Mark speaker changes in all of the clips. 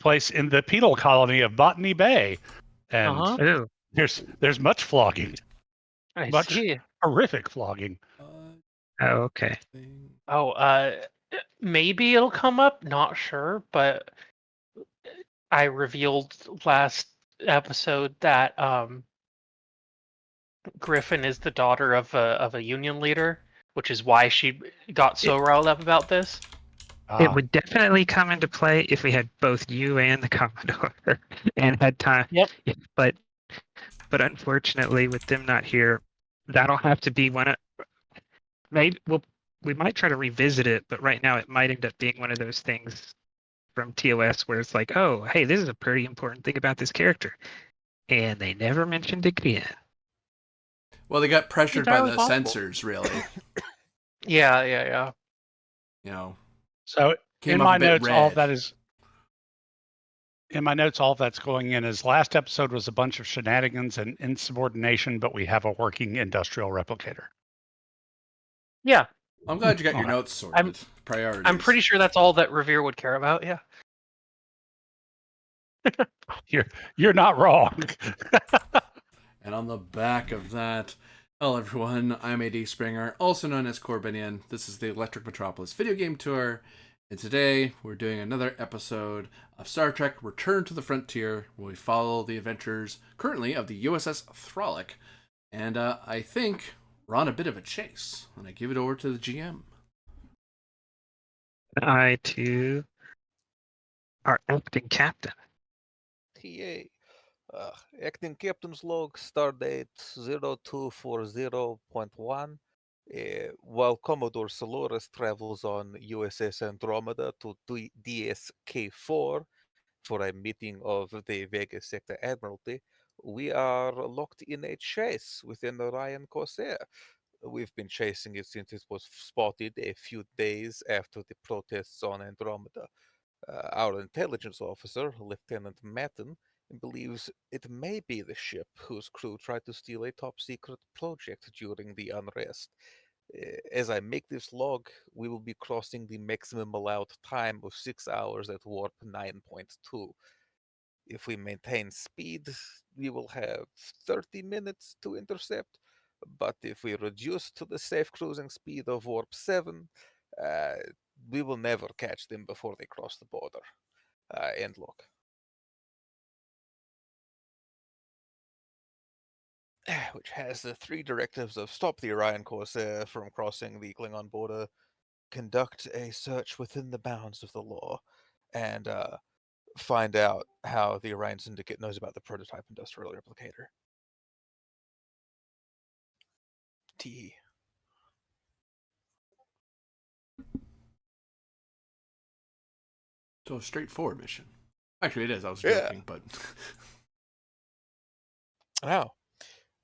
Speaker 1: place in the penal colony of Botany Bay, and
Speaker 2: Ooh,
Speaker 1: there's much flogging,
Speaker 3: I
Speaker 1: much
Speaker 3: see.
Speaker 1: horrific flogging.
Speaker 2: okay.
Speaker 3: Oh, maybe it'll come up. Not sure, but I revealed last episode that Griffin is the daughter of a union leader, which is why she got so riled up about this.
Speaker 2: It would definitely come into play if we had both you and the Commodore and had time.
Speaker 3: Yep.
Speaker 2: But unfortunately, with them not here, that'll have to be one of. Maybe we might try to revisit it, but right now it might end up being one of those things from TOS where it's like, oh, hey, this is a pretty important thing about this character, and they never mentioned it again.
Speaker 4: Well, they got pressured by
Speaker 3: Entirely
Speaker 4: the
Speaker 3: possible.
Speaker 4: censors, really.
Speaker 3: Yeah.
Speaker 4: You know.
Speaker 1: So
Speaker 4: Came
Speaker 1: in
Speaker 4: up
Speaker 1: my
Speaker 4: a bit
Speaker 1: notes, all of
Speaker 4: red.
Speaker 1: that is. In my notes, all of that's going in as last episode was a bunch of shenanigans and insubordination, but we have a working industrial replicator.
Speaker 3: Yeah.
Speaker 4: I'm glad you got your
Speaker 1: Okay.
Speaker 4: notes sorted. Priorities.
Speaker 3: I'm pretty sure that's all that Revere would care about. Yeah.
Speaker 1: You're not wrong.
Speaker 4: And on the back of that, hello everyone, I'm AD Springer, also known as Corbinian. This is the Electric Metropolis video game tour, and today we're doing another episode of Star Trek Return to the Frontier, where we follow the adventures currently of the USS Thralic. And I think we're on a bit of a chase, and I give it over to the GM.
Speaker 2: I to our acting captain.
Speaker 5: TA. Acting Captain's Log, Stardate 0240.1. While Commodore Solaris travels on USS Andromeda to DSK-4 for a meeting of the Vega Sector Admiralty, we are locked in a chase within the Orion Corsair. We've been chasing it since it was spotted a few days after the protests on Andromeda. Our intelligence officer, Lieutenant Matten, believes it may be the ship whose crew tried to steal a top-secret project during the unrest. As I make this log, we will be crossing the maximum allowed time of 6 hours at warp 9.2. If we maintain speed, we will have 30 minutes to intercept, but if we reduce to the safe cruising speed of warp 7, we will never catch them before they cross the border. End log. Which has the 3 directives of stop the Orion Corsair from crossing the Klingon border, conduct a search within the bounds of the law, and find out how the Orion Syndicate knows about the prototype industrial replicator. T.
Speaker 4: So a straightforward mission. Actually, it is. I was joking, but...
Speaker 5: Now,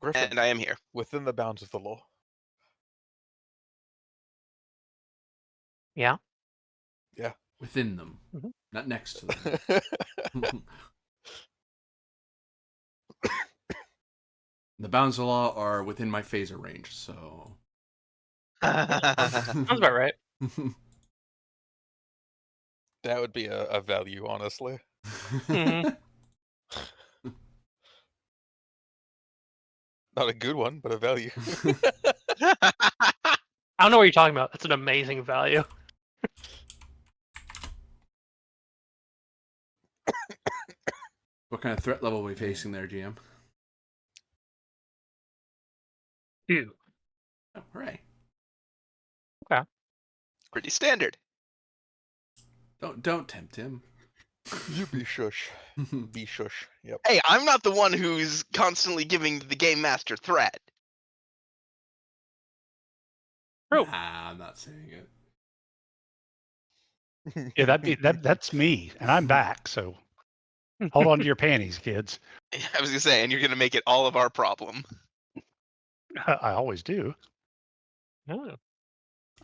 Speaker 5: Griffin,
Speaker 6: And I am here.
Speaker 5: within the bounds of the law.
Speaker 3: Yeah.
Speaker 5: Yeah.
Speaker 4: Within them.
Speaker 3: Mhm.
Speaker 4: Not next to them. The bounds of the law are within my phaser range, so...
Speaker 3: Sounds about right.
Speaker 5: That would be a value, honestly.
Speaker 3: Mhm.
Speaker 5: Not a good one, but a value.
Speaker 3: I don't know what you're talking about. That's an amazing value.
Speaker 4: What kind of threat level are we facing there, GM?
Speaker 3: 2.
Speaker 4: Oh, hooray.
Speaker 6: Pretty standard.
Speaker 4: Don't tempt him.
Speaker 5: You be shush. Be shush. Yep.
Speaker 6: Hey, I'm not the one who's constantly giving the game master threat.
Speaker 3: True.
Speaker 4: Nah, I'm not saying it.
Speaker 1: Yeah, that's me, and I'm back. So hold on to your panties, kids.
Speaker 6: I was gonna say, and you're gonna make it all of our problem.
Speaker 1: I always do.
Speaker 3: Oh.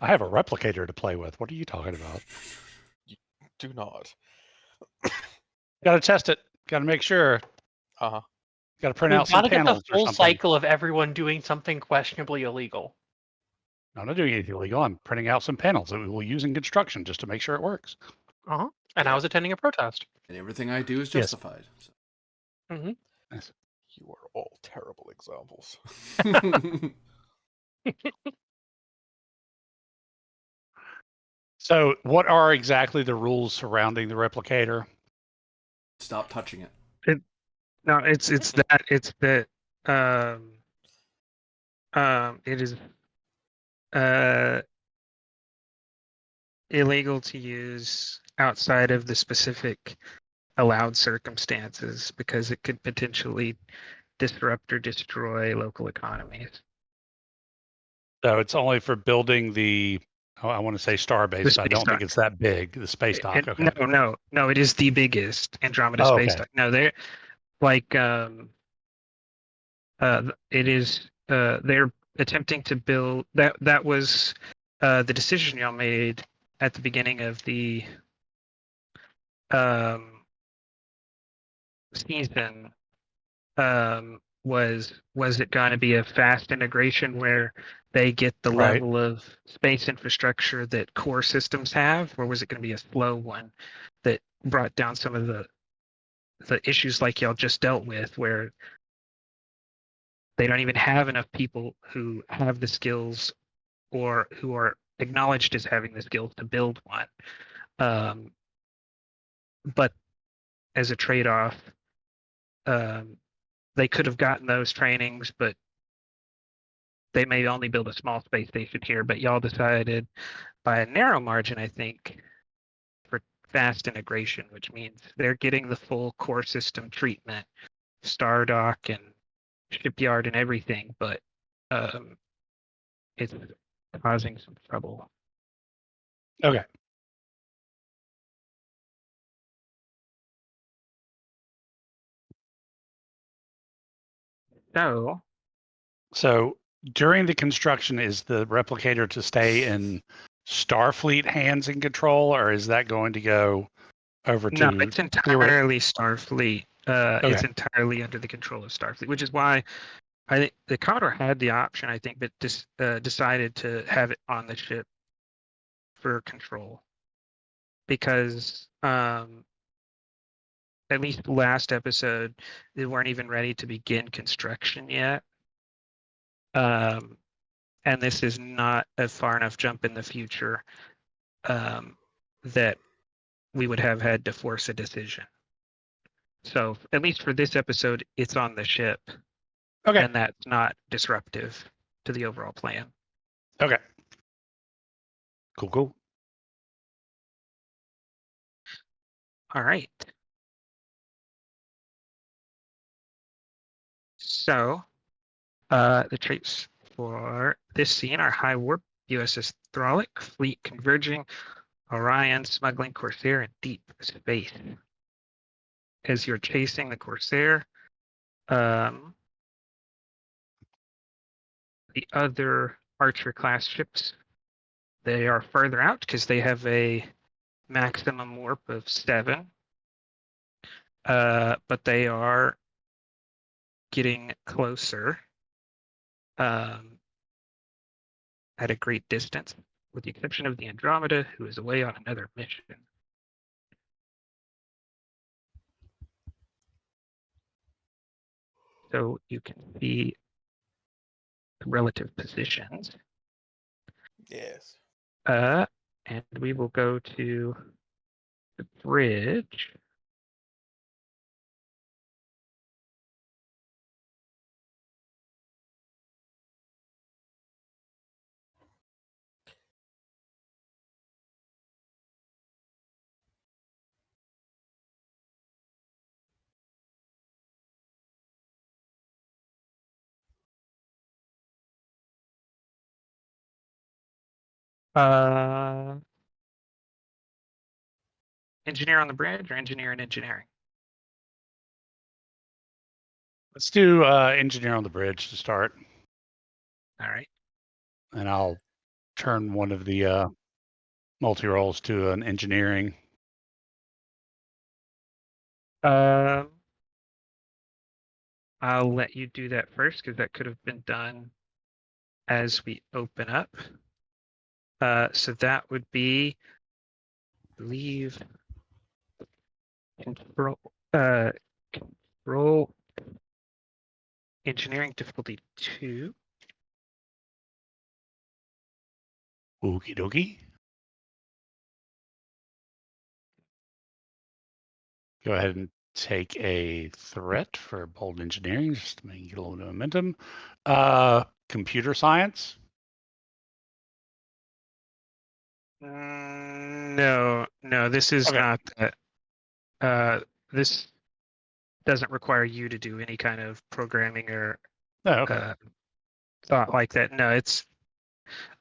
Speaker 1: I have a replicator to play with. What are you talking about?
Speaker 5: Do not.
Speaker 1: Got to test it. Got to make sure.
Speaker 5: Uh-huh.
Speaker 1: Got to print
Speaker 3: We've
Speaker 1: out
Speaker 3: got
Speaker 1: some
Speaker 3: to get the
Speaker 1: panels or
Speaker 3: full
Speaker 1: something.
Speaker 3: cycle of everyone doing something questionably illegal.
Speaker 1: No, I'm not doing anything illegal. I'm printing out some panels that we will use in construction just to make sure it works.
Speaker 3: Uh-huh. And I
Speaker 4: Yeah.
Speaker 3: was attending a protest.
Speaker 4: And everything I do is
Speaker 1: Yes.
Speaker 4: justified. So.
Speaker 1: Yes.
Speaker 5: You are all terrible examples.
Speaker 1: So, what are exactly the rules surrounding the replicator?
Speaker 4: Stop touching it.
Speaker 2: No, it's that it is illegal to use outside of the specific allowed circumstances because it could potentially disrupt or destroy local economies.
Speaker 1: So, it's only for building the. Oh, I want to say Starbase,
Speaker 2: The
Speaker 1: but I
Speaker 2: space
Speaker 1: don't think
Speaker 2: dock.
Speaker 1: it's that big. The space dock. Okay.
Speaker 2: No, it is the biggest Andromeda
Speaker 1: Oh,
Speaker 2: space
Speaker 1: okay.
Speaker 2: dock. No, they're like it is they're attempting to build that was the decision y'all made at the beginning of the season. Was it going to be a fast integration where they get the
Speaker 1: Right.
Speaker 2: level of space infrastructure that core systems have, or was it going to be a slow one that brought down some of the issues like y'all just dealt with, where they don't even have enough people who have the skills or who are acknowledged as having the skills to build one. But as a trade-off, they could have gotten those trainings, but they may only build a small space station here. But y'all decided by a narrow margin, I think, for fast integration, which means they're getting the full core system treatment, Stardock and shipyard and everything, but it's causing some trouble.
Speaker 1: Okay.
Speaker 2: So
Speaker 1: during the construction, is the replicator to stay in Starfleet hands and control, or is that going to go over
Speaker 2: no,
Speaker 1: to
Speaker 2: it's entirely Starfleet. It's
Speaker 1: Okay.
Speaker 2: entirely under the control of Starfleet, which is why I think the Commodore had the option, I think, but decided to have it on the ship for control because at least last episode they weren't even ready to begin construction yet. And this is not a far enough jump in the future that we would have had to force a decision. So at least for this episode, it's on the ship,
Speaker 1: Okay.
Speaker 2: and that's not disruptive to the overall plan.
Speaker 1: Okay. Cool.
Speaker 2: All right. So the traits for this scene are high warp, USS Thralic, fleet converging, Orion, smuggling Corsair, and deep space. As you're chasing the Corsair, the other Archer class ships, they are further out because they have a maximum warp of 7. But they are getting closer at a great distance, with the exception of the Andromeda, who is away on another mission. So you can see the relative positions.
Speaker 5: Yes.
Speaker 2: And we will go to the bridge. Engineer on the bridge or engineer in engineering?
Speaker 1: Let's do engineer on the bridge to start,
Speaker 2: All right.
Speaker 1: and I'll turn one of the multi-roles to an engineering.
Speaker 2: I'll let you do that first because that could have been done as we open up. So that would be, I believe, Control engineering difficulty 2.
Speaker 1: Okie dokie. Go ahead and take a threat for bold engineering, just to make it a little bit of momentum. Computer science.
Speaker 2: No, this is
Speaker 1: Okay.
Speaker 2: not that. This doesn't require you to do any kind of programming or
Speaker 1: Oh, okay.
Speaker 2: thought like that. No, it's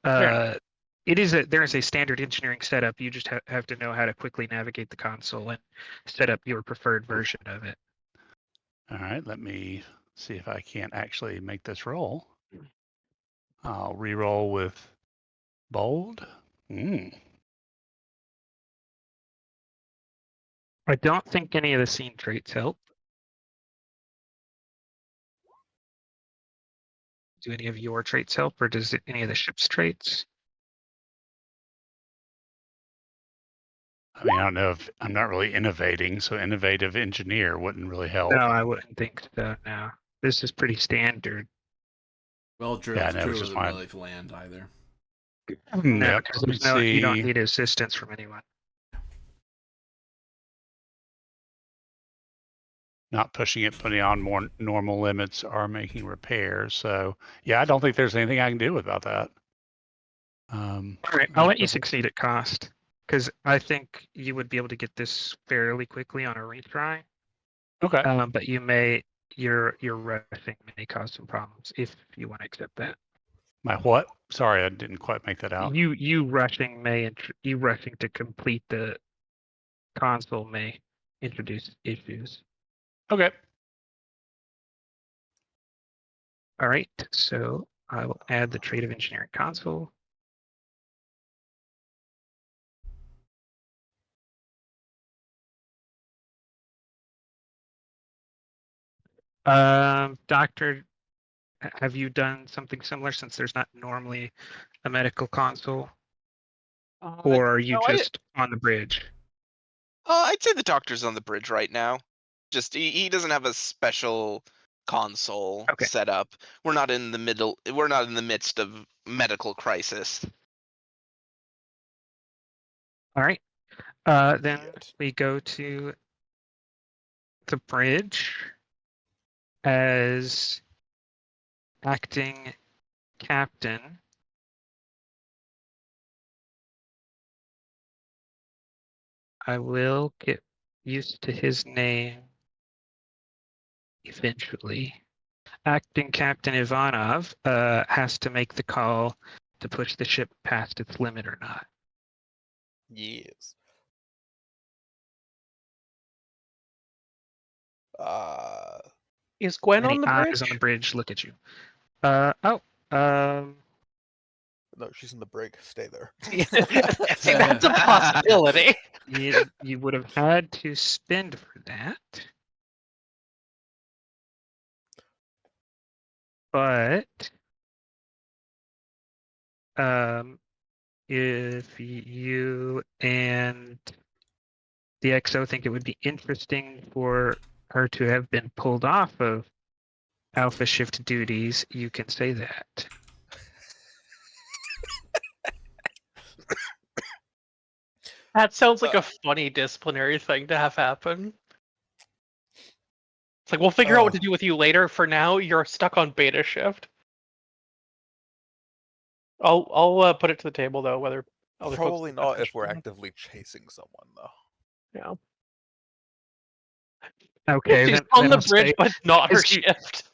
Speaker 1: Fair
Speaker 2: there is a standard engineering setup. You just have to know how to quickly navigate the console and set up your preferred version of it.
Speaker 1: All right, let me see if I can't actually make this roll. I'll re-roll with bold.
Speaker 2: I don't think any of the scene traits help. Do any of your traits help, or does any of the ship's traits?
Speaker 1: I mean, I don't know if I'm not really innovating, so innovative engineer wouldn't really help.
Speaker 2: No, I wouldn't think so. No, this is pretty standard.
Speaker 4: Well,
Speaker 1: Yeah,
Speaker 4: the
Speaker 1: no,
Speaker 4: crew
Speaker 1: which is
Speaker 4: doesn't
Speaker 1: fine.
Speaker 4: really land either.
Speaker 2: No,
Speaker 1: Yep.
Speaker 2: because
Speaker 1: Let me
Speaker 2: there's no, you don't
Speaker 1: see.
Speaker 2: need assistance from anyone.
Speaker 1: Not pushing it, putting on more normal limits, or making repairs. So yeah, I don't think there's anything I can do about that.
Speaker 2: All right, I'll let you
Speaker 1: double-
Speaker 2: succeed at cost, because I think you would be able to get this fairly quickly on a retry.
Speaker 1: Okay.
Speaker 2: But your rushing may cause some problems if you want to accept that.
Speaker 1: My what? Sorry, I didn't quite make that out.
Speaker 2: You rushing to complete the console may introduce issues.
Speaker 1: Okay.
Speaker 2: All right, so I will add the trait of engineering console. Doctor, have you done something similar since there's not normally a medical console? Or are you
Speaker 6: No,
Speaker 2: just on the bridge?
Speaker 6: I'd say the doctor's on the bridge right now. Just he doesn't have a special console
Speaker 2: Okay.
Speaker 6: set up. We're not in the middle. We're not in the midst of medical crisis.
Speaker 2: All right. Then
Speaker 5: Yet.
Speaker 2: we go to the bridge as acting captain. I will get used to his name eventually. Acting Captain Ivanov has to make the call to push the ship past its limit or not.
Speaker 5: Yes.
Speaker 3: Is Gwen
Speaker 2: Any
Speaker 3: on the
Speaker 2: eyes
Speaker 3: bridge?
Speaker 2: on the bridge look at you. Um,
Speaker 5: No, she's in the brig. Stay there.
Speaker 3: See, that's a possibility.
Speaker 2: you would have had to spend for that. But if you and the XO think it would be interesting for her to have been pulled off of Alpha Shift duties, you can say that.
Speaker 3: That sounds like a funny disciplinary thing to have happen. It's like, we'll figure out what to do with you later. For now, you're stuck on beta shift. I'll put it to the table though. Whether other folks
Speaker 5: Probably
Speaker 3: think that's
Speaker 5: not if we're
Speaker 3: interesting.
Speaker 5: actively chasing someone, though.
Speaker 3: Yeah.
Speaker 2: Okay,
Speaker 3: She's
Speaker 2: then,
Speaker 3: on
Speaker 2: then
Speaker 3: the
Speaker 2: I'll
Speaker 3: bridge,
Speaker 2: say,
Speaker 3: but not her
Speaker 2: as you-
Speaker 3: shift.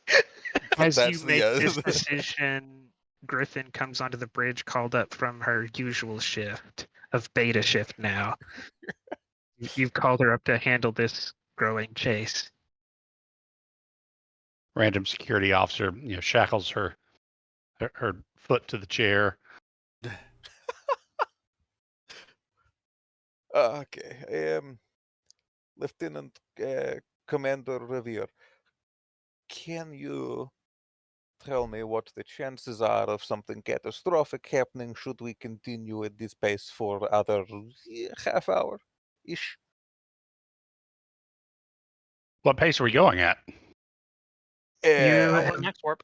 Speaker 2: as you
Speaker 5: That's
Speaker 2: make this
Speaker 5: the
Speaker 2: decision, Griffin comes onto the bridge called up from her usual shift of beta shift now. You've called her up to handle this growing chase.
Speaker 1: Random security officer, shackles her foot to the chair.
Speaker 5: Okay. Lieutenant Commander Revere, can you tell me what the chances are of something catastrophic happening should we continue at this pace for other half hour ish?
Speaker 1: What pace are we going at?
Speaker 3: Right,
Speaker 5: Uh,
Speaker 3: next warp.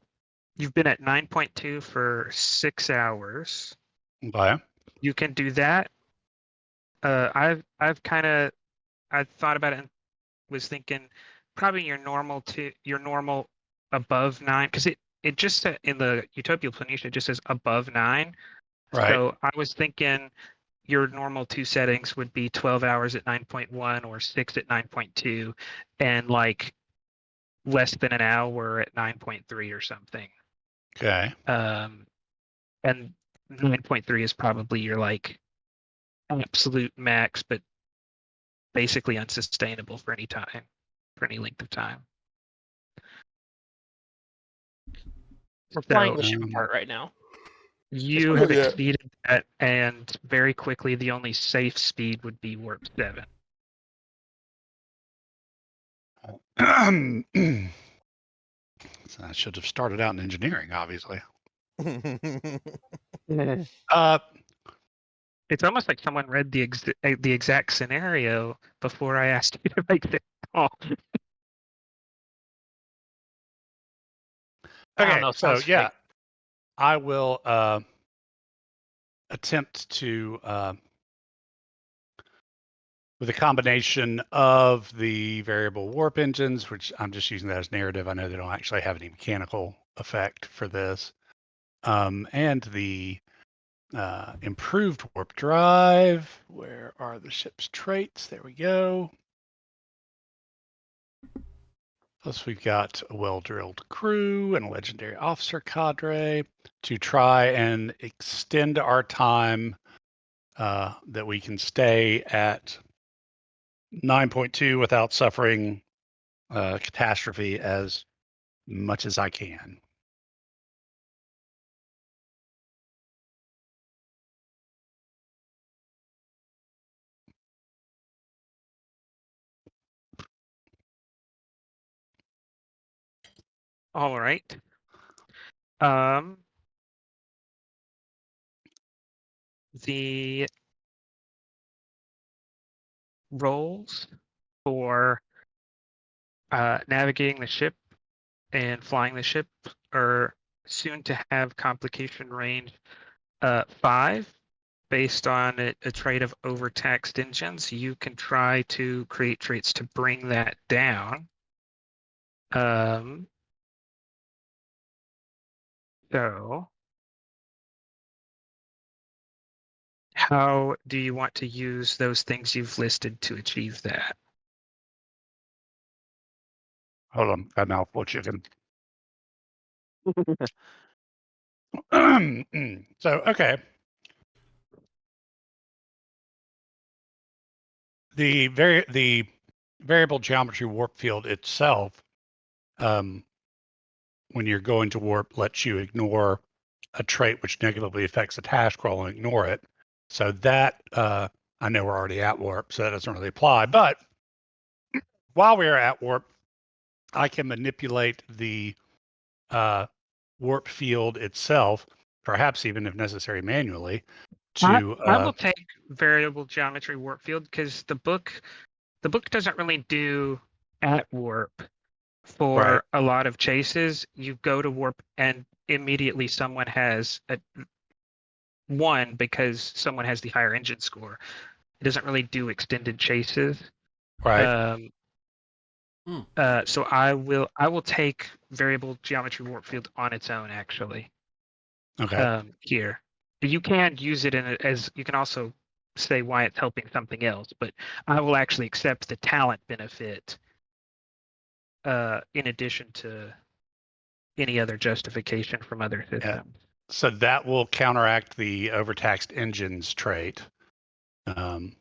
Speaker 2: You've been at 9.2 for 6 hours.
Speaker 1: Okay.
Speaker 2: You can do that. I've thought about it and was thinking probably your normal above 9, because it just said in the Utopia Planitia, it just says above 9.
Speaker 1: Right.
Speaker 2: So I was thinking your normal 2 settings would be 12 hours at 9.1 or 6 at 9.2, and like less than an hour at 9.3 or something.
Speaker 1: Okay.
Speaker 2: And 9.3 is probably your like absolute max, but basically unsustainable for any length of time.
Speaker 3: We're flying
Speaker 2: So
Speaker 3: the ship
Speaker 1: Um,
Speaker 3: apart right now.
Speaker 2: you have
Speaker 5: Yeah.
Speaker 2: exceeded that, and very quickly the only safe speed would be warp 7.
Speaker 1: So I should have started out in engineering, obviously.
Speaker 2: It's almost like someone read the exact scenario before I asked you to make the call.
Speaker 3: I don't
Speaker 1: Okay.
Speaker 3: know.
Speaker 1: So
Speaker 3: Sounds
Speaker 1: yeah,
Speaker 3: fake.
Speaker 1: I will attempt to, with a combination of the variable warp engines, which I'm just using that as narrative. I know they don't actually have any mechanical effect for this, and the improved warp drive. Where are the ship's traits? There we go. Plus, we've got a well-drilled crew and a legendary officer cadre to try and extend our time that we can stay at 9.2 without suffering catastrophe as much as I can.
Speaker 2: All right. The roles for navigating the ship and flying the ship are soon to have complication range 5, based on a trait of overtaxed engines. You can try to create traits to bring that down. So how do you want to use those things you've listed to achieve that?
Speaker 1: Hold on, got a mouthful chicken. So, okay. The variable geometry warp field itself, when you're going to warp, lets you ignore a trait which negatively affects the task roll and ignore it. So that I know we're already at warp, so that doesn't really apply. But while we're at warp, I can manipulate the warp field itself, perhaps even if necessary manually, to
Speaker 2: I will take variable geometry warp field, because the book doesn't really do at warp for
Speaker 1: right,
Speaker 2: a lot of chases. You go to warp and immediately someone has a 1 because someone has the higher engine score. It doesn't really do extended chases.
Speaker 1: right,
Speaker 2: So I will take variable geometry warp field on its own, actually.
Speaker 1: okay,
Speaker 2: Here, you can use it as you can also say why it's helping something else, but I will actually accept the talent benefit in addition to any other justification from other
Speaker 1: yeah.
Speaker 2: systems.
Speaker 1: So that will counteract the overtaxed engines trait.
Speaker 2: That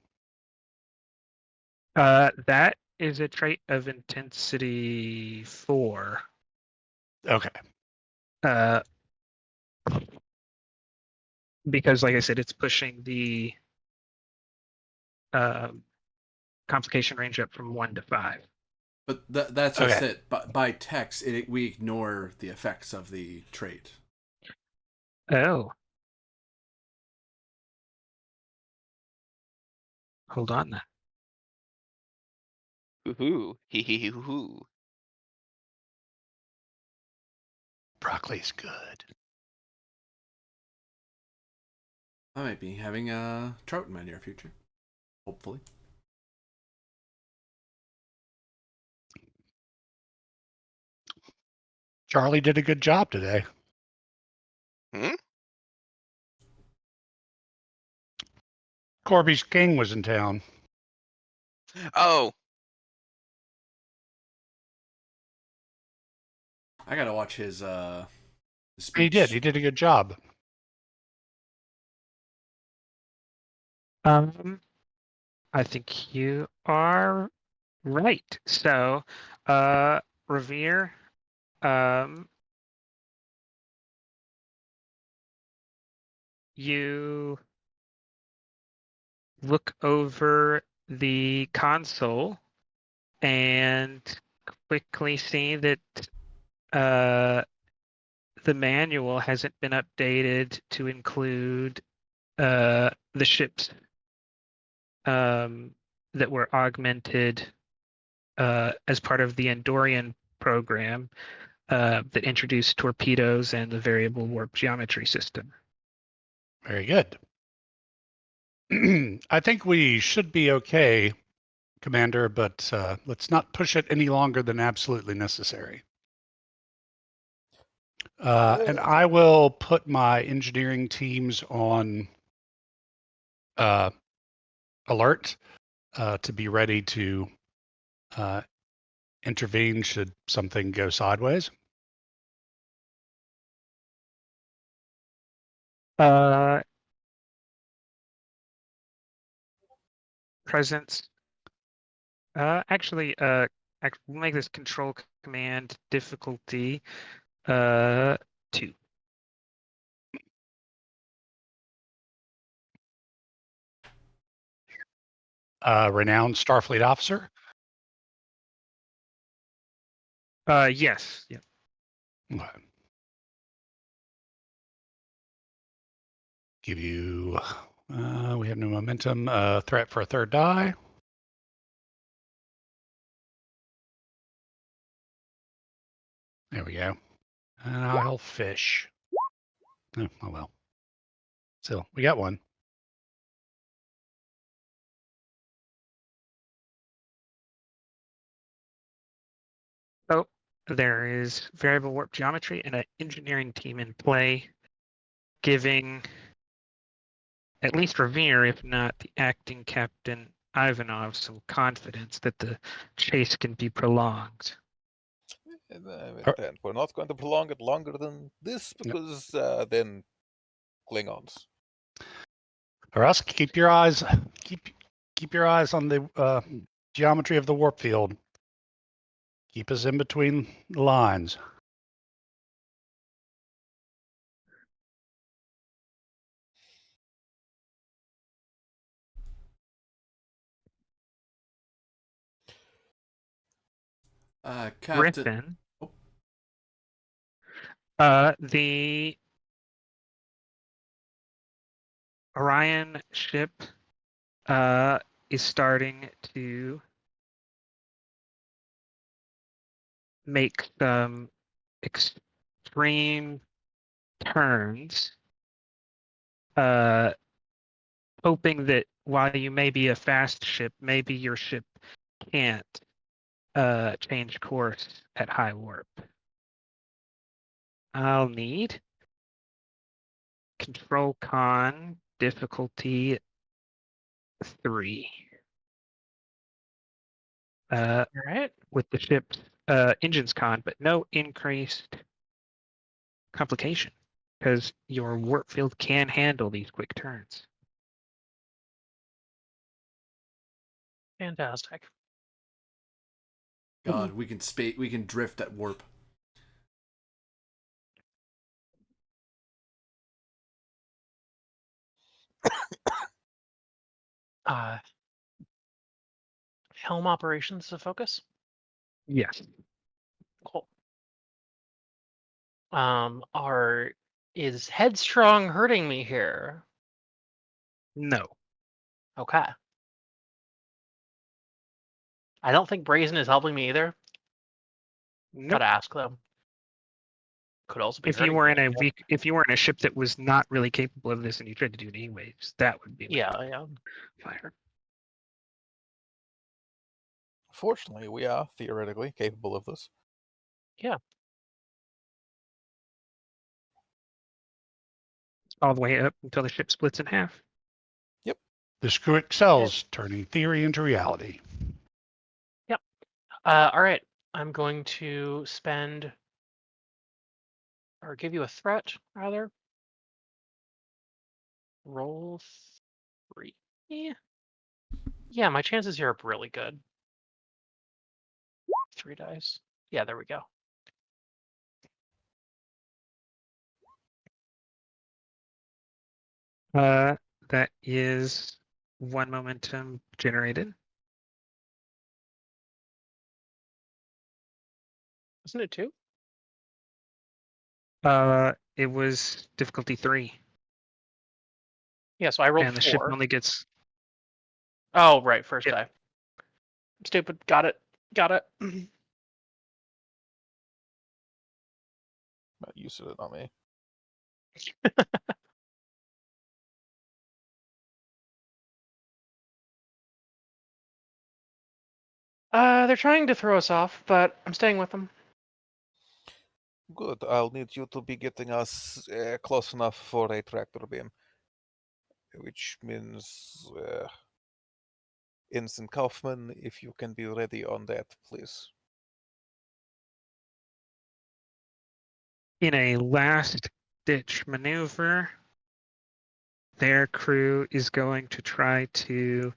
Speaker 2: is a trait of intensity 4.
Speaker 1: Okay,
Speaker 2: Uh, because, like I said, it's pushing the complication range up from 1 to 5.
Speaker 4: But that's just
Speaker 1: okay.
Speaker 4: it. By text, we ignore the effects of the trait.
Speaker 2: Oh, hold on then.
Speaker 6: Hoo hee hee hee hoo.
Speaker 1: Broccoli's good.
Speaker 4: I might be having a trout in my near future. Hopefully.
Speaker 1: Charlie did a good job today.
Speaker 6: Hmm?
Speaker 1: Corby's King was in town.
Speaker 6: Oh,
Speaker 4: I gotta watch his speech.
Speaker 1: He did. He did a good job.
Speaker 2: I think you are right. So, Revere, you look over the console and quickly see that the manual hasn't been updated to include the ships that were augmented as part of the Andorian program that introduced torpedoes and the variable warp geometry system.
Speaker 1: Very good. I think we should be okay, Commander, but let's not push it any longer than absolutely necessary. And I will put my engineering teams on alert to be ready to intervene should something go sideways.
Speaker 2: Presence. Actually, we'll make this control command difficulty 2.
Speaker 1: Renowned Starfleet officer.
Speaker 2: Yes. Yeah.
Speaker 1: Okay. Give you. We have no momentum. Threat for a third die. There we go. And I'll fish. Oh well. So we got one.
Speaker 2: Oh, there is variable warp geometry and an engineering team in play, giving at least Revere, if not the acting captain Ivanov, some confidence that the chase can be prolonged.
Speaker 5: And we're not going to prolong it longer than this because then Klingons.
Speaker 1: For us, keep your eyes on the geometry of the warp field. Keep us in between the lines.
Speaker 4: Captain.
Speaker 2: Griffin. The Orion ship is starting to make some extreme turns, hoping that while you may be a fast ship, maybe your ship can't change course at high warp. I'll need control con difficulty 3.
Speaker 3: All right.
Speaker 2: With the ship's engines con, but no increased complication because your warp field can handle these quick turns.
Speaker 3: Fantastic.
Speaker 4: God, we can drift at warp.
Speaker 3: Helm operations to focus.
Speaker 2: Yes.
Speaker 3: Cool. Is Headstrong hurting me here?
Speaker 2: No.
Speaker 3: Okay. I don't think Brazen is helping me either.
Speaker 2: Nope.
Speaker 3: Gotta ask them. Could also be
Speaker 2: If you
Speaker 3: hurting
Speaker 2: were
Speaker 3: me.
Speaker 2: in a if you were in a ship that was not really capable of this and you tried to do it anyways, that would be
Speaker 3: Yeah.
Speaker 2: fire.
Speaker 5: Fortunately, we are theoretically capable of this.
Speaker 2: All the way up until the ship splits in half.
Speaker 1: The screw excels, turning theory into reality.
Speaker 3: All right. I'm going to spend or give you a threat rather. Roll 3. Yeah, my chances here are really good. 3 dice. Yeah, there we go.
Speaker 2: That is 1 momentum generated.
Speaker 3: Isn't it 2?
Speaker 2: It was difficulty 3,
Speaker 3: Yeah, so I rolled
Speaker 2: and the ship
Speaker 3: 4.
Speaker 2: only gets.
Speaker 3: Oh, right, first
Speaker 2: Yep.
Speaker 3: die. Stupid. Got it.
Speaker 5: Not used to it, not me.
Speaker 3: They're trying to throw us off, but I'm staying with them.
Speaker 5: Good. I'll need you to be getting us close enough for a tractor beam. Which means Ensign Kaufman, if you can be ready on that, please.
Speaker 2: In a last-ditch maneuver, their crew is going to try to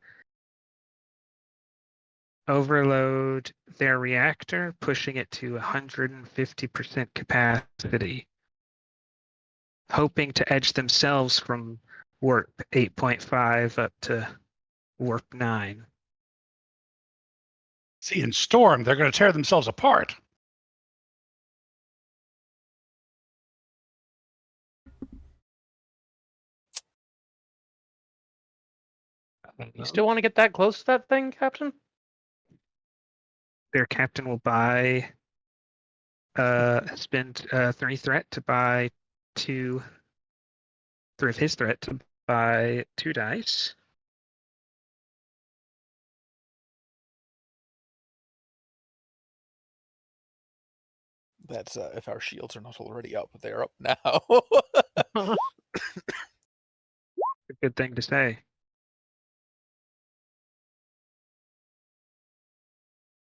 Speaker 2: overload their reactor, pushing it to 150% capacity, hoping to edge themselves from warp 8.5 up to warp 9.
Speaker 1: See, in Storm, they're going to tear themselves apart.
Speaker 3: You still want to get that close to that thing, Captain?
Speaker 2: Their captain will buy spend 3 threat to buy 2 3 of his threat to buy 2 dice.
Speaker 5: That's if our shields are not already up. They're up now.
Speaker 2: A good thing to say.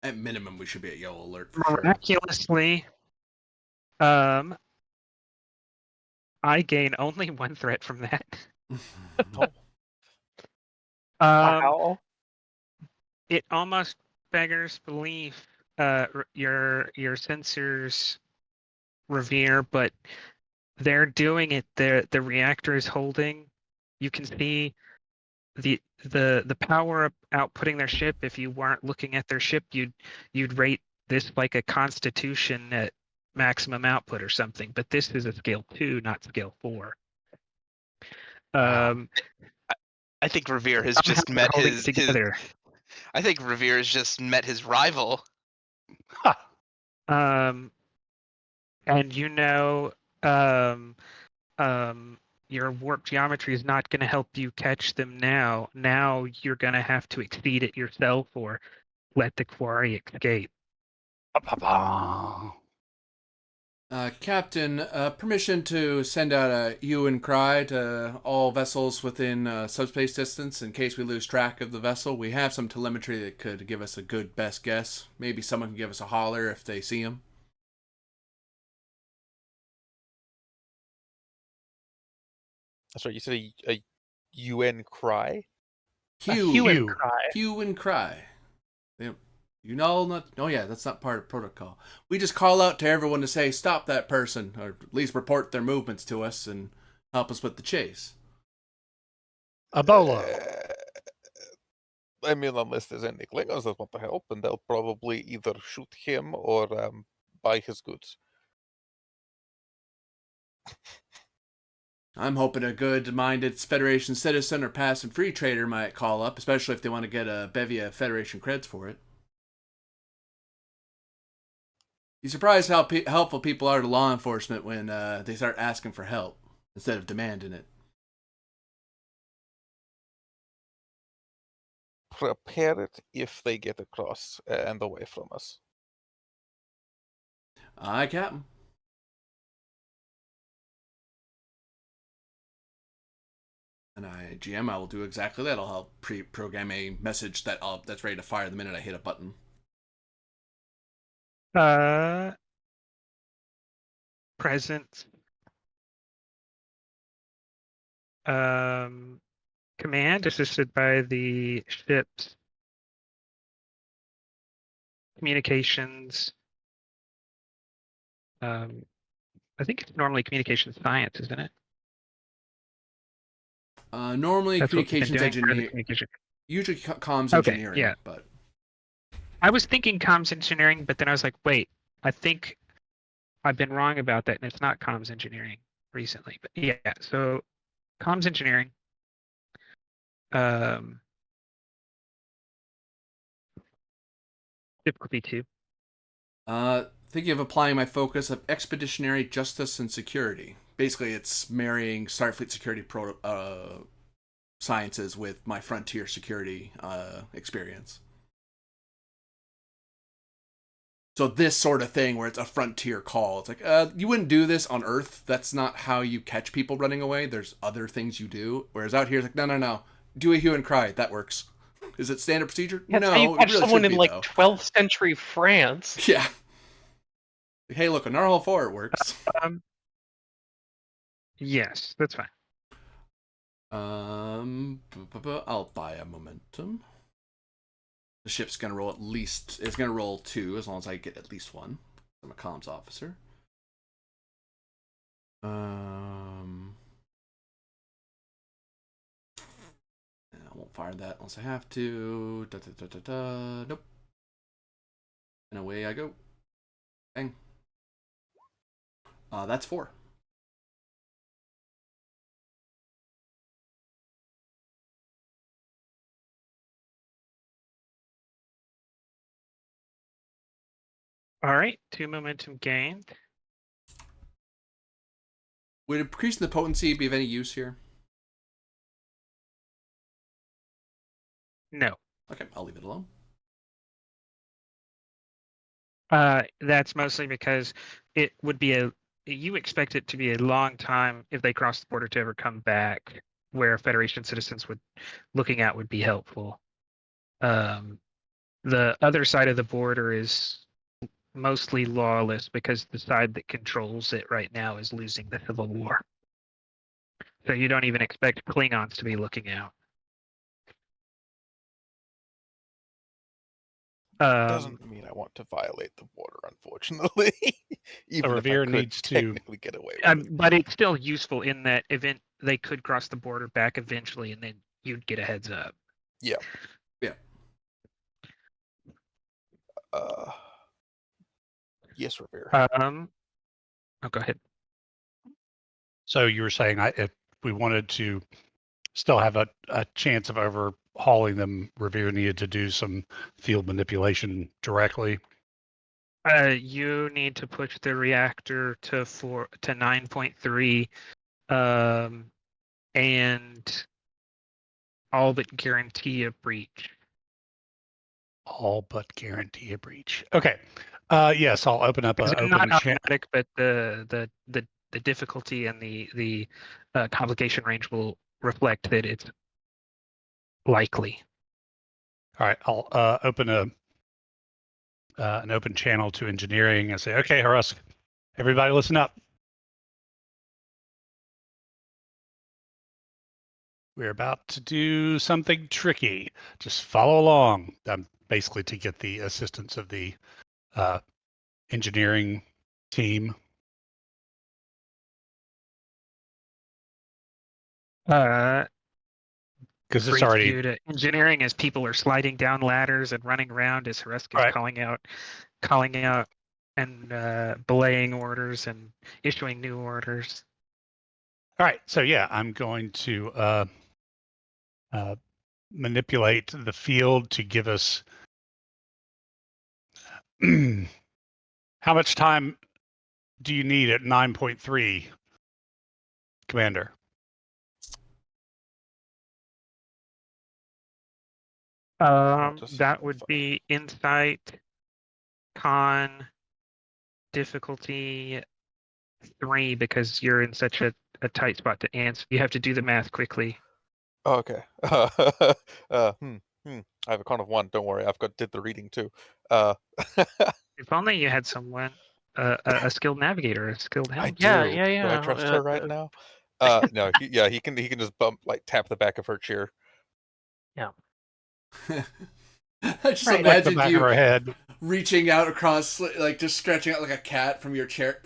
Speaker 4: At minimum, we should be at yellow alert for sure.
Speaker 2: Miraculously, I gain only 1 threat from that.
Speaker 3: Wow.
Speaker 2: It almost beggars belief. Your sensors revere, but they're doing it. The reactor is holding. You can see the power outputting their ship. If you weren't looking at their ship, you'd rate this like a Constitution at maximum output or something. But this is a scale 2, not scale 4.
Speaker 6: Wow. I think Revere has
Speaker 2: Somehow
Speaker 6: just
Speaker 2: they're
Speaker 6: met
Speaker 2: holding
Speaker 6: his.
Speaker 2: it together.
Speaker 6: I think Revere has just met his rival.
Speaker 2: And your warp geometry is not going to help you catch them now. Now you're going to have to exceed it yourself or let the quarry escape.
Speaker 4: Captain, permission to send out a hue and cry to all vessels within subspace distance in case we lose track of the vessel. We have some telemetry that could give us a good best guess. Maybe someone can give us a holler if they see him.
Speaker 5: Sorry, you said a UN cry?
Speaker 2: Hue and
Speaker 1: Hue.
Speaker 2: cry.
Speaker 4: Hue and cry. You know, not. Oh yeah, that's not part of protocol. We just call out to everyone to say stop that person, or at least report their movements to us and help us with the chase.
Speaker 1: A bolo.
Speaker 5: I mean, unless there's any Klingons that want to help, and they'll probably either shoot him or buy his goods.
Speaker 4: I'm hoping a good-minded Federation citizen or passing free trader might call up, especially if they want to get a bevy of Federation creds for it. You surprised how helpful people are to law enforcement when they start asking for help instead of demanding it.
Speaker 5: Prepare it if they get across and away from us.
Speaker 4: Aye, Captain. And GM, I will do exactly that. I'll help pre-program a message that's ready to fire the minute I hit a button.
Speaker 2: Present. Command assisted by the ship's communications. I think it's normally communications science, isn't it?
Speaker 4: Normally,
Speaker 2: That's what we've been
Speaker 4: communications
Speaker 2: doing for the
Speaker 4: engineer,
Speaker 2: communication.
Speaker 4: usually comms
Speaker 2: Okay,
Speaker 4: engineering.
Speaker 2: yeah.
Speaker 4: But
Speaker 2: I was thinking comms engineering, but then I was like, wait, I think I've been wrong about that, and it's not comms engineering recently. But yeah, so comms engineering. Difficulty 2.
Speaker 4: Thinking of applying my focus of expeditionary justice and security. Basically, it's marrying Starfleet security sciences with my frontier security experience. So this sort of thing where it's a frontier call. It's like, you wouldn't do this on Earth. That's not how you catch people running away. There's other things you do. Whereas out here, it's like, no. Do a hue and cry. That works. Is it standard procedure?
Speaker 3: That's
Speaker 4: No,
Speaker 3: how you
Speaker 4: it
Speaker 3: catch
Speaker 4: really
Speaker 3: someone
Speaker 4: should
Speaker 3: in
Speaker 4: be,
Speaker 3: like
Speaker 4: though.
Speaker 3: 12th century France.
Speaker 4: Yeah. Hey, look, on Narwhal 4 it works.
Speaker 2: Yes, that's fine.
Speaker 4: I'll buy a momentum. The ship's gonna roll it's gonna roll 2 as long as I get at least 1. I'm a comms officer. I won't fire that unless I have to. Nope. And away I go. Bang. That's 4.
Speaker 2: All right, 2 momentum gained.
Speaker 4: Would increasing the potency be of any use here?
Speaker 2: No.
Speaker 4: Okay, I'll leave it alone.
Speaker 2: That's mostly because it would be you expect it to be a long time if they cross the border to ever come back, where Federation citizens looking at would be helpful. The other side of the border is mostly lawless because the side that controls it right now is losing the Civil War. So you don't even expect Klingons to be looking out.
Speaker 5: Doesn't mean I want to violate the border, unfortunately. Even if I
Speaker 1: Revere
Speaker 5: could
Speaker 1: needs to-
Speaker 5: technically get away with it.
Speaker 2: But it's still useful in that event they could cross the border back eventually, and then you'd get a heads up.
Speaker 5: Yeah.
Speaker 4: Yeah.
Speaker 5: Yes, Revere.
Speaker 2: Go ahead.
Speaker 1: So you were saying if we wanted to still have a chance of overhauling them, Revere needed to do some field manipulation directly.
Speaker 2: You need to push the reactor to 9.3, and all but guarantee a breach.
Speaker 1: All but guarantee a breach. Okay. Yes, I'll open up a
Speaker 2: Not
Speaker 1: open chat.
Speaker 2: automatic, but the difficulty and the complication range will reflect that it's likely.
Speaker 1: All right, I'll open an open channel to engineering and say, okay, Harusk, everybody listen up. We're about to do something tricky. Just follow along. Basically to get the assistance of the engineering team. Because it's
Speaker 2: Brief
Speaker 1: already
Speaker 2: view to engineering as people are sliding down ladders and running around as Harusk is
Speaker 1: right.
Speaker 2: calling out and belaying orders and issuing new orders.
Speaker 1: All right, so yeah, I'm going to manipulate the field to give us How much time do you need at 9.3, Commander?
Speaker 5: Just
Speaker 2: That would be insight, con, difficulty 3 because you're in such a tight spot to answer. You have to do the math quickly.
Speaker 5: okay. I have a con of 1. Don't worry, did the reading too.
Speaker 2: If only you had someone, a skilled navigator, a skilled
Speaker 5: I
Speaker 2: helm.
Speaker 5: do.
Speaker 3: Yeah.
Speaker 5: Do I trust her right now? No. He can just tap the back of her chair.
Speaker 4: I just
Speaker 3: Right.
Speaker 1: Like the
Speaker 4: imagined
Speaker 1: back of
Speaker 4: you
Speaker 1: her head.
Speaker 4: reaching out across, like just stretching out like a cat from your chair.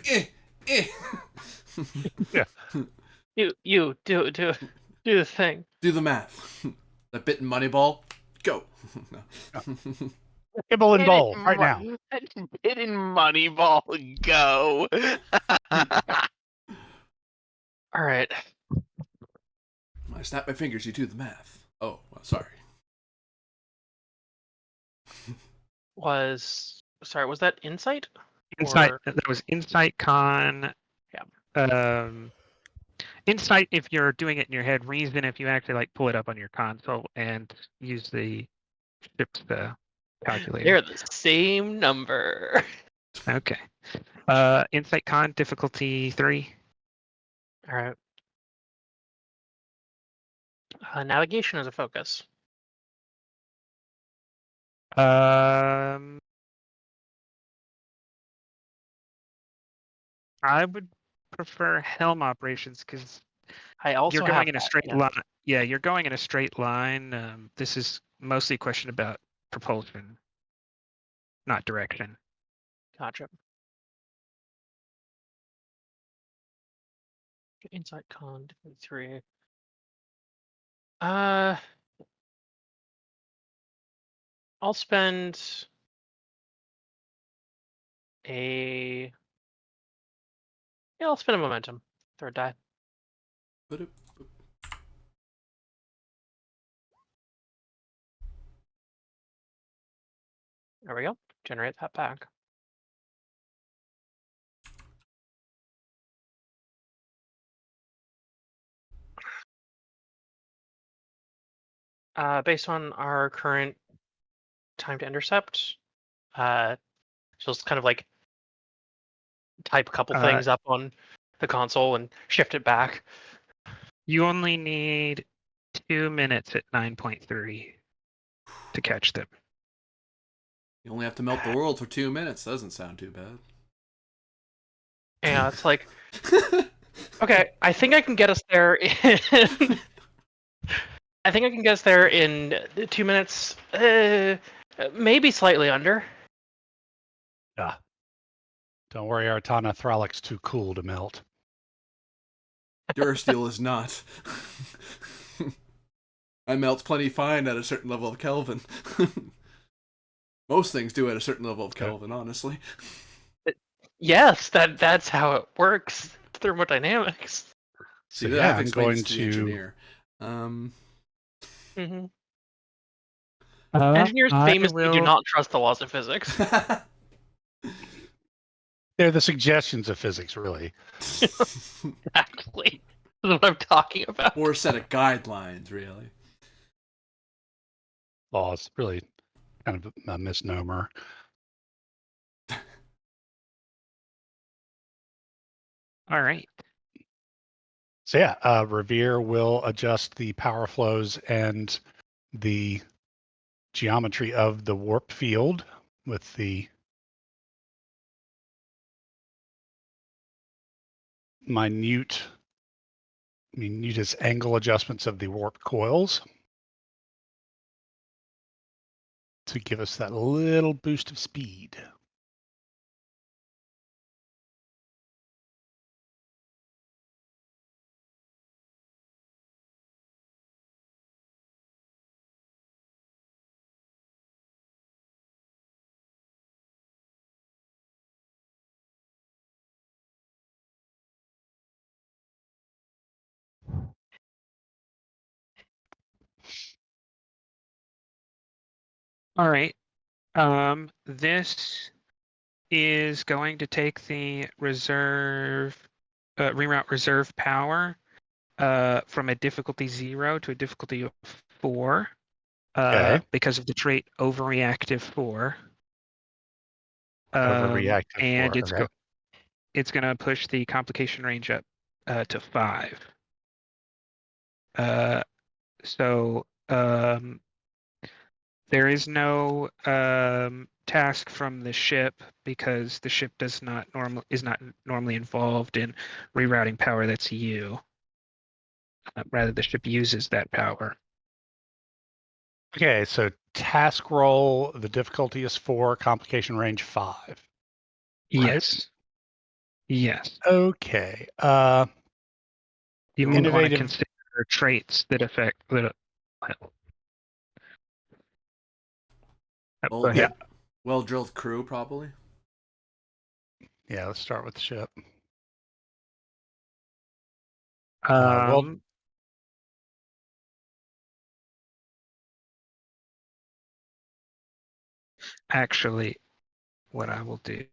Speaker 3: You do the thing.
Speaker 4: Do the math. That bit in Moneyball. Go.
Speaker 1: Kibble and bowl right now.
Speaker 6: Didn't Moneyball go?
Speaker 3: All right.
Speaker 4: I snap my fingers. You do the math. Oh, well, sorry.
Speaker 3: Was that insight?
Speaker 2: Insight.
Speaker 3: Or-
Speaker 2: That was insight, con.
Speaker 3: Yeah.
Speaker 2: Insight if you're doing it in your head. Reason if you actually like pull it up on your console and use the chips calculator.
Speaker 3: They're the same number.
Speaker 2: Okay. Insight, con, difficulty 3.
Speaker 3: All right. Navigation is a focus.
Speaker 2: I would prefer helm operations because
Speaker 3: I also
Speaker 2: you're
Speaker 3: have
Speaker 2: going in a
Speaker 3: that,
Speaker 2: straight
Speaker 3: yeah.
Speaker 2: line. Yeah, you're going in a straight line. This is mostly a question about propulsion, not direction.
Speaker 3: Gotcha. Insight, con, difficulty 3. I'll spend a momentum. Third die. There we go. Generate that back. Based on our current time to intercept, so it's kind of like type a couple things up on the console and shift it back.
Speaker 2: You only need 2 minutes at 9.3 to catch them.
Speaker 4: You only have to melt the world for 2 minutes. Doesn't sound too bad.
Speaker 3: Yeah, it's like, okay, I think I can get us there in. I think I can get us there in 2 minutes, maybe slightly under.
Speaker 1: Don't worry, our Tana Thralic's too cool to melt.
Speaker 4: Durasteel is not. I melt plenty fine at a certain level of Kelvin. Most things do at a certain level of Kelvin, honestly.
Speaker 3: Yes, that's how it works. Thermodynamics.
Speaker 4: See,
Speaker 1: So
Speaker 4: that
Speaker 1: yeah,
Speaker 4: I've
Speaker 1: I'm
Speaker 4: explained
Speaker 1: going
Speaker 4: this to the
Speaker 1: to.
Speaker 4: engineer.
Speaker 3: Mm-hmm. Engineers famously do not trust the laws of physics.
Speaker 1: They're the suggestions of physics, really.
Speaker 3: Exactly. That's what I'm talking about.
Speaker 4: Or a set of guidelines, really.
Speaker 1: Laws, really kind of a misnomer.
Speaker 2: All right.
Speaker 1: So yeah, Revere will adjust the power flows and the geometry of the warp field with the minutest angle adjustments of the warp coils to give us that little boost of speed.
Speaker 2: All right. This is going to take the reserve, reroute reserve power from a difficulty 0 to a difficulty of 4
Speaker 1: Okay.
Speaker 2: because of the trait Overreactive 4.
Speaker 1: Overreactive
Speaker 2: And
Speaker 1: 4. Okay.
Speaker 2: it's going to push the complication range up to 5. So there is no task from the ship because the ship is not normally involved in rerouting power that's you. Rather, the ship uses that power.
Speaker 1: Okay, so task roll, the difficulty is 4, complication range 5. Right?
Speaker 2: Yes. Yes.
Speaker 1: Okay.
Speaker 2: You might want to
Speaker 1: Innovative.
Speaker 2: consider traits that affect the. Go ahead.
Speaker 4: Well-drilled crew, probably.
Speaker 1: Yeah, let's start with the ship.
Speaker 2: Actually, what I will do.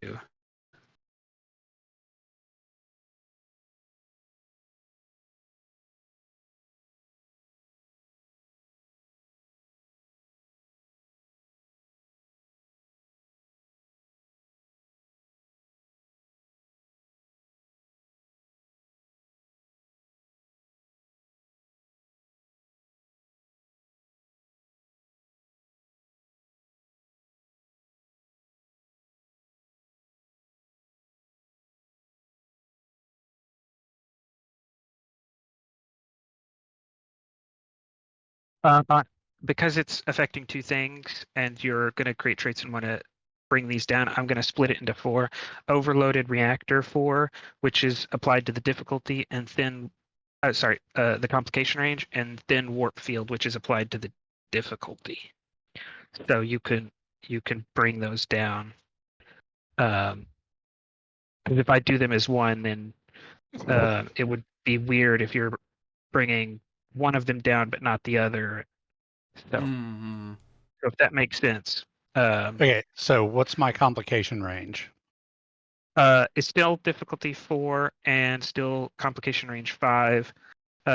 Speaker 2: Because it's affecting two things and you're going to create traits and want to bring these down, I'm going to split it into 4. Overloaded Reactor 4, which is applied to the difficulty, and then, the complication range, and then Warp Field, which is applied to the difficulty. So you can bring those down. Because if I do them as one, then it would be weird if you're bringing one of them down but not the other. So, so if that makes sense.
Speaker 1: Okay, so what's my complication range?
Speaker 2: It's still difficulty 4 and still complication range 5.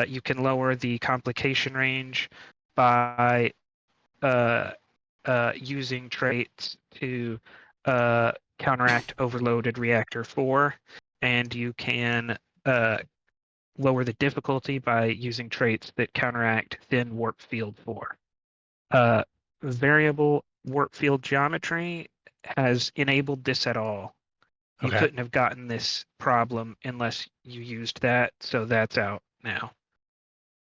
Speaker 2: You can lower the complication range by using traits to counteract Overloaded Reactor 4, and you can lower the difficulty by using traits that counteract Thin Warp Field 4. Variable Warp Field Geometry has enabled this at all. You
Speaker 1: Okay.
Speaker 2: couldn't have gotten this problem unless you used that, so that's out now.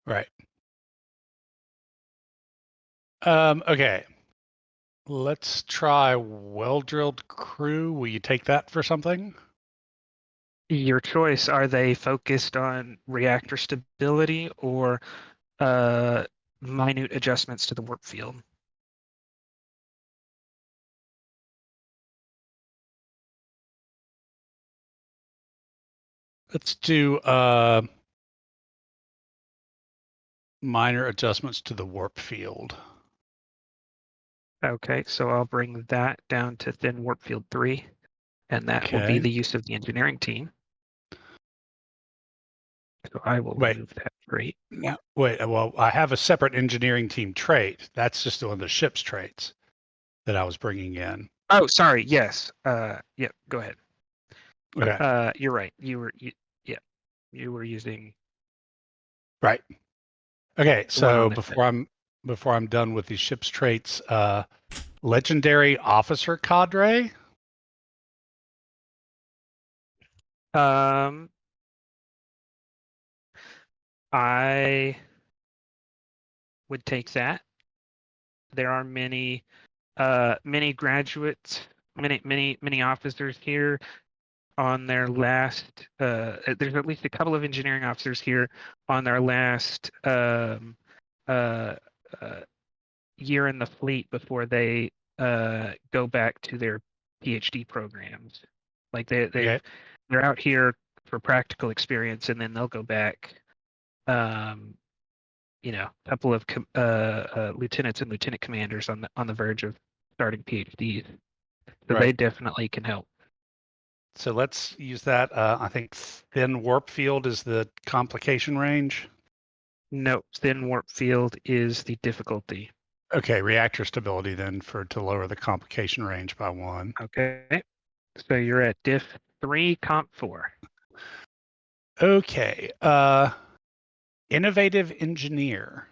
Speaker 1: Right. Okay. Let's try well-drilled crew. Will you take that for something?
Speaker 2: Your choice. Are they focused on reactor stability or minute adjustments to the warp field?
Speaker 1: Let's do minor adjustments to the warp field.
Speaker 2: Okay, so I'll bring that down to Thin Warp Field 3, and that will be the use of the engineering team. So I will move that trait.
Speaker 1: Now, wait, well, I have a separate engineering team trait. That's just one of the ship's traits that I was bringing in.
Speaker 2: Oh, sorry. Yes. Yeah. Go ahead.
Speaker 1: Okay.
Speaker 2: You're right. You were using.
Speaker 1: Right. Okay.
Speaker 2: The one
Speaker 1: So
Speaker 2: on
Speaker 1: before I'm done with these ship's traits, legendary officer cadre.
Speaker 2: I would take that. There are many graduates, many officers here on their last. There's at least a couple of engineering officers here on their last year in the fleet before they go back to their PhD programs. Like they're out here for practical experience, and then they'll go back. A couple of lieutenants and lieutenant commanders on the verge of starting PhDs. So they definitely can help.
Speaker 1: So let's use that. I think thin warp field is the complication range.
Speaker 2: No, thin warp field is the difficulty.
Speaker 1: Okay, reactor stability then to lower the complication range by 1.
Speaker 2: Okay. So you're at diff 3, comp 4.
Speaker 1: Okay. Innovative engineer.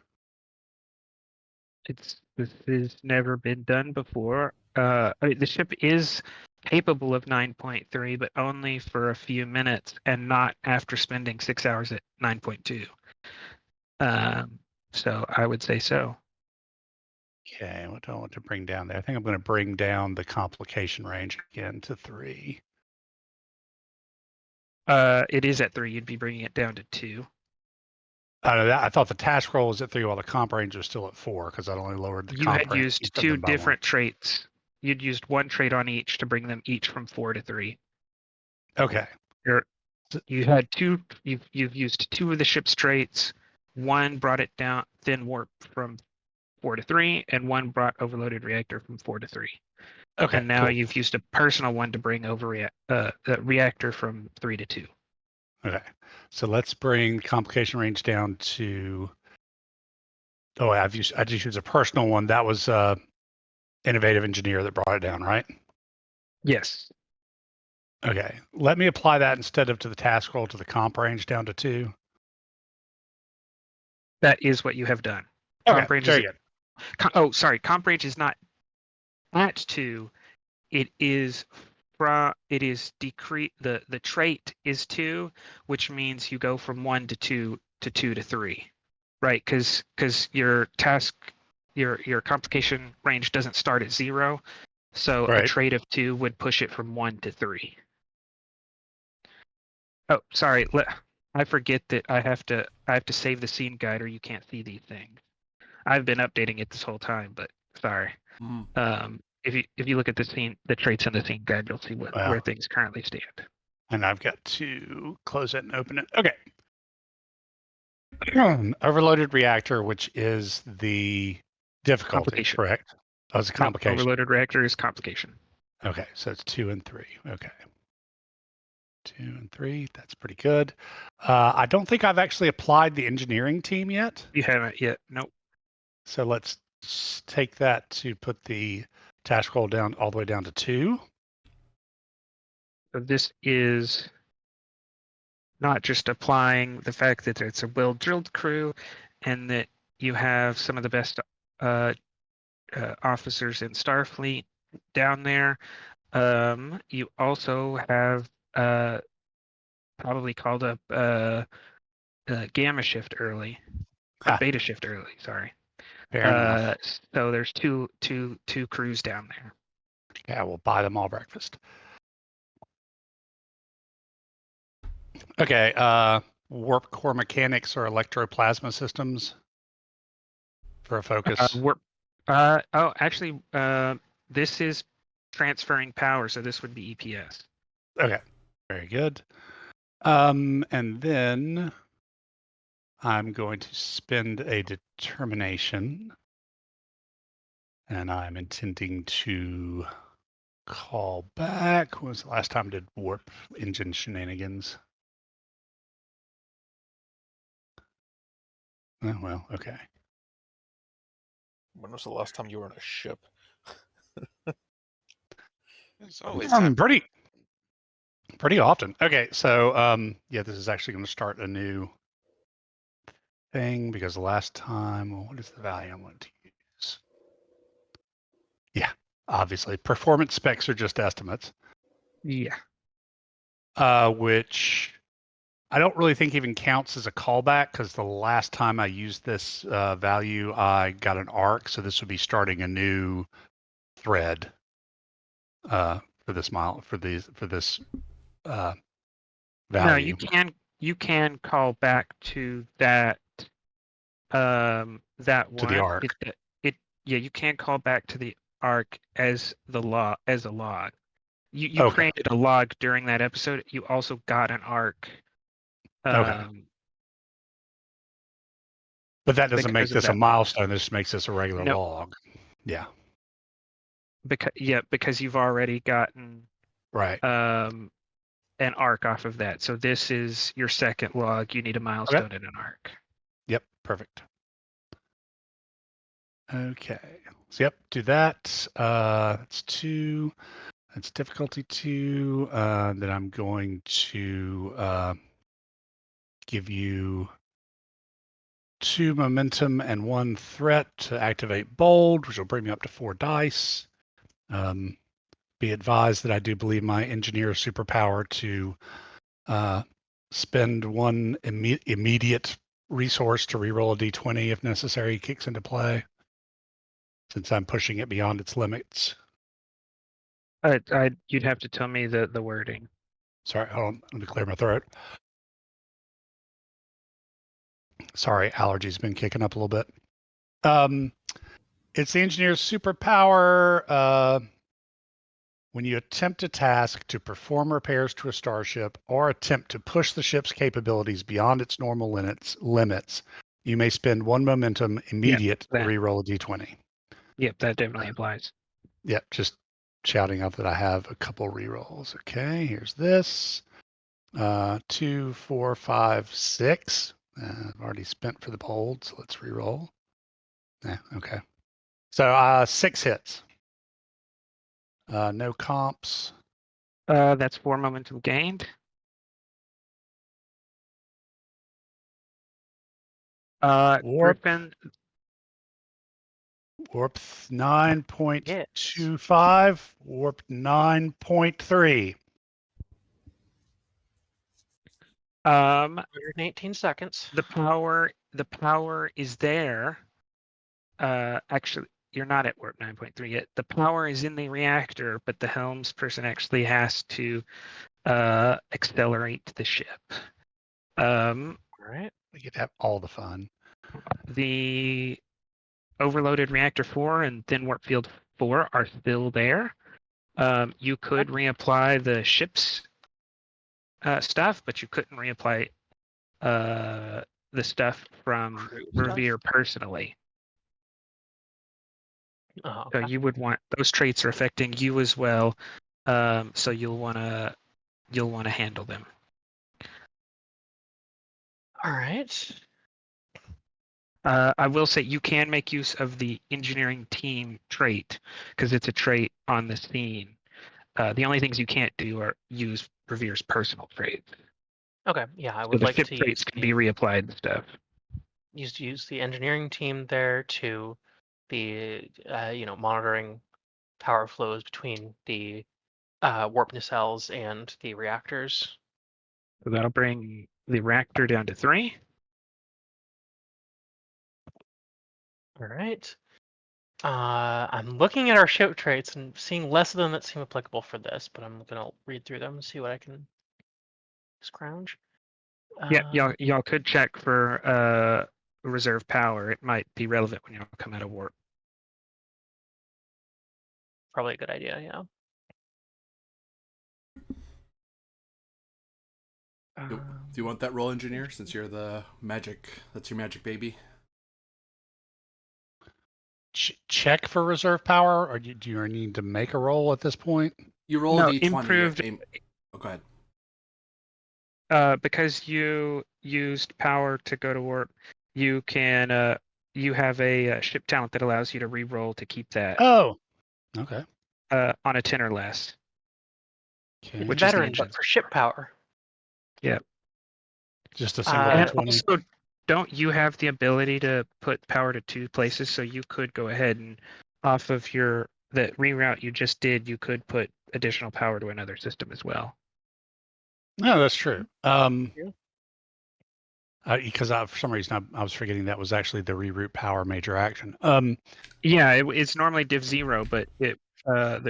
Speaker 2: This has never been done before. I mean, the ship is capable of 9.3, but only for a few minutes, and not after spending 6 hours at 9.2. So I would say so.
Speaker 1: Okay, what do I want to bring down there? I think I'm going to bring down the complication range again to 3.
Speaker 2: It is at 3. You'd be bringing it down to 2.
Speaker 1: I thought the task roll was at 3 while the comp range was still at 4 because I'd only lowered the
Speaker 2: You
Speaker 1: comp
Speaker 2: had
Speaker 1: range
Speaker 2: used
Speaker 1: of
Speaker 2: 2
Speaker 1: them by 1.
Speaker 2: different traits. You'd used 1 trait on each to bring them each from 4 to 3.
Speaker 1: Okay.
Speaker 2: You had 2. You've used 2 of the ship's traits. 1 brought it down thin warp from 4 to 3, and 1 brought overloaded reactor from 4 to 3.
Speaker 1: Okay.
Speaker 2: And now
Speaker 1: cool.
Speaker 2: you've used a personal one to bring over the reactor from 3 to 2.
Speaker 1: Okay. So let's bring complication range down to. Oh, I just used a personal one. That was innovative engineer that brought it down, right?
Speaker 2: Yes.
Speaker 1: Okay. Let me apply that instead of to the task roll to the comp range down to 2.
Speaker 2: That is what you have done.
Speaker 1: Okay.
Speaker 2: Comp range
Speaker 1: Very good.
Speaker 2: Comp range is not at 2. It is decrease the trait is 2, which means you go from 1 to 2 to 2 to 3, right? Because your complication range doesn't start at 0, so a
Speaker 1: Right.
Speaker 2: trait of 2 would push it from 1 to 3. Oh, sorry. I forget that I have to save the scene guide, or you can't see these things. I've been updating it this whole time, but sorry. If you look at the traits in the scene guide, you'll see where things currently stand.
Speaker 1: And I've got to close it and open it. Okay. Overloaded reactor, which is the difficulty,
Speaker 2: Complication.
Speaker 1: correct? Oh, it's a complication.
Speaker 2: No, overloaded reactor is complication.
Speaker 1: Okay, so it's 2 and 3. Okay. 2 and 3. That's pretty good. I don't think I've actually applied the engineering team yet.
Speaker 2: You haven't yet. Nope.
Speaker 1: So let's take that to put the task roll down all the way down to 2.
Speaker 2: So this is not just applying the fact that it's a well-drilled crew and that you have some of the best officers in Starfleet down there. You also have probably called up gamma shift early, beta shift early. Sorry.
Speaker 1: Fair enough.
Speaker 2: So there's two crews down there.
Speaker 1: Yeah, we'll buy them all breakfast. Okay, warp core mechanics or electroplasma systems for a focus.
Speaker 2: Actually, this is transferring power, so this would be EPS.
Speaker 1: Okay, very good. And then I'm going to spend a determination, and I'm intending to call back. When was the last time I did warp engine shenanigans? Oh, well, okay.
Speaker 5: When was the last time you were on a ship?
Speaker 6: It's always
Speaker 1: pretty often. Okay, so yeah, this is actually going to start a new thing because the last time, well, what is the value I want to use? Yeah, obviously, performance specs are just estimates.
Speaker 2: Yeah.
Speaker 1: Which I don't really think even counts as a callback because the last time I used this value, I got an arc. So this would be starting a new thread for this value.
Speaker 2: No, you can call back to that that one.
Speaker 1: To the arc.
Speaker 2: You can call back to the arc as a log. You
Speaker 1: Okay.
Speaker 2: created a log during that episode. You also got an arc.
Speaker 1: Okay. But that doesn't make this a milestone. This makes this a regular log. Yeah.
Speaker 2: Because you've already gotten
Speaker 1: right.
Speaker 2: an arc off of that. So this is your second log. You need a milestone and an arc.
Speaker 1: Yep, perfect. Okay. So yep, do that. That's 2. That's difficulty 2. Then I'm going to give you 2 momentum and 1 threat to activate bold, which will bring me up to 4 dice. Be advised that I do believe my engineer superpower to spend 1 immediate resource to reroll a d20 if necessary kicks into play, since I'm pushing it beyond its limits.
Speaker 2: You'd have to tell me the wording.
Speaker 1: Sorry, hold on. Let me clear my throat. Sorry, allergies been kicking up a little bit. It's the engineer's superpower. When you attempt a task to perform repairs to a starship or attempt to push the ship's capabilities beyond its normal limits, you may spend 1 momentum immediate to
Speaker 2: that.
Speaker 1: reroll a d20.
Speaker 2: Yep, that definitely applies.
Speaker 1: Yep, just shouting out that I have a couple rerolls. Okay, here's this. 2, 4, 5, 6. I've already spent for the bold, so let's reroll. Yeah, okay. So 6 hits. No comps.
Speaker 2: That's 4 momentum gained.
Speaker 1: Warp.
Speaker 2: Griffin.
Speaker 1: Warp 9.25. Warp 9.3.
Speaker 3: 118 seconds.
Speaker 2: The power is there. Actually, you're not at warp 9.3 yet. The power is in the reactor, but the helms person actually has to accelerate the ship.
Speaker 3: All right.
Speaker 1: We get to have all the fun.
Speaker 2: The overloaded reactor 4 and thin warp field 4 are still there. You could reapply the ship's stuff, but you couldn't reapply the stuff from
Speaker 3: Crew
Speaker 2: Revere personally.
Speaker 3: Oh,
Speaker 2: So
Speaker 3: okay.
Speaker 2: you would want those traits are affecting you as well. So you'll want to handle them.
Speaker 3: All right.
Speaker 2: I will say you can make use of the engineering team trait because it's a trait on the scene. The only things you can't do are use Revere's personal traits.
Speaker 3: Okay. Yeah, I
Speaker 2: So
Speaker 3: would
Speaker 2: the
Speaker 3: like
Speaker 2: ship
Speaker 3: to
Speaker 2: traits can be reapplied and stuff.
Speaker 3: use the engineering team there to be monitoring power flows between the warp nacelles and the reactors.
Speaker 2: So that'll bring the reactor down to 3.
Speaker 3: All right. I'm looking at our ship traits and seeing less of them that seem applicable for this, but I'm gonna read through them and see what I can scrounge.
Speaker 2: Yeah, y'all could check for reserve power. It might be relevant when y'all come out of warp.
Speaker 3: Probably a good idea. Yeah.
Speaker 4: Do you want that role, engineer, since you're the magic? That's your magic baby.
Speaker 1: Check for reserve power, or do you need to make a roll at this point?
Speaker 4: You roll
Speaker 2: No,
Speaker 4: a d20.
Speaker 2: improved.
Speaker 4: Oh, go ahead.
Speaker 2: Because you used power to go to warp, you can you have a ship talent that allows you to re-roll to keep that
Speaker 1: Oh, okay.
Speaker 2: on a 10 or less.
Speaker 1: Okay.
Speaker 2: Which is the
Speaker 3: Veteran, but
Speaker 2: engines.
Speaker 3: for ship power.
Speaker 2: Yeah.
Speaker 1: Just a single
Speaker 2: And
Speaker 1: d20.
Speaker 2: also, don't you have the ability to put power to 2 places? So you could go ahead and off of that reroute you just did, you could put additional power to another system as well.
Speaker 1: No, that's true.
Speaker 3: Yeah.
Speaker 1: Because for some reason I was forgetting that was actually the reroute power major action.
Speaker 2: Yeah, it's normally div 0, but the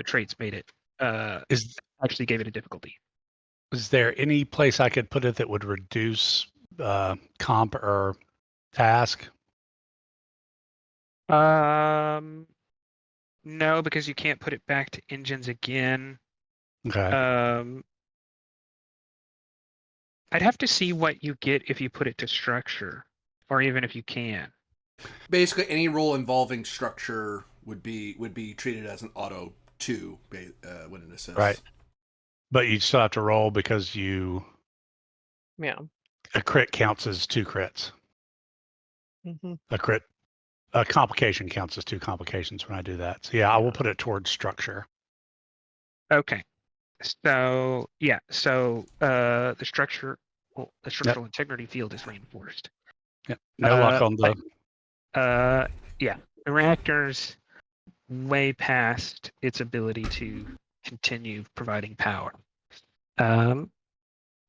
Speaker 2: traits made it actually gave it a difficulty.
Speaker 1: Is there any place I could put it that would reduce comp or task?
Speaker 2: No, because you can't put it back to engines again.
Speaker 1: Okay.
Speaker 2: I'd have to see what you get if you put it to structure, or even if you can.
Speaker 4: Basically, any role involving structure would be treated as an auto 2 when it assists.
Speaker 1: Right. But you still have to roll because a crit counts as 2 crits.
Speaker 3: Mm-hmm.
Speaker 1: A complication counts as 2 complications when I do that. So yeah, I will put it towards structure.
Speaker 2: Okay. So yeah, so the structural integrity field is reinforced.
Speaker 1: Yep. No luck on the.
Speaker 2: Yeah, the reactor's way past its ability to continue providing power. All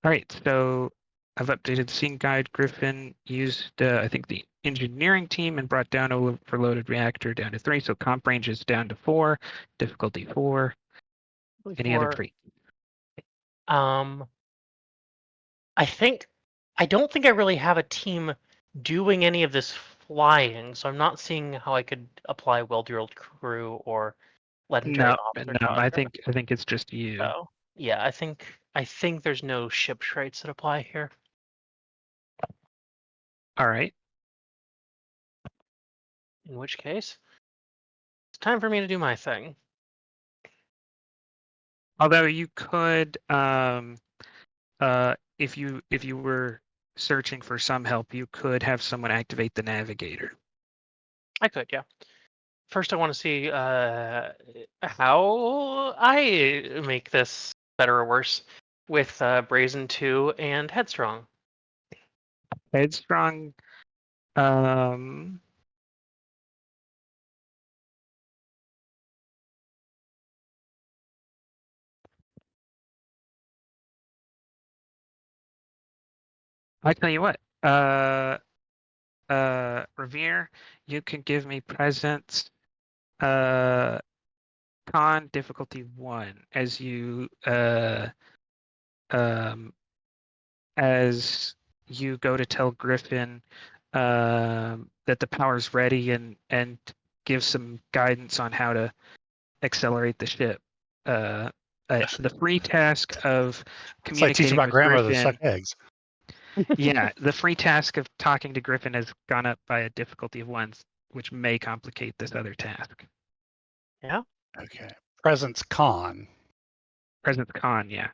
Speaker 2: right, so I've updated the scene guide. Griffin used, I think, the engineering team and brought down overloaded reactor down to 3. So comp range is down to 4, difficulty 4. Any other treat?
Speaker 3: I don't think I really have a team doing any of this flying, so I'm not seeing how I could apply well-drilled crew or legendary officer.
Speaker 2: I think it's just you.
Speaker 3: So yeah, I think there's no ship traits that apply here.
Speaker 2: All right.
Speaker 3: In which case, it's time for me to do my thing.
Speaker 2: Although you could, if you were searching for some help, you could have someone activate the navigator.
Speaker 3: I could, yeah. First, I want to see how I make this better or worse with Brazen 2 and Headstrong.
Speaker 2: Headstrong, I tell you what, Revere, you can give me presence, con difficulty 1 as you as you go to tell Griffin that the power's ready and give some guidance on how to accelerate the ship. The free task of
Speaker 1: It's like teaching
Speaker 2: communicating
Speaker 1: my
Speaker 2: with
Speaker 1: grandmother to
Speaker 2: Griffin.
Speaker 1: suck eggs.
Speaker 2: Yeah, the free task of talking to Griffin has gone up by a difficulty of 1, which may complicate this other task.
Speaker 3: Yeah.
Speaker 1: Okay. Presence con.
Speaker 2: Presence con, yeah.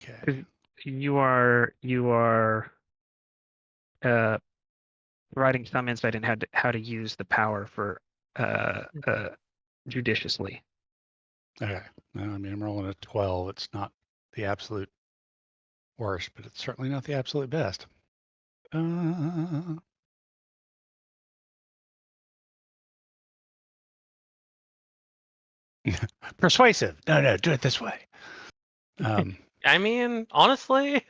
Speaker 1: Okay.
Speaker 2: You are providing some insight in how to use the power for judiciously.
Speaker 1: Okay. No, I mean, I'm rolling a 12. It's not the absolute worst, but it's certainly not the absolute best. Persuasive. No, do it this way.
Speaker 3: I mean, honestly,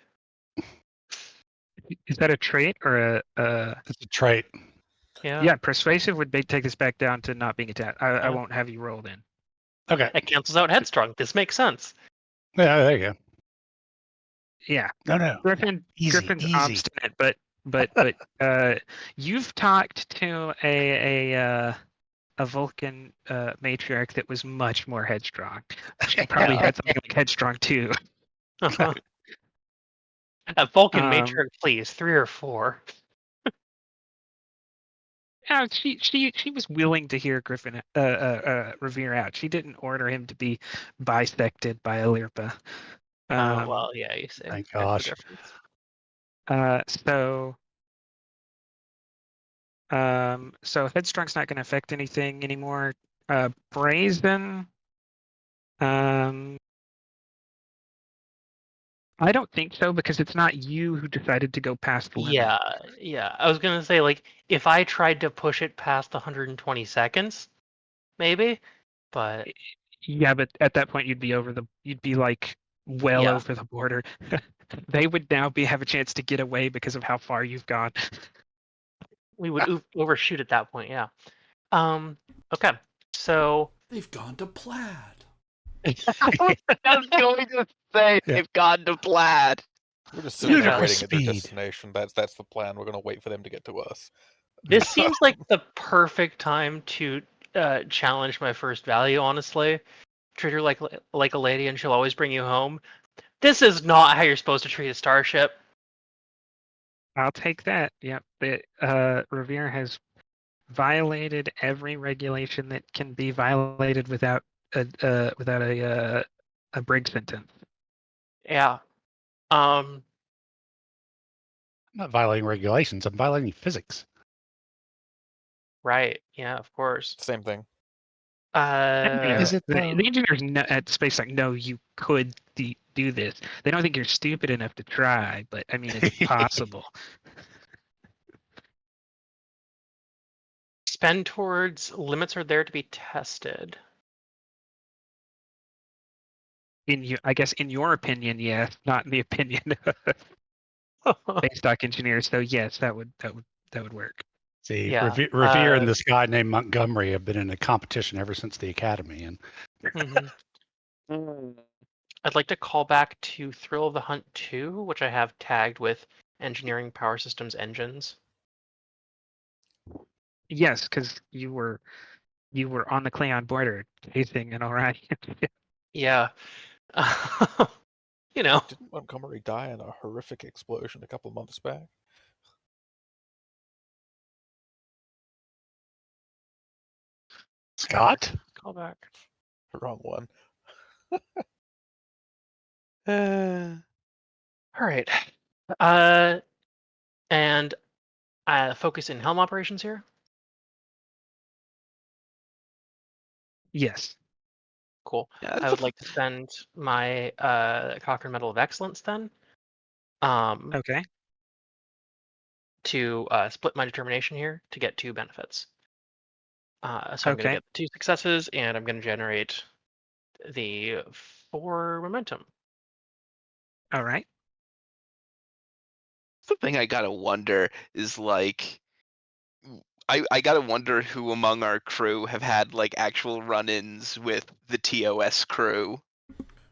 Speaker 2: Is that a trait or a?
Speaker 1: It's a trait.
Speaker 3: yeah.
Speaker 2: Persuasive would take us back down to not being attacked. I won't have you roll then.
Speaker 1: Okay.
Speaker 3: It cancels out Headstrong. This makes sense.
Speaker 1: Yeah, there you go.
Speaker 2: Yeah.
Speaker 1: No.
Speaker 2: Griffin's
Speaker 1: Easy.
Speaker 2: obstinate, but you've talked to a Vulcan matriarch that was much more headstrong. She probably had something like headstrong too.
Speaker 3: Uh-huh. A Vulcan matriarch, please, 3 or 4.
Speaker 2: She was willing to hear Griffin Revere out. She didn't order him to be bisected by Alirpa.
Speaker 3: Well, yeah, you say.
Speaker 1: Thank
Speaker 3: There's
Speaker 1: gosh.
Speaker 3: the difference.
Speaker 2: So Headstrong's not going to affect anything anymore. Brazen. I don't think so because it's not you who decided to go past the limit.
Speaker 3: Yeah. I was gonna say, like, if I tried to push it past 120 seconds, maybe, but
Speaker 2: Yeah, but at that point you'd be like well
Speaker 3: Yeah.
Speaker 2: over the border. They would now have a chance to get away because of how far you've gone.
Speaker 3: we would overshoot at that point. Yeah. Okay. So
Speaker 4: They've gone to Plaid.
Speaker 6: I was going to say they've gone to Plaid.
Speaker 5: We're just sitting there
Speaker 1: Ludicrous
Speaker 5: waiting at their
Speaker 1: speed.
Speaker 5: destination. That's the plan. We're going to wait for them to get to us.
Speaker 3: this seems like the perfect time to challenge my first value. Honestly, treat her like a lady, and she'll always bring you home. This is not how you're supposed to treat a starship.
Speaker 2: I'll take that. Yep. Revere has violated every regulation that can be violated without a a brig sentence.
Speaker 3: Yeah.
Speaker 1: I'm not violating regulations. I'm violating physics.
Speaker 3: Right. Yeah, of course.
Speaker 5: Same thing.
Speaker 1: Is it,
Speaker 2: The
Speaker 1: though?
Speaker 2: engineers at SpaceX know you could do this. They don't think you're stupid enough to try, but I mean, it's possible.
Speaker 3: Spend towards limits are there to be tested.
Speaker 2: I guess in your opinion, yes, not in the opinion of space dock engineers. So yes, that would work.
Speaker 1: See,
Speaker 3: Yeah,
Speaker 1: Revere and this guy named Montgomery have been in a competition ever since the academy, and
Speaker 3: Mhm. I'd like to call back to Thrill of the Hunt 2, which I have tagged with Engineering Power Systems Engines.
Speaker 2: Yes, because you were on the Cleon border chasing an Orion.
Speaker 3: Yeah. You know.
Speaker 5: Didn't Montgomery die in a horrific explosion a couple months back?
Speaker 1: Scott.
Speaker 3: Call back.
Speaker 5: Wrong one.
Speaker 3: All right. And focus in helm operations here.
Speaker 2: Yes.
Speaker 3: Cool.
Speaker 6: Yeah,
Speaker 3: I would like to spend my Cochrane Medal of Excellence then.
Speaker 2: Okay.
Speaker 3: To split my determination here to get 2 benefits. So I'm going to
Speaker 2: Okay.
Speaker 3: get 2 successes, and I'm going to generate the 4 momentum.
Speaker 2: All right.
Speaker 6: the thing I gotta wonder is like, I gotta wonder who among our crew have had like actual run-ins with the TOS crew.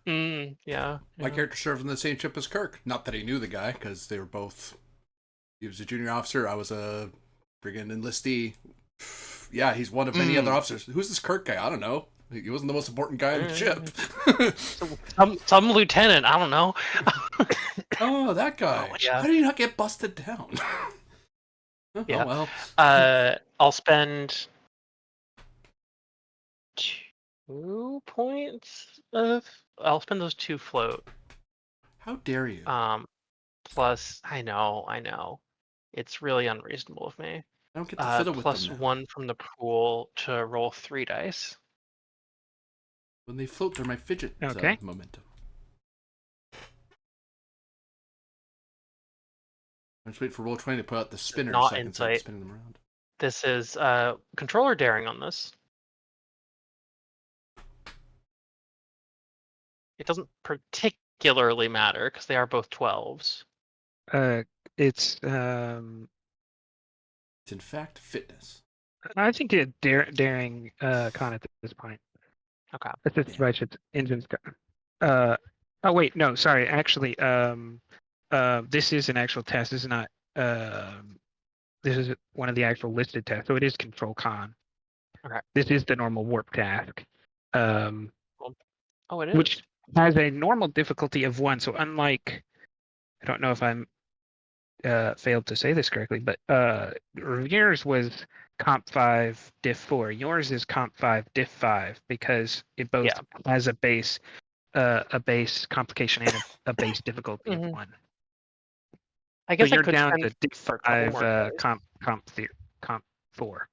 Speaker 3: Yeah.
Speaker 4: My character served on the same ship as Kirk. Not that he knew the guy, because they were both. He was a junior officer. I was a friggin' enlistee. Yeah, he's one of many other officers. Who's this Kirk guy? I don't know. He wasn't the most important guy on the ship.
Speaker 3: Some lieutenant. I don't know.
Speaker 4: Oh, that guy.
Speaker 3: Yeah.
Speaker 4: How did he not get busted down? Oh,
Speaker 3: Yeah.
Speaker 4: well.
Speaker 3: I'll spend 2 points of. I'll spend those 2 float.
Speaker 4: How dare you?
Speaker 3: Plus, I know, it's really unreasonable of me.
Speaker 4: I don't get to fiddle with them
Speaker 3: Plus
Speaker 4: now.
Speaker 3: 1 from the pool to roll 3 dice.
Speaker 4: When they float, they're my fidget
Speaker 2: Okay.
Speaker 4: momentum. I'm just waiting for Roll20 to put out the spinner
Speaker 3: not
Speaker 4: so I can start
Speaker 3: insight.
Speaker 4: spinning them around.
Speaker 3: This is controller daring on this. It doesn't particularly matter because they are both 12s.
Speaker 2: It's
Speaker 4: It's in fact fitness.
Speaker 2: I think it daring con at this point.
Speaker 3: Okay.
Speaker 2: Assisted by ship's engines. Oh wait, no, sorry. Actually, this is an actual test. This is not. This is one of the actual listed tests, so it is control con.
Speaker 3: Okay.
Speaker 2: This is the normal warp task.
Speaker 3: Oh, it is.
Speaker 2: Which has a normal difficulty of 1. So unlike, I don't know if I'm failed to say this correctly, but yours was comp 5 diff 4. Yours is comp 5 diff 5 because it both has a base complication and a base difficulty of 1.
Speaker 3: I guess
Speaker 2: so you're
Speaker 3: I could
Speaker 2: down
Speaker 3: spend
Speaker 2: to diff
Speaker 3: for a couple
Speaker 2: 5
Speaker 3: more dice.
Speaker 2: comp 4.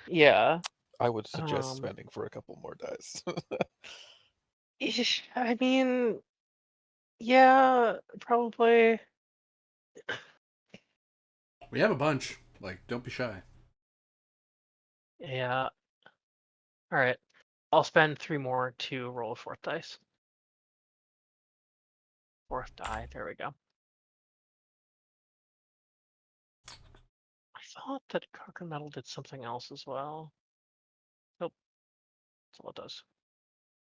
Speaker 3: Yeah.
Speaker 5: I would suggest spending for a couple more dice.
Speaker 3: I mean, yeah, probably.
Speaker 4: We have a bunch. Like, don't be shy.
Speaker 3: Yeah. All right. I'll spend 3 more to roll a 4th dice. 4th die. There we go. I thought that Cochrane Metal did something else as well. Nope. That's all it does.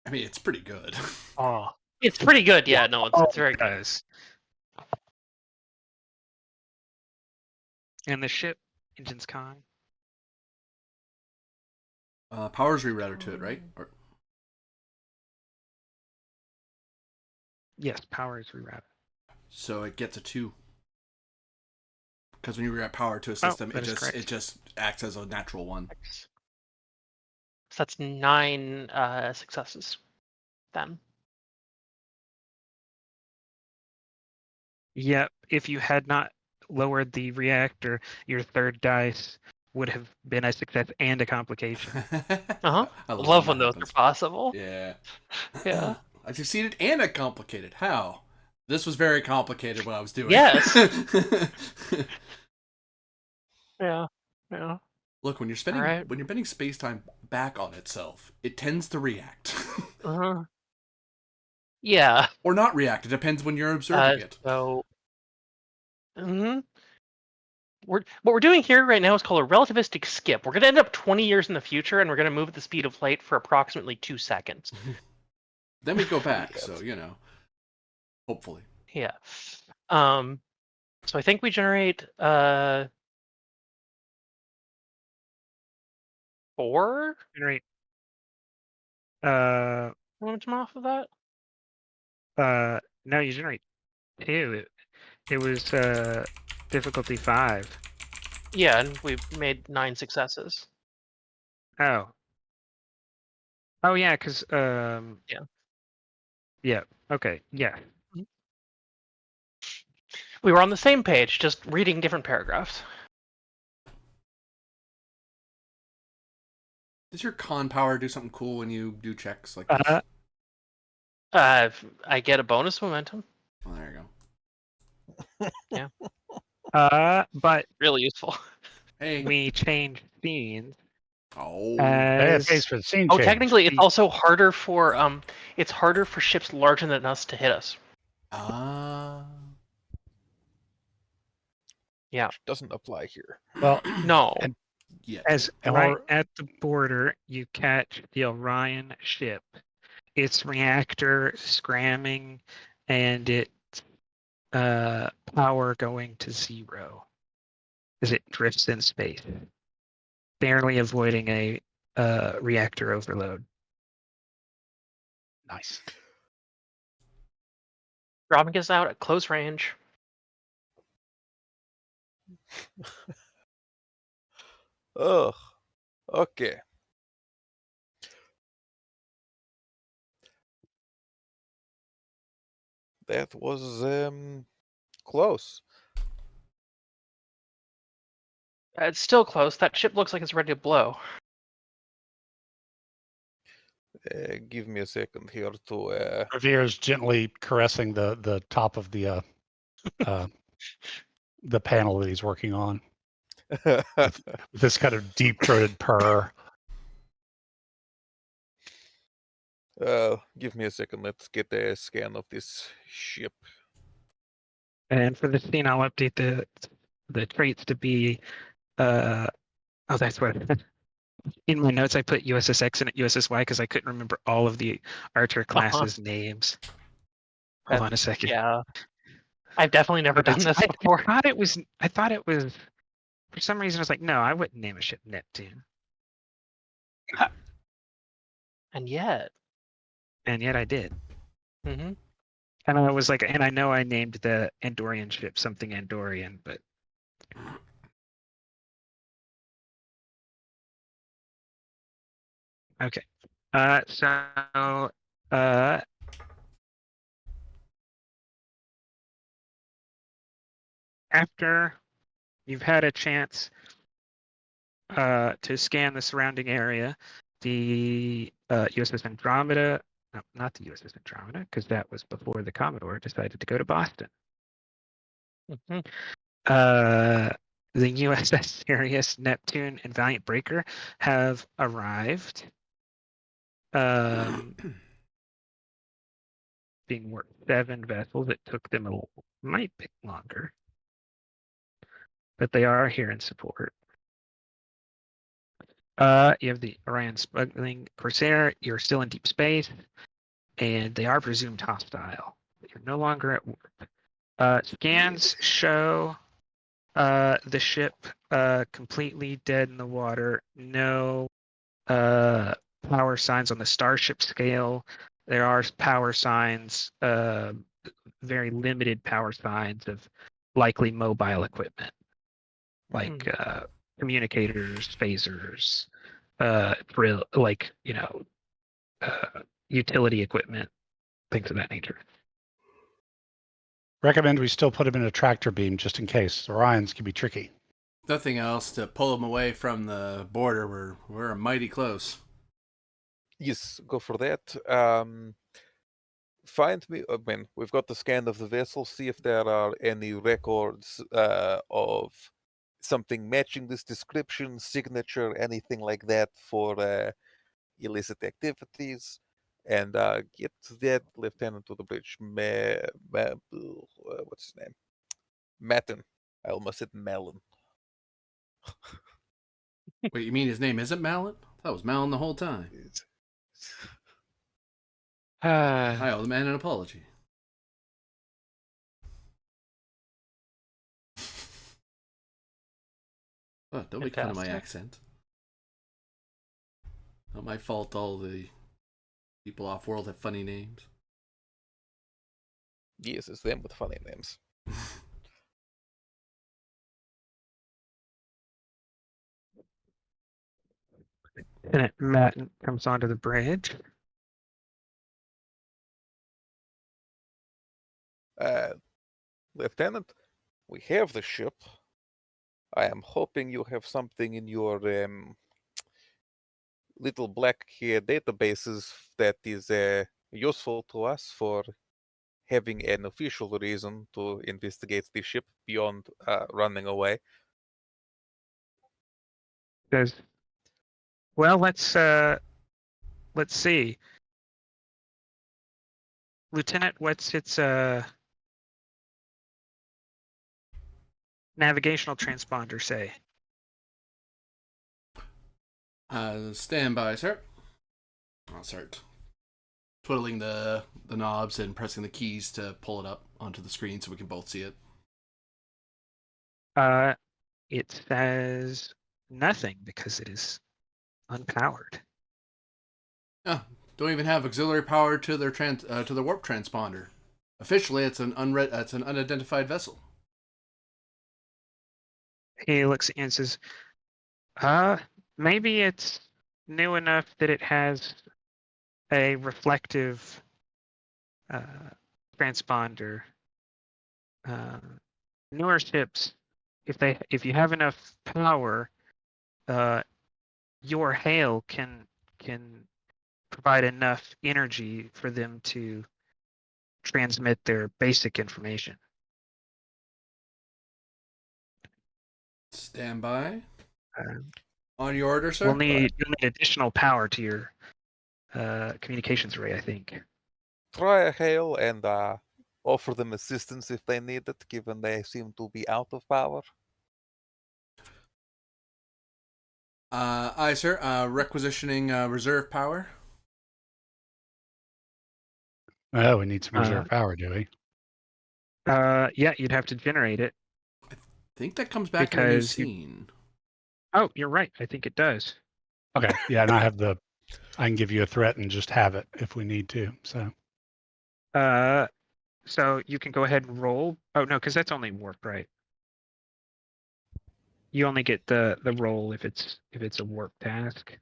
Speaker 4: I mean, it's pretty good.
Speaker 2: Oh,
Speaker 3: It's pretty good. Yeah, no, it's very good.
Speaker 2: does. And the ship engines con.
Speaker 4: Power's rerouter to it, right? Or,
Speaker 2: Yes, power is rerouted.
Speaker 4: so it gets a 2. Because when you reroute power to a system,
Speaker 2: that is correct.
Speaker 4: it just acts as a natural 1.
Speaker 3: So that's 9 successes then.
Speaker 2: Yep. If you had not lowered the reactor, your third dice would have been a success and a complication.
Speaker 3: Uh-huh.
Speaker 4: I
Speaker 3: Love
Speaker 4: when
Speaker 3: when
Speaker 4: that
Speaker 3: those
Speaker 4: happens.
Speaker 3: are possible.
Speaker 4: Yeah.
Speaker 3: Yeah.
Speaker 4: I succeeded and I complicated. How? This was very complicated what I was doing.
Speaker 3: Yes. Yeah. Yeah.
Speaker 4: Look, when you're
Speaker 3: Alright.
Speaker 4: bending space time back on itself, it tends to react.
Speaker 3: Uh-huh. Yeah.
Speaker 4: Or not react. It depends when you're observing it.
Speaker 3: So mhm. What we're doing here right now is called a relativistic skip. We're gonna end up 20 years in the future, and we're gonna move at the speed of light for approximately 2 seconds.
Speaker 4: Then we go back,
Speaker 5: Yes.
Speaker 4: so hopefully.
Speaker 3: Yeah. So I think we generate 4
Speaker 2: Generate.
Speaker 3: momentum off of that.
Speaker 2: No, you generate 2. It was difficulty 5.
Speaker 3: Yeah, and we've made 9 successes.
Speaker 2: Oh. Oh yeah, because
Speaker 3: Yeah.
Speaker 2: Yeah. Okay. Yeah.
Speaker 3: We were on the same page, just reading different paragraphs.
Speaker 4: Does your con power do something cool when you do checks like this?
Speaker 3: I get a bonus momentum.
Speaker 4: Oh, there you go.
Speaker 2: But
Speaker 3: Really useful.
Speaker 4: Hey.
Speaker 2: we changed scenes
Speaker 4: Oh.
Speaker 1: Yeah,
Speaker 2: as
Speaker 1: pays for the scene
Speaker 3: Oh,
Speaker 1: change.
Speaker 3: technically, it's
Speaker 2: the-
Speaker 3: also harder for it's harder for ships larger than us to hit us. Yeah.
Speaker 5: Which doesn't apply here.
Speaker 1: Well,
Speaker 3: No.
Speaker 1: and
Speaker 4: Yet.
Speaker 2: as
Speaker 1: And
Speaker 2: right
Speaker 1: we're-
Speaker 2: at the border, you catch the Orion ship. Its reactor scramming, and its power going to 0 as it drifts in space, barely avoiding a reactor overload.
Speaker 1: nice.
Speaker 3: Dropping us out at close range.
Speaker 5: Ugh. Okay. That was close.
Speaker 3: It's still close. That ship looks like it's ready to blow.
Speaker 5: Give me a second here to
Speaker 1: Revere's gently caressing the top of the panel that he's working on with this kind of deep throated purr.
Speaker 5: give me a second. Let's get a scan of this ship.
Speaker 2: And for the scene, I'll update the traits to be oh, that's what in my notes I put USSX and USSY because I couldn't remember all of the Archer classes names. Hold on a second.
Speaker 3: Yeah. I've definitely never done this before.
Speaker 2: I thought it was for some reason I was like, no, I wouldn't name a ship Neptune.
Speaker 3: And yet.
Speaker 2: And yet I did.
Speaker 3: Mm-hmm.
Speaker 2: And I was like, and I know I named the Andorian ship something Andorian, but okay. So after you've had a chance to scan the surrounding area, the USS Andromeda, no, not the USS Andromeda, because that was before the Commodore decided to go to Boston.
Speaker 3: Mm-hmm.
Speaker 2: The USS Sirius, Neptune, and Valiant Breaker have arrived. Being worth 7 vessels, it took them might be longer, but they are here in support. You have the Orion smuggling Corsair. You're still in deep space, and they are presumed hostile. But you're no longer at warp. Scans show the ship completely dead in the water. No power signs on the starship scale. There are power signs, very limited power signs of likely mobile equipment, like communicators, phasers, utility equipment, things of that nature.
Speaker 1: Recommend we still put him in a tractor beam just in case. Orions can be tricky.
Speaker 4: Nothing else to pull them away from the border. We're mighty close.
Speaker 5: Yes, go for that. Find me. I mean, we've got the scan of the vessel. See if there are any records of something matching this description, signature, anything like that for illicit activities, and get that lieutenant to the bridge. What's his name? Matten. I almost said Melon.
Speaker 4: Wait, you mean his name isn't Mallet? That was Malin the whole time. I owe the man an apology. Oh, don't make fun of my
Speaker 3: Fantastic.
Speaker 4: accent. Not my fault all the people off-world have funny names.
Speaker 5: Yes, it's them with funny names.
Speaker 2: Lieutenant Matt comes onto the bridge.
Speaker 5: Lieutenant, we have the ship. I am hoping you have something in your little black databases that is useful to us for having an official reason to investigate the ship beyond running away.
Speaker 2: Says, "Well, let's see, Lieutenant. What's its navigational transponder say?"
Speaker 4: Stand by, sir. I'll start twiddling the knobs and pressing the keys to pull it up onto the screen so we can both see it.
Speaker 2: It says nothing because it is unpowered.
Speaker 4: Oh, don't even have auxiliary power to their to the warp transponder. Officially, it's an unidentified vessel.
Speaker 2: He looks and says, maybe it's new enough that it has a reflective transponder. Newer ships, if you have enough power, your hail can provide enough energy for them to transmit their basic information.
Speaker 4: Stand by.
Speaker 2: Uh,
Speaker 4: On your order, sir.
Speaker 2: you'll need additional power to your communications array, I think.
Speaker 5: Try a hail and offer them assistance if they need it, given they seem to be out of power.
Speaker 4: Aye, sir. Requisitioning reserve power.
Speaker 1: Oh, we need some reserve power, do we?
Speaker 2: Yeah, you'd have to generate it.
Speaker 4: I think that comes back in a new scene.
Speaker 2: Oh, you're right. I think it does.
Speaker 1: Okay. Yeah, and I can give you a threat and just have it if we need to.
Speaker 2: So you can go ahead and roll. Oh no, because that's only warp, right? You only get the roll if it's a warp task,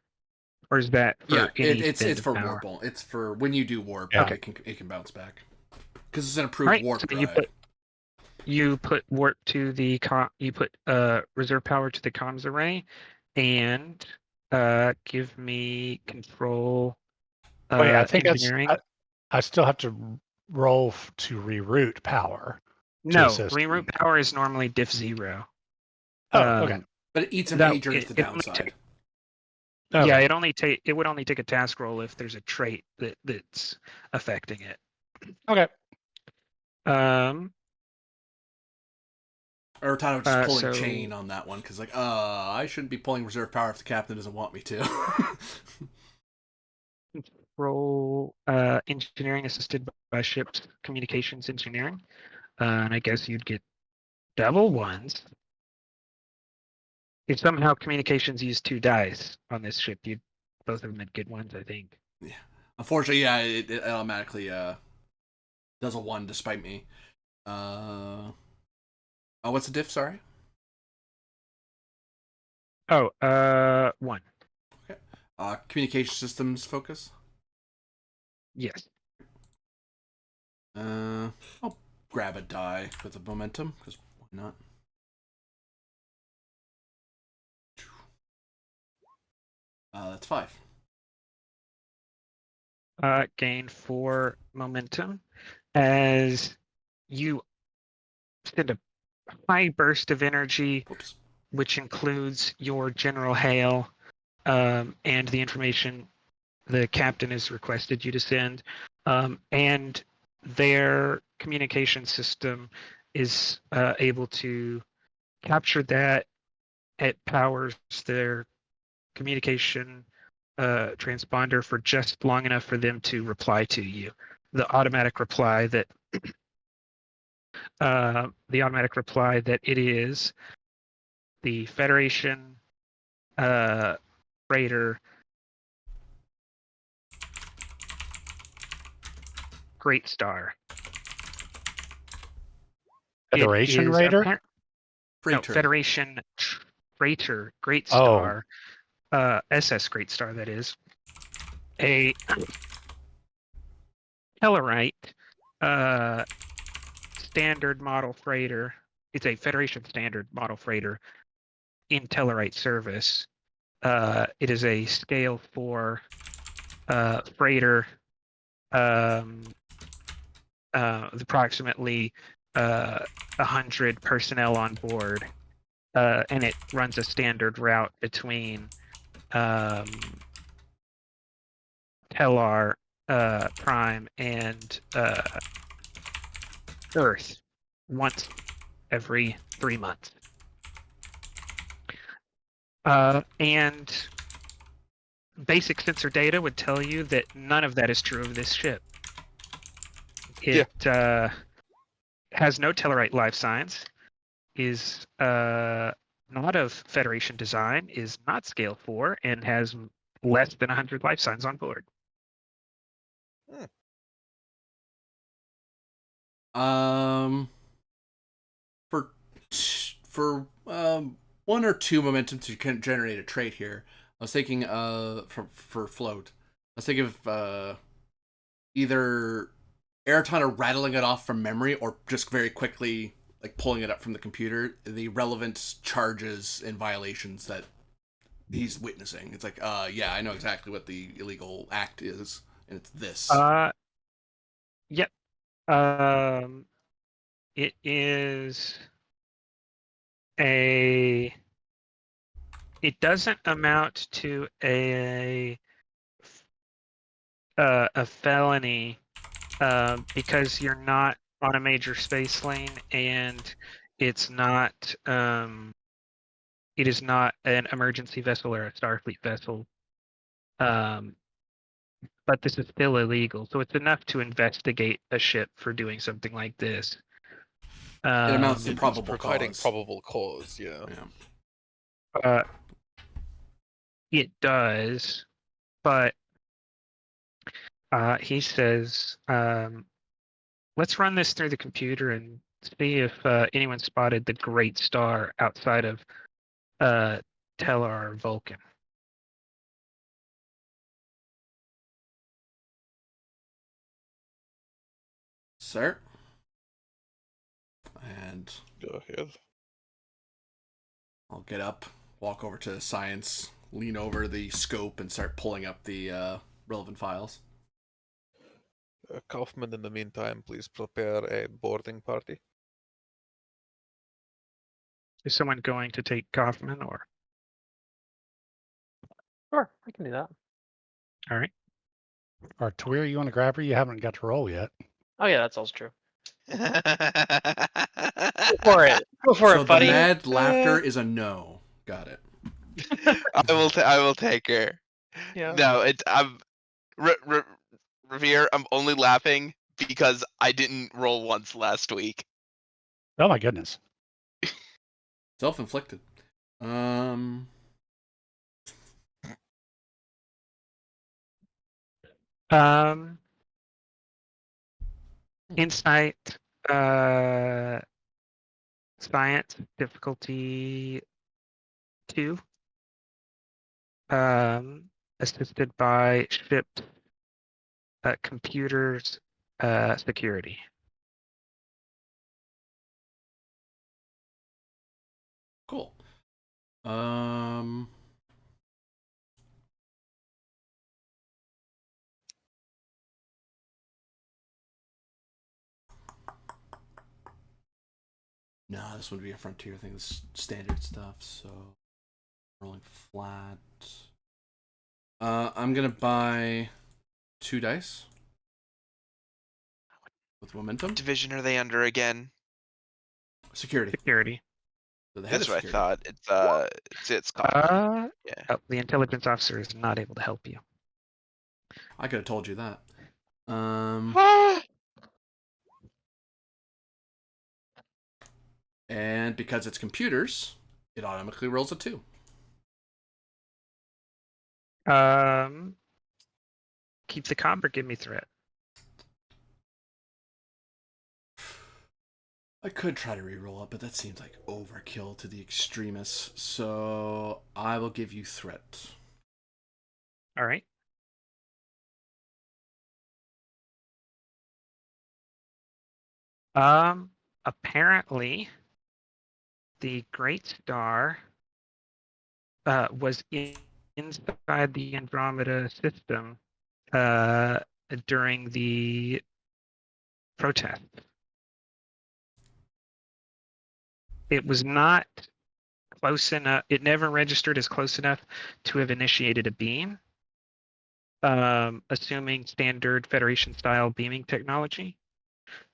Speaker 2: or is that for any
Speaker 4: it's
Speaker 2: spend
Speaker 4: for
Speaker 2: of power?
Speaker 4: warp. It's for when you do warp.
Speaker 1: Yeah.
Speaker 4: Okay. It can bounce back because it's an approved
Speaker 2: Right,
Speaker 4: warp
Speaker 2: so
Speaker 4: drive.
Speaker 2: you put warp to the you put reserve power to the comms array, and give me control.
Speaker 1: Wait, I think
Speaker 2: engineering.
Speaker 1: I still have to roll to reroute power.
Speaker 2: No,
Speaker 1: assist.
Speaker 2: reroute power is normally diff 0.
Speaker 1: Oh, okay.
Speaker 4: But it eats a
Speaker 2: that-
Speaker 4: major is the
Speaker 2: it only
Speaker 4: downside.
Speaker 1: Okay.
Speaker 2: Yeah, it would only take a task roll if there's a trait that's affecting it.
Speaker 1: Okay.
Speaker 4: Or Tano just pulling
Speaker 2: so-
Speaker 4: chain on that one because I shouldn't be pulling reserve power if the captain doesn't want me to.
Speaker 2: Roll engineering assisted by ships communications engineering, and I guess you'd get double ones. If somehow communications use 2 dice on this ship, you both of them would get ones, I think.
Speaker 4: Yeah. Unfortunately, yeah, it automatically does a 1 despite me. What's the diff? Sorry.
Speaker 2: Oh, 1.
Speaker 4: Okay. Communication systems focus.
Speaker 2: Yes.
Speaker 4: I'll grab a die with a momentum, because why not? That's 5.
Speaker 2: Gain 4 momentum as you send a high burst of energy,
Speaker 4: Whoops.
Speaker 2: which includes your general hail and the information the captain has requested you to send. And their communication system is able to capture that. It powers their communication transponder for just long enough for them to reply to you. The automatic reply that it is the Federation freighter Great Star.
Speaker 1: Federation Raider?
Speaker 2: No,
Speaker 4: Freighter.
Speaker 2: Federation freighter Great
Speaker 1: Oh.
Speaker 2: Star. SS Great Star, that is. A Tellarite standard model freighter. It's a Federation standard model freighter in Tellarite service. It is a scale 4 freighter with approximately 100 personnel on board, and it runs a standard route between Tellar Prime and Earth once every 3 months. And basic sensor data would tell you that none of that is true of this ship. It has no Tellarite life signs, is not of Federation design, is not scale 4, and has less than 100 life signs on board.
Speaker 4: For 1 or 2 momentum to generate a trait here, I was thinking for float. I was thinking of either Aratana rattling it off from memory or just very quickly like pulling it up from the computer, the relevant charges and violations that he's witnessing. It's like, yeah, I know exactly what the illegal act is, and it's this.
Speaker 2: Yep. It is it doesn't amount to a felony because you're not on a major space lane, and it's not it is not an emergency vessel or a Starfleet vessel. But this is still illegal, so it's enough to investigate a ship for doing something like this.
Speaker 4: It amounts to
Speaker 5: It's
Speaker 4: probable
Speaker 5: providing
Speaker 4: cause.
Speaker 5: probable cause, yeah.
Speaker 2: It does, but he says, let's run this through the computer and see if anyone spotted the Great Star outside of Tellar or Vulcan.
Speaker 4: Sir? And
Speaker 5: Go ahead.
Speaker 4: I'll get up, walk over to science, lean over the scope, and start pulling up the relevant files.
Speaker 5: Kaufman, in the meantime, please prepare a boarding party.
Speaker 2: Is someone going to take Kaufman or?
Speaker 3: Sure, I can do that.
Speaker 2: All right.
Speaker 1: Artuir, you want to grab her? You haven't got to roll yet.
Speaker 3: Oh yeah, that's also true.
Speaker 6: Go
Speaker 3: For it. Go for
Speaker 4: So
Speaker 3: it, buddy.
Speaker 4: the mad laughter is a no. Got it.
Speaker 6: I will take her.
Speaker 3: Yeah.
Speaker 6: No, Revere. I'm only laughing because I didn't roll once last week.
Speaker 1: Oh my goodness.
Speaker 4: Self-inflicted.
Speaker 2: Insight, science difficulty 2. Assisted by ship computers security.
Speaker 4: Um. No, this would be a frontier thing. This is standard stuff. So rolling flat. I'm gonna buy 2 dice with momentum.
Speaker 6: Division are they under again?
Speaker 4: Security.
Speaker 2: Security.
Speaker 4: So the head
Speaker 6: That's
Speaker 4: of
Speaker 6: what I
Speaker 4: security.
Speaker 6: thought. It's Kaufman. Yeah.
Speaker 2: Oh, the intelligence officer is not able to help you.
Speaker 4: I could have told you that. And because it's computers, it automatically rolls a 2.
Speaker 2: Keep the comp or give me threat.
Speaker 4: I could try to re-roll it, but that seems like overkill to the extremists. So I will give you threat.
Speaker 2: All right. Apparently, the Great Star was inside the Andromeda system during the protest. It was not close enough. It never registered as close enough to have initiated a beam, assuming standard Federation-style beaming technology,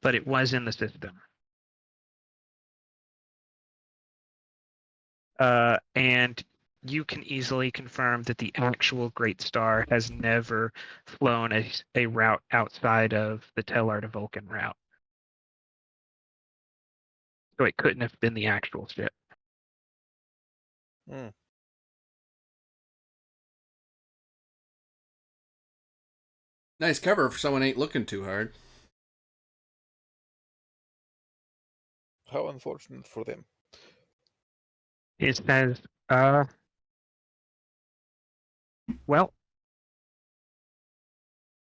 Speaker 2: but it was in the system. And you can easily confirm that the actual Great Star has never flown a route outside of the Tellar to Vulcan route. So it couldn't have been the actual ship.
Speaker 5: Hmm.
Speaker 4: Nice cover for someone ain't looking too hard.
Speaker 5: How unfortunate for them.
Speaker 2: It says, well,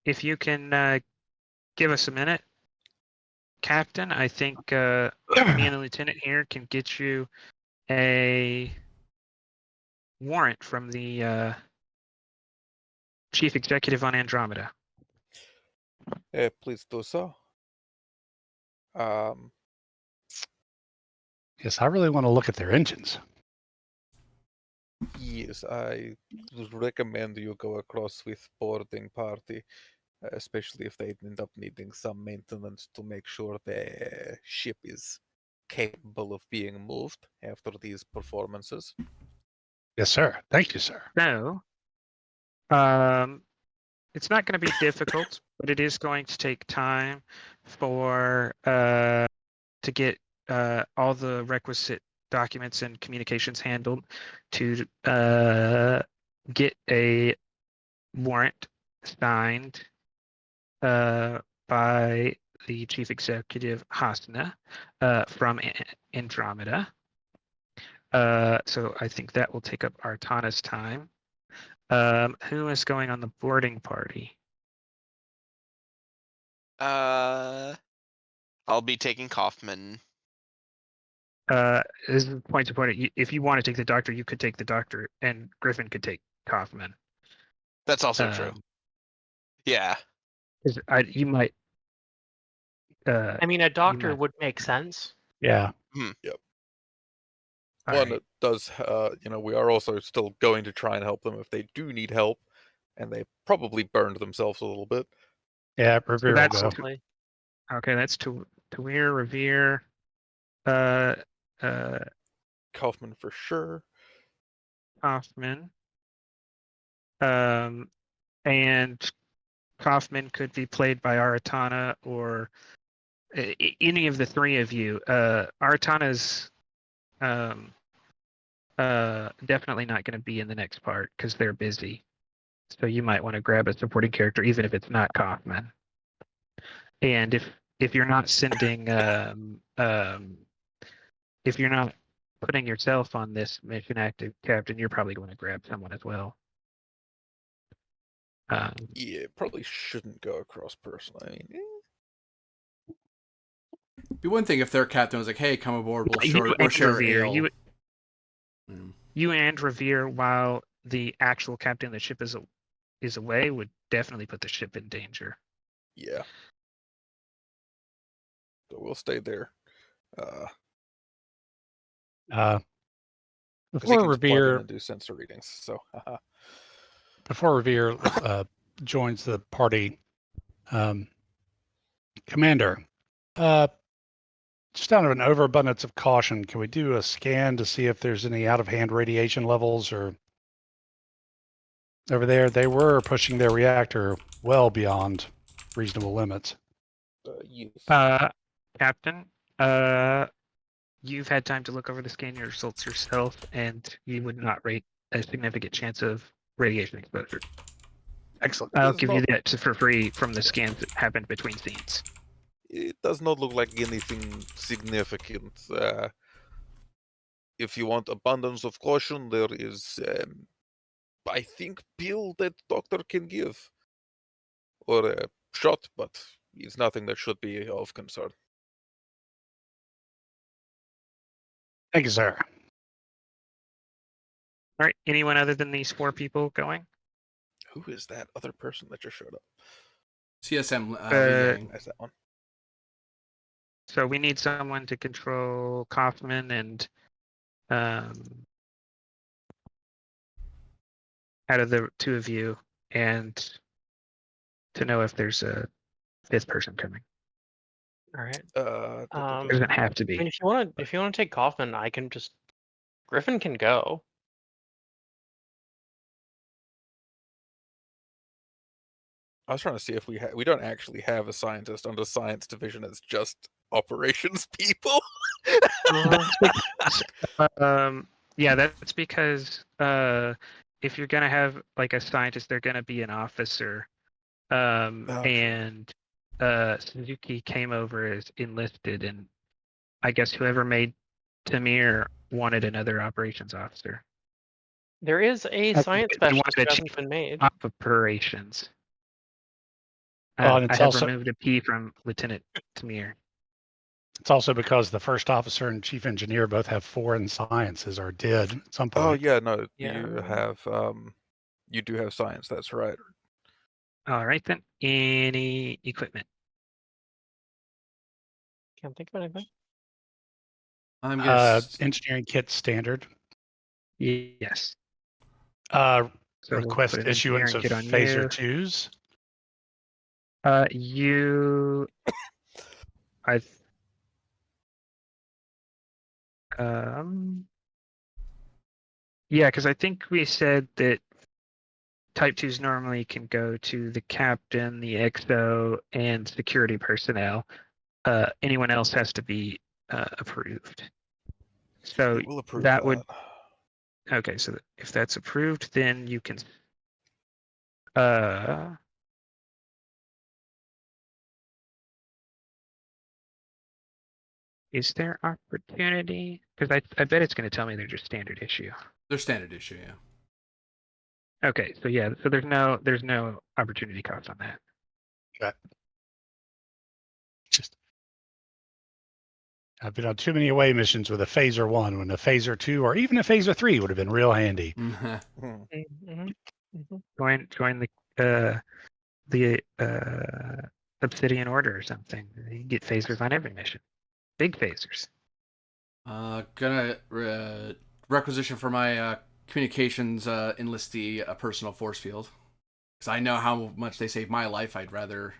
Speaker 2: if you can give us a minute, Captain, I think me and the lieutenant here can get you a warrant from the chief executive on Andromeda.
Speaker 5: Please do so. Um,
Speaker 1: Yes, I really want to look at their engines.
Speaker 5: yes, I would recommend you go across with boarding party, especially if they end up needing some maintenance to make sure the ship is capable of being moved after these performances.
Speaker 1: Yes, sir. Thank you, sir.
Speaker 2: So, it's not going to be difficult, but it is going to take time for to get all the requisite documents and communications handled to get a warrant signed by the chief executive Hasna from Andromeda. So I think that will take up Artana's time. Who is going on the boarding party?
Speaker 6: I'll be taking Kaufman.
Speaker 2: This is the point to point it. If you want to take the doctor, you could take the doctor, and Griffin could take Kaufman.
Speaker 6: That's also true. Yeah.
Speaker 2: You might.
Speaker 3: I mean, a doctor
Speaker 2: might-
Speaker 3: would make sense.
Speaker 1: Yeah.
Speaker 2: all
Speaker 5: One,
Speaker 2: right.
Speaker 5: it does, we are also still going to try and help them if they do need help, and they probably burned themselves a little bit.
Speaker 1: Yeah, Revere will
Speaker 2: that's
Speaker 1: go.
Speaker 3: Probably.
Speaker 2: Okay. That's Tawir, Revere,
Speaker 5: Kaufman for sure.
Speaker 2: Kaufman, and Kaufman could be played by Aratana or any of the three of you. Aratana's definitely not going to be in the next part because they're busy. So you might want to grab a supporting character, even if it's not Kaufman. And if you're not sending, if you're not putting yourself on this mission active captain, you're probably going to grab someone as well.
Speaker 5: Yeah, probably shouldn't go across personally. I mean,
Speaker 4: Be one thing if their captain was like, "Hey, come aboard. We'll
Speaker 2: you
Speaker 4: share
Speaker 2: and
Speaker 4: ale."
Speaker 2: Revere, you
Speaker 4: Yeah.
Speaker 2: you and Revere, while the actual captain of the ship is away, would definitely put the ship in danger.
Speaker 5: Yeah. So we'll stay there. Because he
Speaker 1: Before
Speaker 5: can just plug in
Speaker 1: Revere
Speaker 5: and do sensor readings. So
Speaker 1: before Revere joins the party, Commander, just out of an overabundance of caution, can we do a scan to see if there's any out-of-hand radiation levels or over there? They were pushing their reactor well beyond reasonable limits.
Speaker 5: yes.
Speaker 2: Captain, you've had time to look over the scan results yourself, and you would not rate a significant chance of radiation exposure.
Speaker 5: Excellent.
Speaker 2: I'll give you that for free from the scans that happened between scenes.
Speaker 5: It does not look like anything significant. If you want abundance of caution, there is, I think, pill that doctor can give, or a shot, but it's nothing that should be of concern.
Speaker 1: Thank you, sir.
Speaker 2: All right. Anyone other than these 4 people going?
Speaker 5: Who is that other person that just showed up?
Speaker 4: CSM Li
Speaker 2: Uh,
Speaker 4: Yang.
Speaker 5: That's that one.
Speaker 2: So we need someone to control Kaufman and out of the 2 of you, and to know if there's a 5th person coming.
Speaker 3: All right.
Speaker 2: It doesn't have to
Speaker 3: I
Speaker 2: be.
Speaker 3: mean, if you want to take Kaufman, I can just Griffin can go.
Speaker 5: I was trying to see if we don't actually have a scientist under science division. It's just operations people.
Speaker 2: Yeah, that's because if you're gonna have like a scientist, they're gonna be an officer. And Suzuki came over as enlisted, and I guess whoever made Tamir wanted another operations officer.
Speaker 3: There is a science
Speaker 2: They
Speaker 3: specialist
Speaker 2: wanted
Speaker 3: who
Speaker 2: a
Speaker 3: hasn't
Speaker 2: chief
Speaker 3: been made.
Speaker 2: operations.
Speaker 1: Well, and
Speaker 2: I
Speaker 1: it's
Speaker 2: have
Speaker 1: also
Speaker 2: removed a P from Lieutenant Tamir.
Speaker 1: it's also because the first officer and chief engineer both have 4 in sciences or did at some point.
Speaker 5: Oh yeah, no,
Speaker 3: Yeah.
Speaker 5: you do have science. That's right.
Speaker 2: All right then. Any equipment?
Speaker 3: Can't think of anything.
Speaker 4: I'm gonna.
Speaker 1: Engineering kit standard.
Speaker 2: Yes.
Speaker 1: Uh,
Speaker 2: So we'll
Speaker 1: request
Speaker 2: put an
Speaker 1: issuance
Speaker 2: engineering
Speaker 1: of
Speaker 2: kit on
Speaker 1: phaser
Speaker 2: you.
Speaker 1: 2s.
Speaker 2: Yeah, because I think we said that Type 2s normally can go to the captain, the XO, and security personnel. Anyone else has to be approved. So
Speaker 5: We'll approve
Speaker 2: that would okay. So if that's approved, then you can. Is there opportunity? Because I bet it's going to tell me they're just standard issue.
Speaker 4: They're standard issue, yeah.
Speaker 2: Okay, so yeah, so there's no opportunity cost on that.
Speaker 1: Okay. Just I've been on too many away missions with a phaser 1 when a phaser 2 or even a phaser 3 would have been real handy.
Speaker 2: Join the Obsidian Order or something. You can get phasers on every mission. Big phasers.
Speaker 4: Gonna requisition for my communications enlistee a personal force field. Because I know how much they saved my life. I'd rather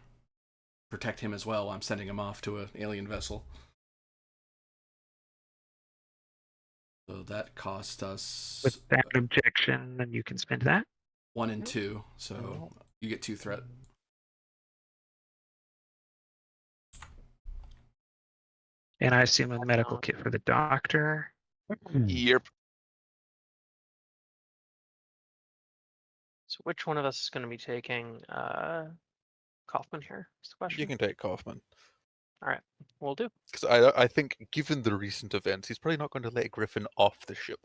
Speaker 4: protect him as well. I'm sending him off to an alien vessel. So that cost us
Speaker 2: With that objection, then you can spend that.
Speaker 4: 1 and 2. So you get 2 threat.
Speaker 2: And I assume a medical kit for the doctor.
Speaker 6: Yep.
Speaker 3: So which one of us is going to be taking Kaufman here? Is the question.
Speaker 5: You can take Kaufman.
Speaker 3: All right, we'll do.
Speaker 5: Because I think, given the recent events, he's probably not going to let Griffin off the ship.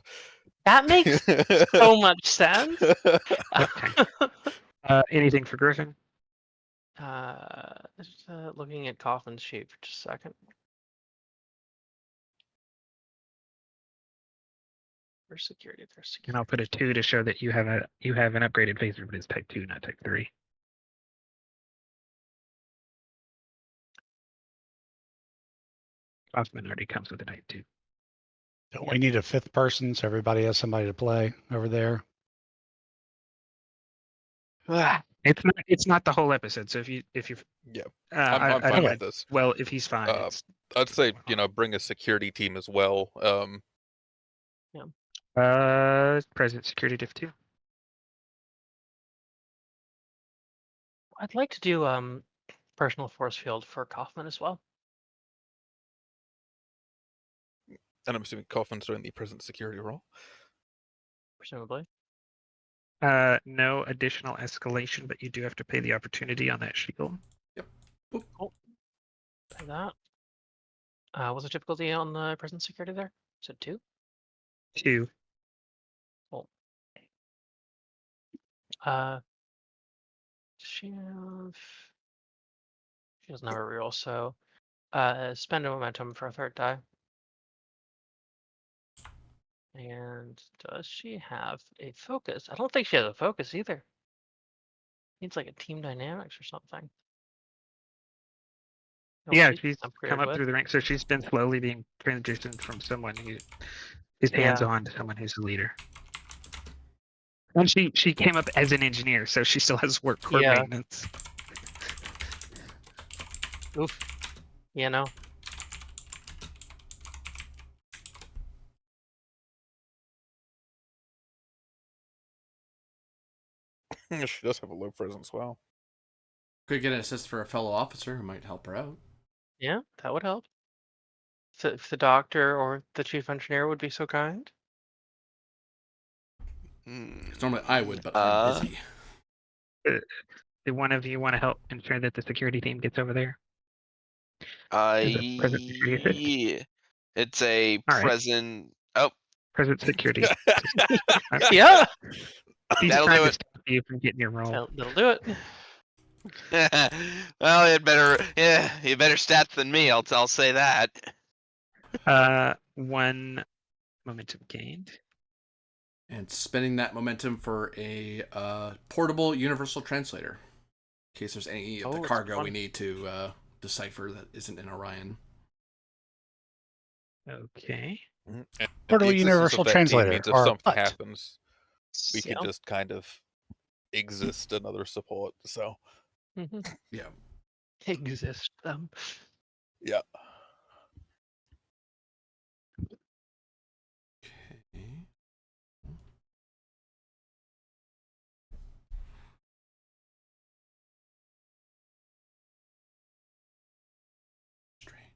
Speaker 3: That makes so much sense.
Speaker 2: Anything for Griffin?
Speaker 3: Just looking at Kaufman's sheet for just a 2nd. Where's security? There's
Speaker 2: And
Speaker 3: security.
Speaker 2: I'll put a 2 to show that you have an upgraded phaser, but it's type 2, not type 3. Kaufman already comes with a type 2.
Speaker 1: Don't we need a fifth person so everybody has somebody to play over there?
Speaker 2: It's not the whole episode. So if you
Speaker 5: Yeah,
Speaker 2: I
Speaker 5: I'm fine
Speaker 2: don't
Speaker 5: with
Speaker 2: mind.
Speaker 5: this.
Speaker 2: Well, if he's fine,
Speaker 5: Uh,
Speaker 2: it's
Speaker 5: I'd say bring a security team as well.
Speaker 2: present security diff 2.
Speaker 3: I'd like to do personal force field for Kaufman as well.
Speaker 5: And I'm assuming Kaufman's doing the present security role.
Speaker 3: Presumably.
Speaker 2: No additional escalation, but you do have to pay the opportunity on that shield.
Speaker 3: Cool. Pay that. What's the difficulty on the present security there? Is it 2?
Speaker 2: 2.
Speaker 3: Does she have... She doesn't have a reroll, so spend a momentum for a third die. And does she have a focus? I don't think she has a focus either. Needs like a team dynamics or something. No,
Speaker 2: Yeah, she's come
Speaker 3: upgraded
Speaker 2: up
Speaker 3: with.
Speaker 2: through the ranks, so she's been slowly being transitioned from someone who is hands-on to someone who's a leader. And she came up as an engineer, so she still has work core
Speaker 3: Yeah.
Speaker 2: maintenance.
Speaker 3: Oof. You know.
Speaker 5: She does have a low presence. Wow.
Speaker 4: Could get an assist for a fellow officer who might help her out.
Speaker 3: Yeah, that would help. So if the doctor or the chief engineer would be so kind.
Speaker 4: 'Cause normally I would, but I'm busy.
Speaker 2: Do one of you want to help ensure that the security team gets over there? As a present security assist?
Speaker 6: Yeah. It's a
Speaker 2: All right.
Speaker 6: present. Oh,
Speaker 2: Present security.
Speaker 3: Yeah.
Speaker 2: He's
Speaker 6: That'll
Speaker 2: trying
Speaker 6: do
Speaker 2: to
Speaker 6: it.
Speaker 2: stop you from getting your roll.
Speaker 3: That'll do it.
Speaker 6: well, you better stats than me. I'll say that.
Speaker 2: 1 momentum gained.
Speaker 4: And spending that momentum for a portable universal translator. In case there's any of the
Speaker 3: Oh, it's
Speaker 4: cargo
Speaker 3: fun.
Speaker 4: we need to decipher that isn't in Orion.
Speaker 2: Okay.
Speaker 5: And
Speaker 1: Portable
Speaker 5: the existence
Speaker 1: universal
Speaker 5: of that team
Speaker 1: translator,
Speaker 5: means if
Speaker 1: or
Speaker 5: something
Speaker 1: what?
Speaker 5: happens, we can
Speaker 3: Yeah.
Speaker 5: just kind of exist another support. So
Speaker 3: Mhm.
Speaker 4: Yeah.
Speaker 3: Exist them.
Speaker 5: yeah.
Speaker 4: Okay. Strange.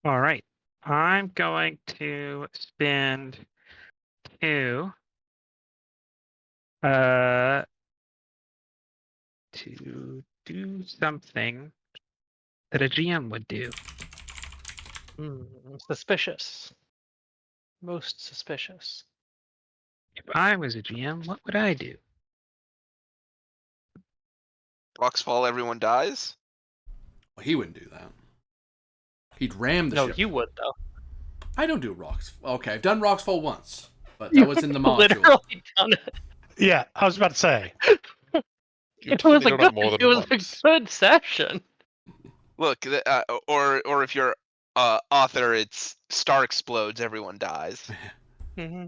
Speaker 2: All right. I'm going to spend 2 to do something that a GM would do.
Speaker 3: Suspicious. Most suspicious.
Speaker 2: If I was a GM, what would I do?
Speaker 6: Rocks fall, everyone dies.
Speaker 4: Well, he wouldn't do that. He'd ram the
Speaker 3: No,
Speaker 4: ship.
Speaker 3: you would though.
Speaker 4: I don't do rocks. Okay, I've done Rocksfall once, but that was in the module.
Speaker 3: Literally done it.
Speaker 1: Yeah, I was about to say.
Speaker 5: You've
Speaker 3: It was
Speaker 5: definitely
Speaker 3: a
Speaker 5: done it
Speaker 3: good.
Speaker 5: more than
Speaker 3: It was
Speaker 5: once.
Speaker 3: a good session.
Speaker 6: Look, or if you're author, it's star explodes, everyone dies.
Speaker 3: Mm-hmm.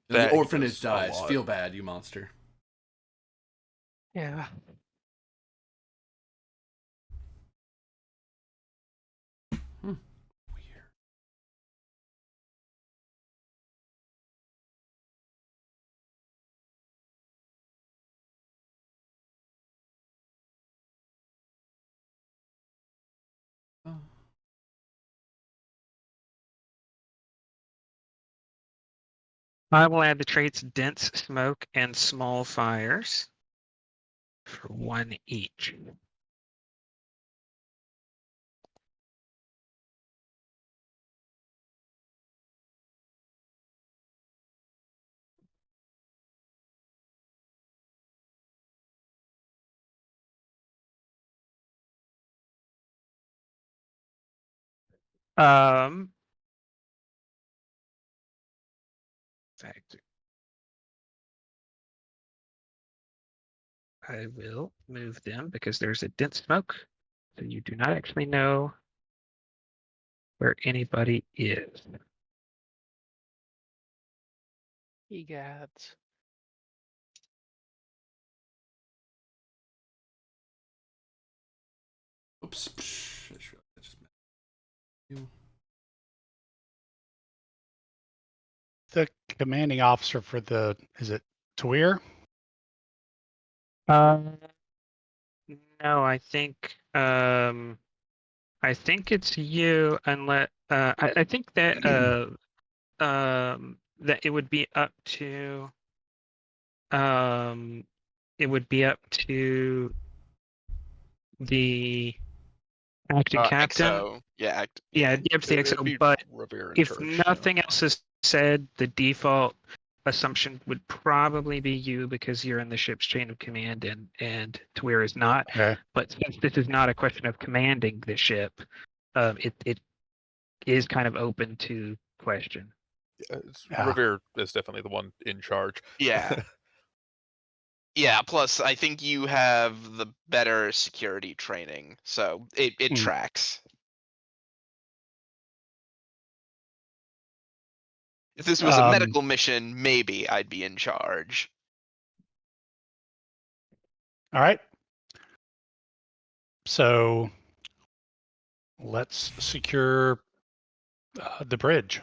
Speaker 4: The
Speaker 5: That he
Speaker 4: orphanage
Speaker 5: does a
Speaker 4: dies.
Speaker 5: lot.
Speaker 4: Feel bad, you monster.
Speaker 3: Yeah.
Speaker 4: Weird. Oh.
Speaker 2: I will add the traits dense smoke and small fires for 1 each. Um. I will move them because there's a dense smoke, so you do not actually know where anybody is.
Speaker 3: Egads.
Speaker 4: Oops. I just realized I just met you.
Speaker 1: The commanding officer for is it Tawir?
Speaker 2: No, I think it's you unless I think that that it would be up to um it would be up to the acting captain.
Speaker 6: XO. Yeah.
Speaker 2: Yeah, up to the
Speaker 7: It'd
Speaker 2: XO,
Speaker 7: be
Speaker 2: but
Speaker 7: Revere in
Speaker 2: if
Speaker 7: charge. Yeah.
Speaker 2: nothing else is said, the default assumption would probably be you because you're in the ship's chain of command and Tawir is not.
Speaker 1: Okay.
Speaker 2: But since this is not a question of commanding the ship, it is kind of open to question.
Speaker 1: Yeah.
Speaker 7: Revere is definitely the one in charge.
Speaker 6: Yeah. Yeah, plus I think you have the better security training, so it
Speaker 1: Hmm.
Speaker 6: tracks. If this was a medical mission, maybe I'd be in charge.
Speaker 1: All right. So let's secure the bridge.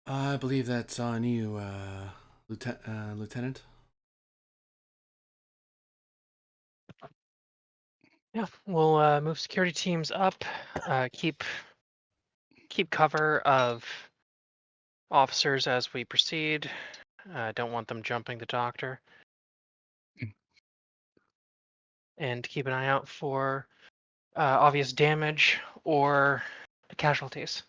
Speaker 4: I believe that's on you, Lieutenant.
Speaker 3: Yeah, we'll move security teams up. Keep cover of officers as we proceed. Don't want them jumping the doctor. And keep an eye out for obvious damage or casualties.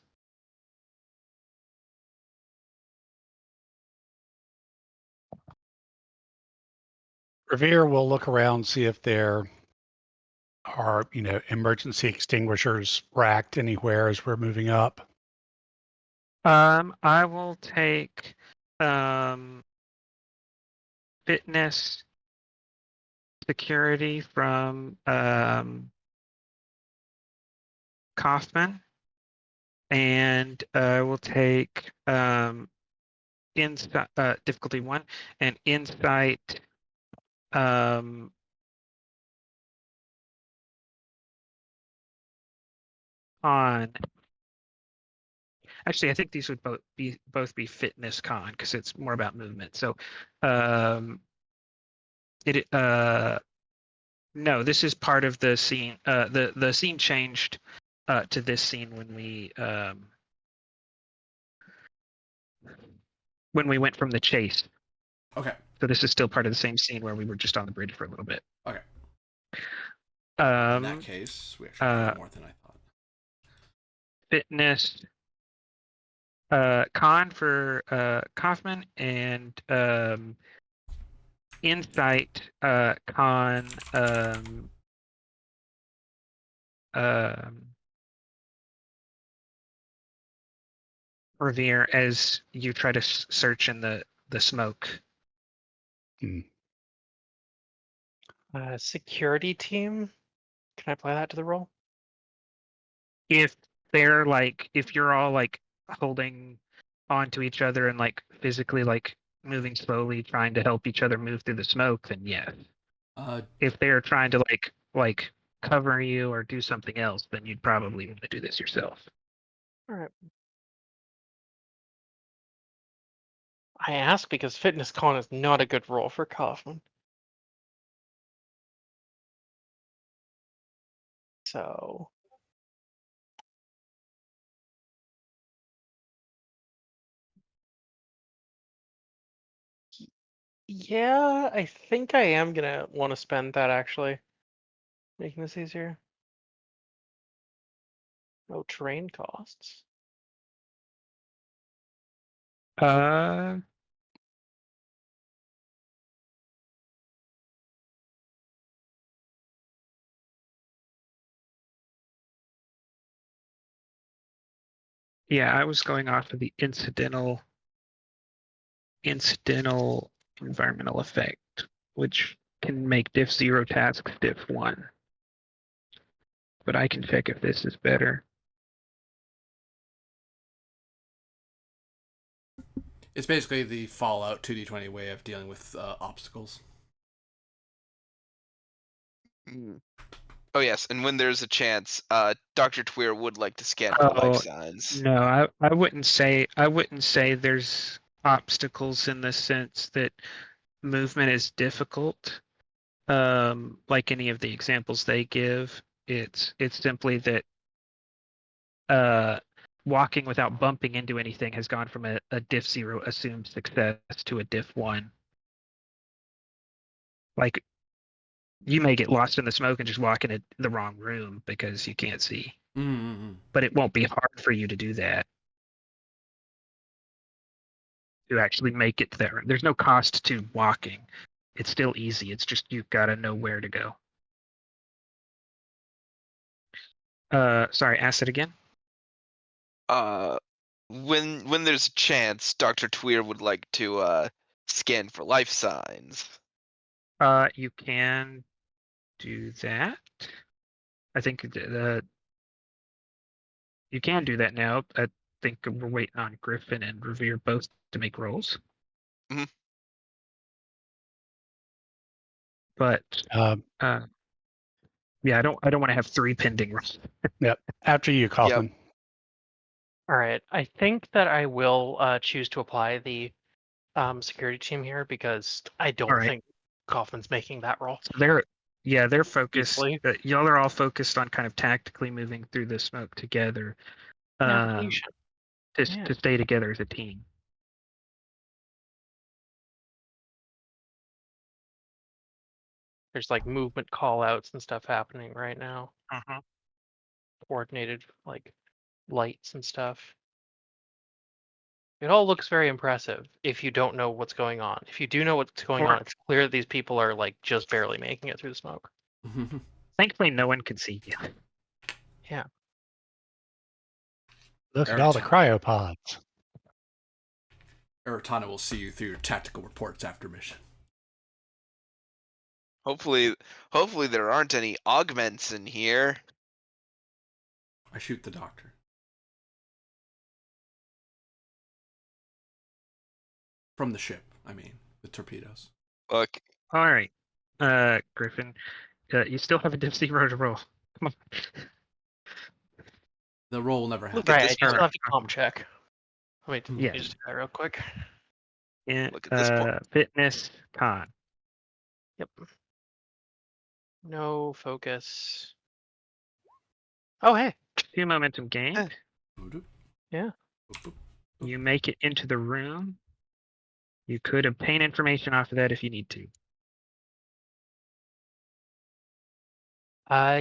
Speaker 1: Revere will look around, see if there are, emergency extinguishers racked anywhere as we're moving up.
Speaker 2: I will take fitness security from Kaufman, and I will take insight difficulty 1 and insight on. Actually, I think these would both be fitness con because it's more about movement. So it no, this is part of the scene. The scene changed to this scene when we went from the chase.
Speaker 4: Okay.
Speaker 2: So this is still part of the same scene where we were just on the bridge for a little bit.
Speaker 4: Okay. In that case, we actually have more than I thought.
Speaker 2: Fitness con for Kaufman and insight con Revere as you try to search in the smoke.
Speaker 3: Security team. Can I apply that to the role?
Speaker 2: If if you're all like holding onto each other and like physically like moving slowly, trying to help each other move through the smoke, then yes. If they're trying to like cover you or do something else, then you'd probably want to do this yourself.
Speaker 3: All right. I ask because fitness con is not a good role for Kaufman. So yeah, I think I am gonna want to spend that actually. making this easier. No terrain costs.
Speaker 2: Uh, yeah, I was going off of the incidental environmental effect, which can make diff 0 tasks diff 1. But I can check if this is better.
Speaker 4: It's basically the Fallout 2D20 way of dealing with obstacles.
Speaker 6: Mm. Oh yes, and when there's a chance, Dr. Tweer would like to scan for life
Speaker 2: Oh,
Speaker 6: signs.
Speaker 2: no, I wouldn't say there's obstacles in the sense that movement is difficult. Like any of the examples they give, it's simply that walking without bumping into anything has gone from a diff 0 assumed success to a diff 1. Like, you may get lost in the smoke and just walk in the wrong room because you can't see.
Speaker 4: Mm-hmm.
Speaker 2: But it won't be hard for you to do that. To actually make it there. There's no cost to walking. It's still easy. It's just you've got to know where to go. Sorry, ask it again.
Speaker 6: When there's a chance, Dr. Tweer would like to scan for life signs.
Speaker 2: You can do that. I think you can do that now. I think we're waiting on Griffin and Revere both to make rolls.
Speaker 6: Mhm.
Speaker 2: But
Speaker 1: Um,
Speaker 2: yeah, I don't want to have 3 pending rolls.
Speaker 1: yep. After you, Kaufman.
Speaker 3: All right. I think that I will choose to apply the security team here because I don't
Speaker 2: All right.
Speaker 3: think Kaufman's making that roll.
Speaker 2: They're focused.
Speaker 3: Easily.
Speaker 2: Y'all are all focused on kind of tactically moving through the smoke together.
Speaker 3: Navigation. Yeah.
Speaker 2: To stay together as a team.
Speaker 3: There's like movement call outs and stuff happening right now.
Speaker 2: Uh-huh.
Speaker 3: Coordinated like lights and stuff. It all looks very impressive if you don't know what's going on. If you do know what's going on, it's clear that these people are like just barely making it through the smoke.
Speaker 2: Thankfully, no one can see you.
Speaker 3: Yeah.
Speaker 1: Look at all the cryopods.
Speaker 4: Eritana will see you through your tactical reports after mission.
Speaker 6: Hopefully there aren't any augments in here.
Speaker 4: I shoot the doctor. From the ship, I mean, the torpedoes.
Speaker 6: Look,
Speaker 2: All right, Griffin, you still have a diff 0 to roll. Come on.
Speaker 4: The roll will never happen.
Speaker 6: Look at
Speaker 3: Right, I
Speaker 6: this
Speaker 3: just
Speaker 2: part.
Speaker 3: have to comp check. Let me
Speaker 2: Yeah.
Speaker 3: just do that real quick.
Speaker 2: Yeah,
Speaker 6: Look at this
Speaker 2: fitness con.
Speaker 3: Yep. No focus. Oh, hey.
Speaker 2: 2 momentum gained.
Speaker 3: Yeah.
Speaker 2: You make it into the room. You could obtain information off of that if you need to.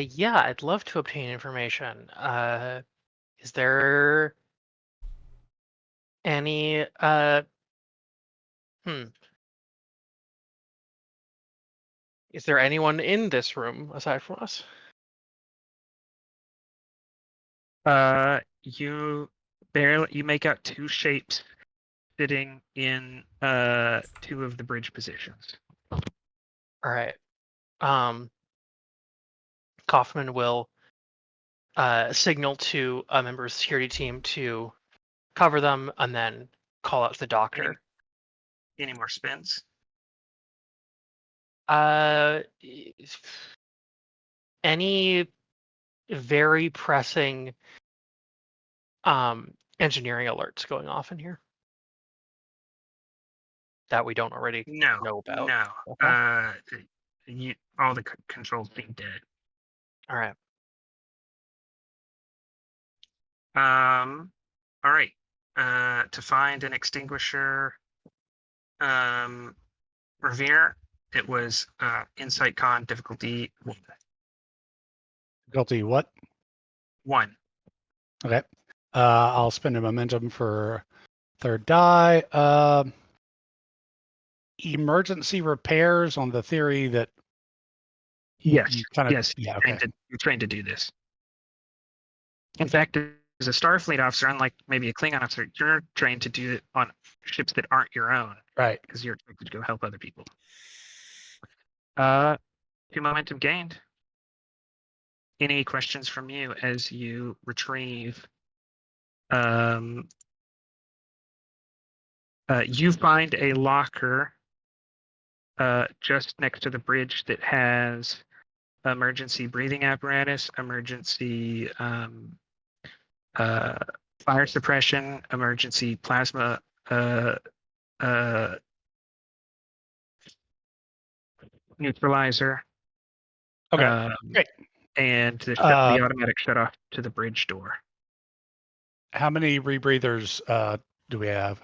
Speaker 3: Yeah, I'd love to obtain information. Is there any Is there anyone in this room aside from us?
Speaker 2: You make out 2 shapes sitting in 2 of the bridge positions.
Speaker 3: All right. Kaufman will signal to a member of the security team to cover them and then call out to the doctor.
Speaker 2: Any more spins?
Speaker 3: Any very pressing engineering alerts going off in here that we don't already know about?
Speaker 2: No.
Speaker 3: Okay.
Speaker 2: All the controls seem dead.
Speaker 3: All right.
Speaker 2: All right. To find an extinguisher, Revere, it was Insight Con difficulty 1.
Speaker 1: Difficulty what?
Speaker 2: 1.
Speaker 1: Okay. I'll spend a momentum for third die. Emergency repairs on the theory that
Speaker 2: Yes.
Speaker 1: you kind of
Speaker 2: Yes.
Speaker 1: yeah, okay.
Speaker 2: You're trained to do this. In fact, as a Starfleet officer, unlike maybe a Klingon officer, you're trained to do it on ships that aren't your own
Speaker 1: Right.
Speaker 2: because you're expected to go help other people. 2 momentum gained. Any questions from you as you retrieve? You find a locker just next to the bridge that has emergency breathing apparatus, emergency fire suppression, emergency plasma neutralizer.
Speaker 1: Okay. Great.
Speaker 2: And the automatic shut off to the bridge door.
Speaker 1: How many rebreathers do we have?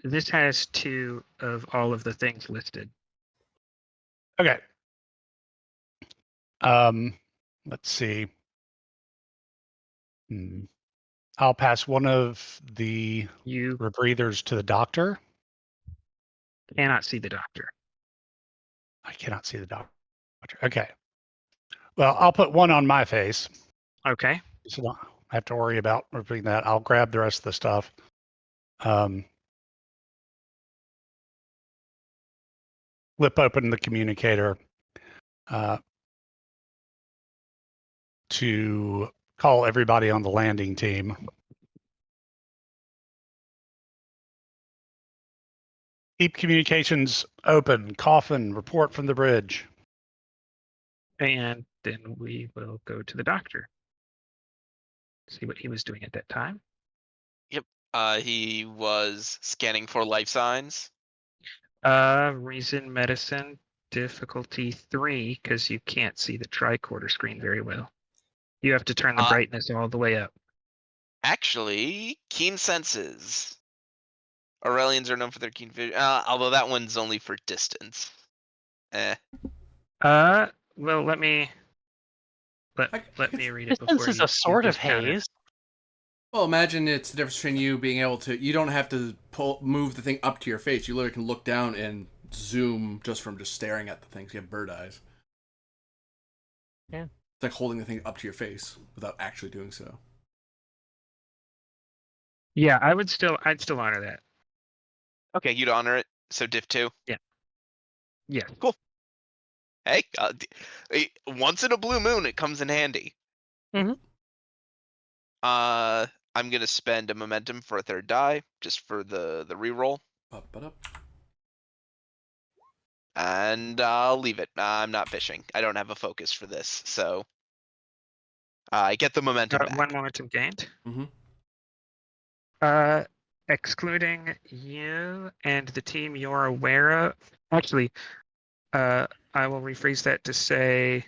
Speaker 2: This has 2 of all of the things listed.
Speaker 1: Okay. Let's see. I'll pass one of the
Speaker 2: You
Speaker 1: rebreathers to the doctor.
Speaker 2: cannot see the doctor.
Speaker 1: I cannot see the doctor. Okay. Well, I'll put one on my face.
Speaker 2: Okay.
Speaker 1: So don't have to worry about repeating that. I'll grab the rest of the stuff. Flip open the communicator to call everybody on the landing team. Keep communications open. Coffin, report from the bridge.
Speaker 2: And then we will go to the doctor. See what he was doing at that time.
Speaker 6: He was scanning for life signs.
Speaker 2: Reason medicine difficulty 3 because you can't see the tricorder screen very well. You have to turn the brightness all the way up.
Speaker 6: Actually, keen senses. Aurelians are known for their keen vision. Although that one's only for distance.
Speaker 2: Well, let me read it before
Speaker 3: This is
Speaker 2: you
Speaker 3: a sort of
Speaker 2: discount it.
Speaker 3: haze.
Speaker 4: Well, imagine it's the difference between you being able to. You don't have to move the thing up to your face. You literally can look down and zoom just from just staring at the things. You have bird eyes.
Speaker 3: Yeah.
Speaker 4: It's like holding the thing up to your face without actually doing so.
Speaker 2: Yeah, I'd still honor that.
Speaker 6: Okay, you'd honor it. So diff 2.
Speaker 2: Yeah.
Speaker 6: Cool. Hey, once in a blue moon, it comes in handy.
Speaker 3: Mm-hmm.
Speaker 6: I'm gonna spend a momentum for a third die, just for the reroll. And I'll leave it. I'm not fishing. I don't have a focus for this, so I get the momentum back.
Speaker 2: 1 momentum gained.
Speaker 4: Mm-hmm.
Speaker 2: Excluding you and the team you're aware of. Actually, I will rephrase that to say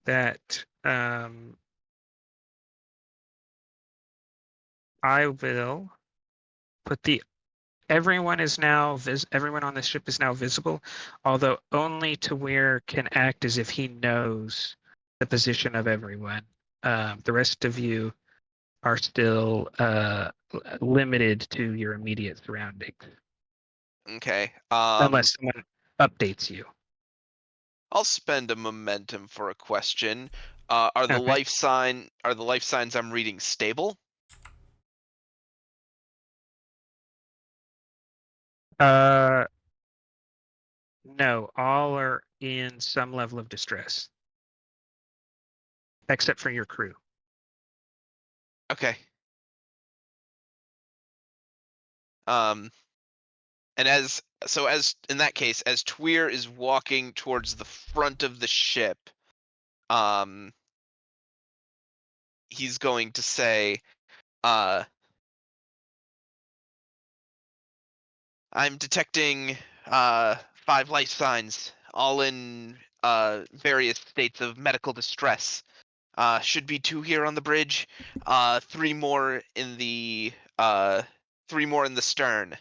Speaker 2: that I will put everyone on the ship is now visible, although only to where can act as if he knows the position of everyone. The rest of you are still limited to your immediate surroundings.
Speaker 6: Okay.
Speaker 2: Unless someone updates you.
Speaker 6: I'll spend a momentum for a question. Are the life signs I'm reading stable?
Speaker 2: No, all are in some level of distress. Except for your crew.
Speaker 6: Okay. And as in that case, as Tweer is walking towards the front of the ship, he's going to say, I'm detecting 5 life signs, all in various states of medical distress. Should be 2 here on the bridge, 3 more in the stern.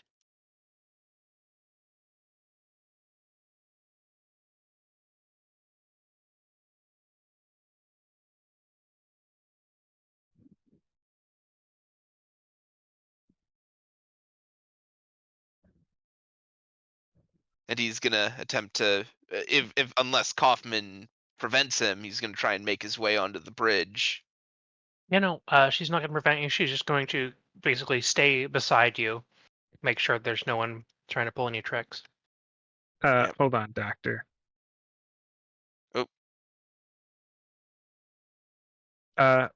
Speaker 6: and he's gonna attempt to, if unless Kaufman prevents him, he's gonna try and make his way onto the bridge.
Speaker 3: She's not going to prevent you. She's just going to basically stay beside you, make sure there's no one trying to pull any tricks.
Speaker 6: Yep.
Speaker 2: Hold on, Doctor.
Speaker 6: Oh.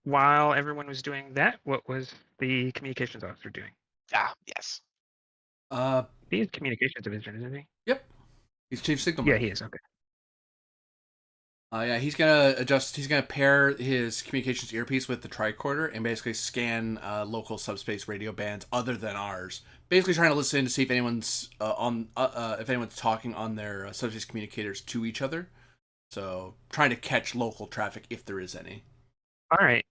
Speaker 2: While everyone was doing that, what was the communications officer doing?
Speaker 6: Yes.
Speaker 2: He's communications division, isn't he?
Speaker 4: Yep. He's chief signalman.
Speaker 2: Yeah, he is. Okay.
Speaker 4: Yeah, he's gonna adjust. He's gonna pair his communications earpiece with the tricorder and basically scan local subspace radio bands other than ours. Basically, trying to listen to see if anyone's if anyone's talking on their subspace communicators to each other. So, trying to catch local traffic if there is any.
Speaker 2: All right.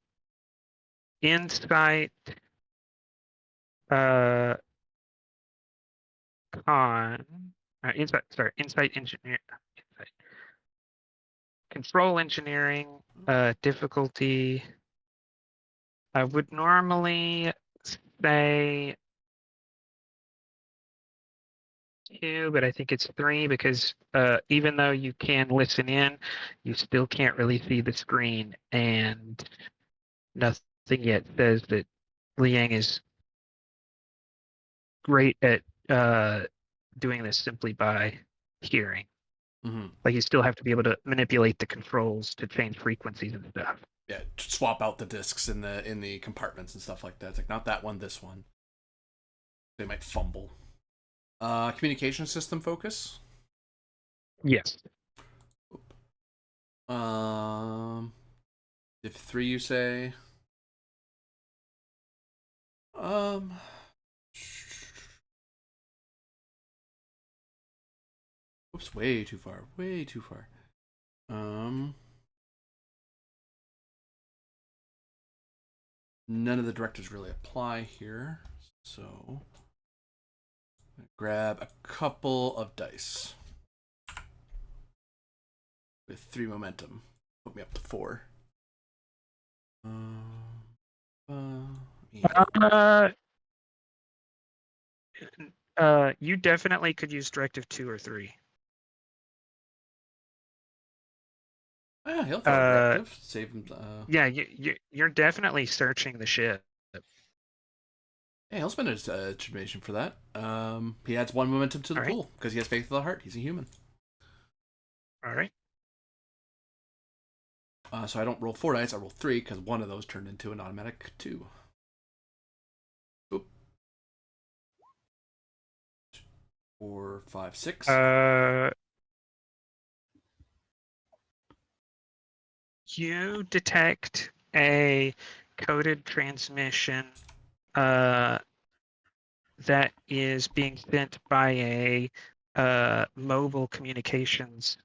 Speaker 2: Insight. Insight engineer. Insight. Control engineering. Difficulty. I would normally say 2, but I think it's 3 because even though you can listen in, you still can't really see the screen, and nothing yet says that Liang is great at doing this simply by hearing.
Speaker 4: Mm-hmm.
Speaker 2: Like you still have to be able to manipulate the controls to change frequencies and stuff.
Speaker 4: Yeah, swap out the discs in the compartments and stuff like that. It's like not that one, this one. They might fumble. Communication system focus.
Speaker 2: Yes.
Speaker 4: If 3 you say. Oops, way too far. Way too far. None of the directives really apply here, so grab a couple of dice with 3 momentum. Put me up to 4.
Speaker 2: You definitely could use directive 2 or 3.
Speaker 4: He'll throw a directive. Save him.
Speaker 2: Yeah, you're definitely searching the ship.
Speaker 4: Yeah, he'll spend his determination for that. He adds 1 momentum to the pool because he has faith of the heart. He's a human.
Speaker 2: All right.
Speaker 4: So I don't roll 4 dice. I roll 3 because one of those turned into an automatic 2. Oop. 4, 5, 6.
Speaker 2: You detect a coded transmission that is being sent by a mobile communications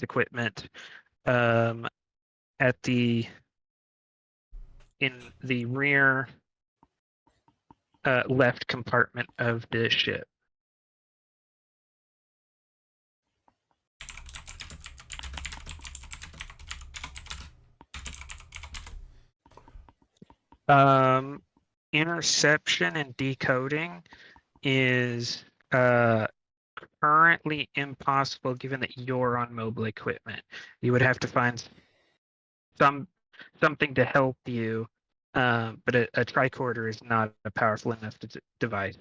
Speaker 2: equipment in the rear left compartment of the ship. Interception and decoding is currently impossible given that you're on mobile equipment. You would have to find something to help you, but a tricorder is not a powerful enough device.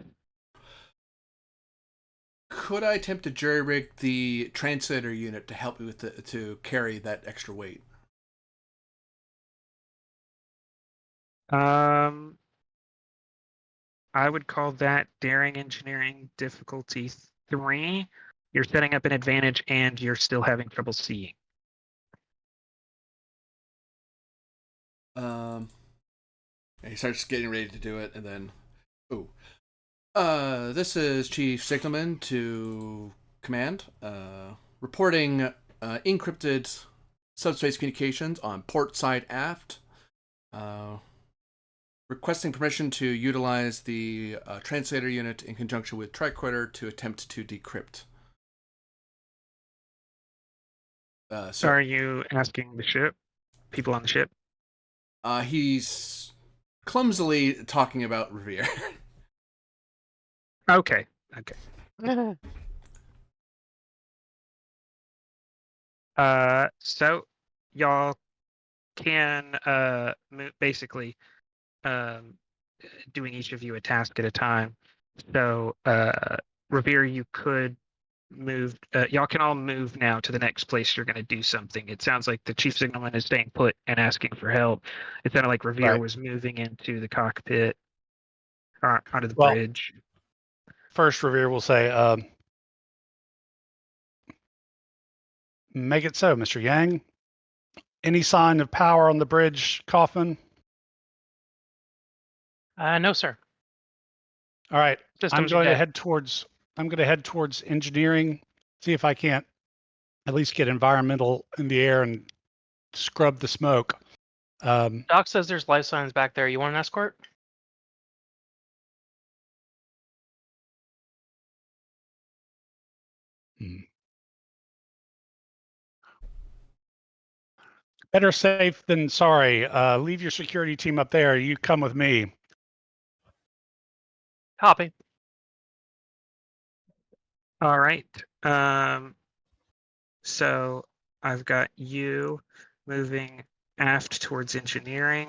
Speaker 4: Could I attempt to jury-rig the translator unit to help me with to carry that extra weight?
Speaker 2: I would call that daring engineering difficulty 3. You're setting up an advantage and you're still having trouble seeing.
Speaker 4: He starts getting ready to do it, and then, this is Chief Signalman to command, reporting encrypted subspace communications on port side aft, requesting permission to utilize the translator unit in conjunction with tricorder to attempt to decrypt.
Speaker 2: So are you asking the ship? People on the ship?
Speaker 4: He's clumsily talking about Revere.
Speaker 2: Okay. So y'all can basically doing each of you a task at a time. So Revere, you could move. Y'all can all move now to the next place you're going to do something. It sounds like the chief signalman is staying put and asking for help. It sounded like Revere
Speaker 1: Right.
Speaker 2: was moving into the cockpit or onto the
Speaker 1: Well,
Speaker 2: bridge.
Speaker 1: First, Revere will say, make it so, Mr. Yang. Any sign of power on the bridge, Kaufman?
Speaker 3: No, sir.
Speaker 1: All right. I'm
Speaker 3: Systems are
Speaker 1: going to
Speaker 3: dead.
Speaker 1: head towards engineering, see if I can't at least get environmental in the air and scrub the smoke.
Speaker 3: Doc says there's life signs back there. You want an escort?
Speaker 1: Better safe than sorry. Leave your security team up there. You come with me.
Speaker 3: Copy.
Speaker 2: All right. So I've got you moving aft towards engineering.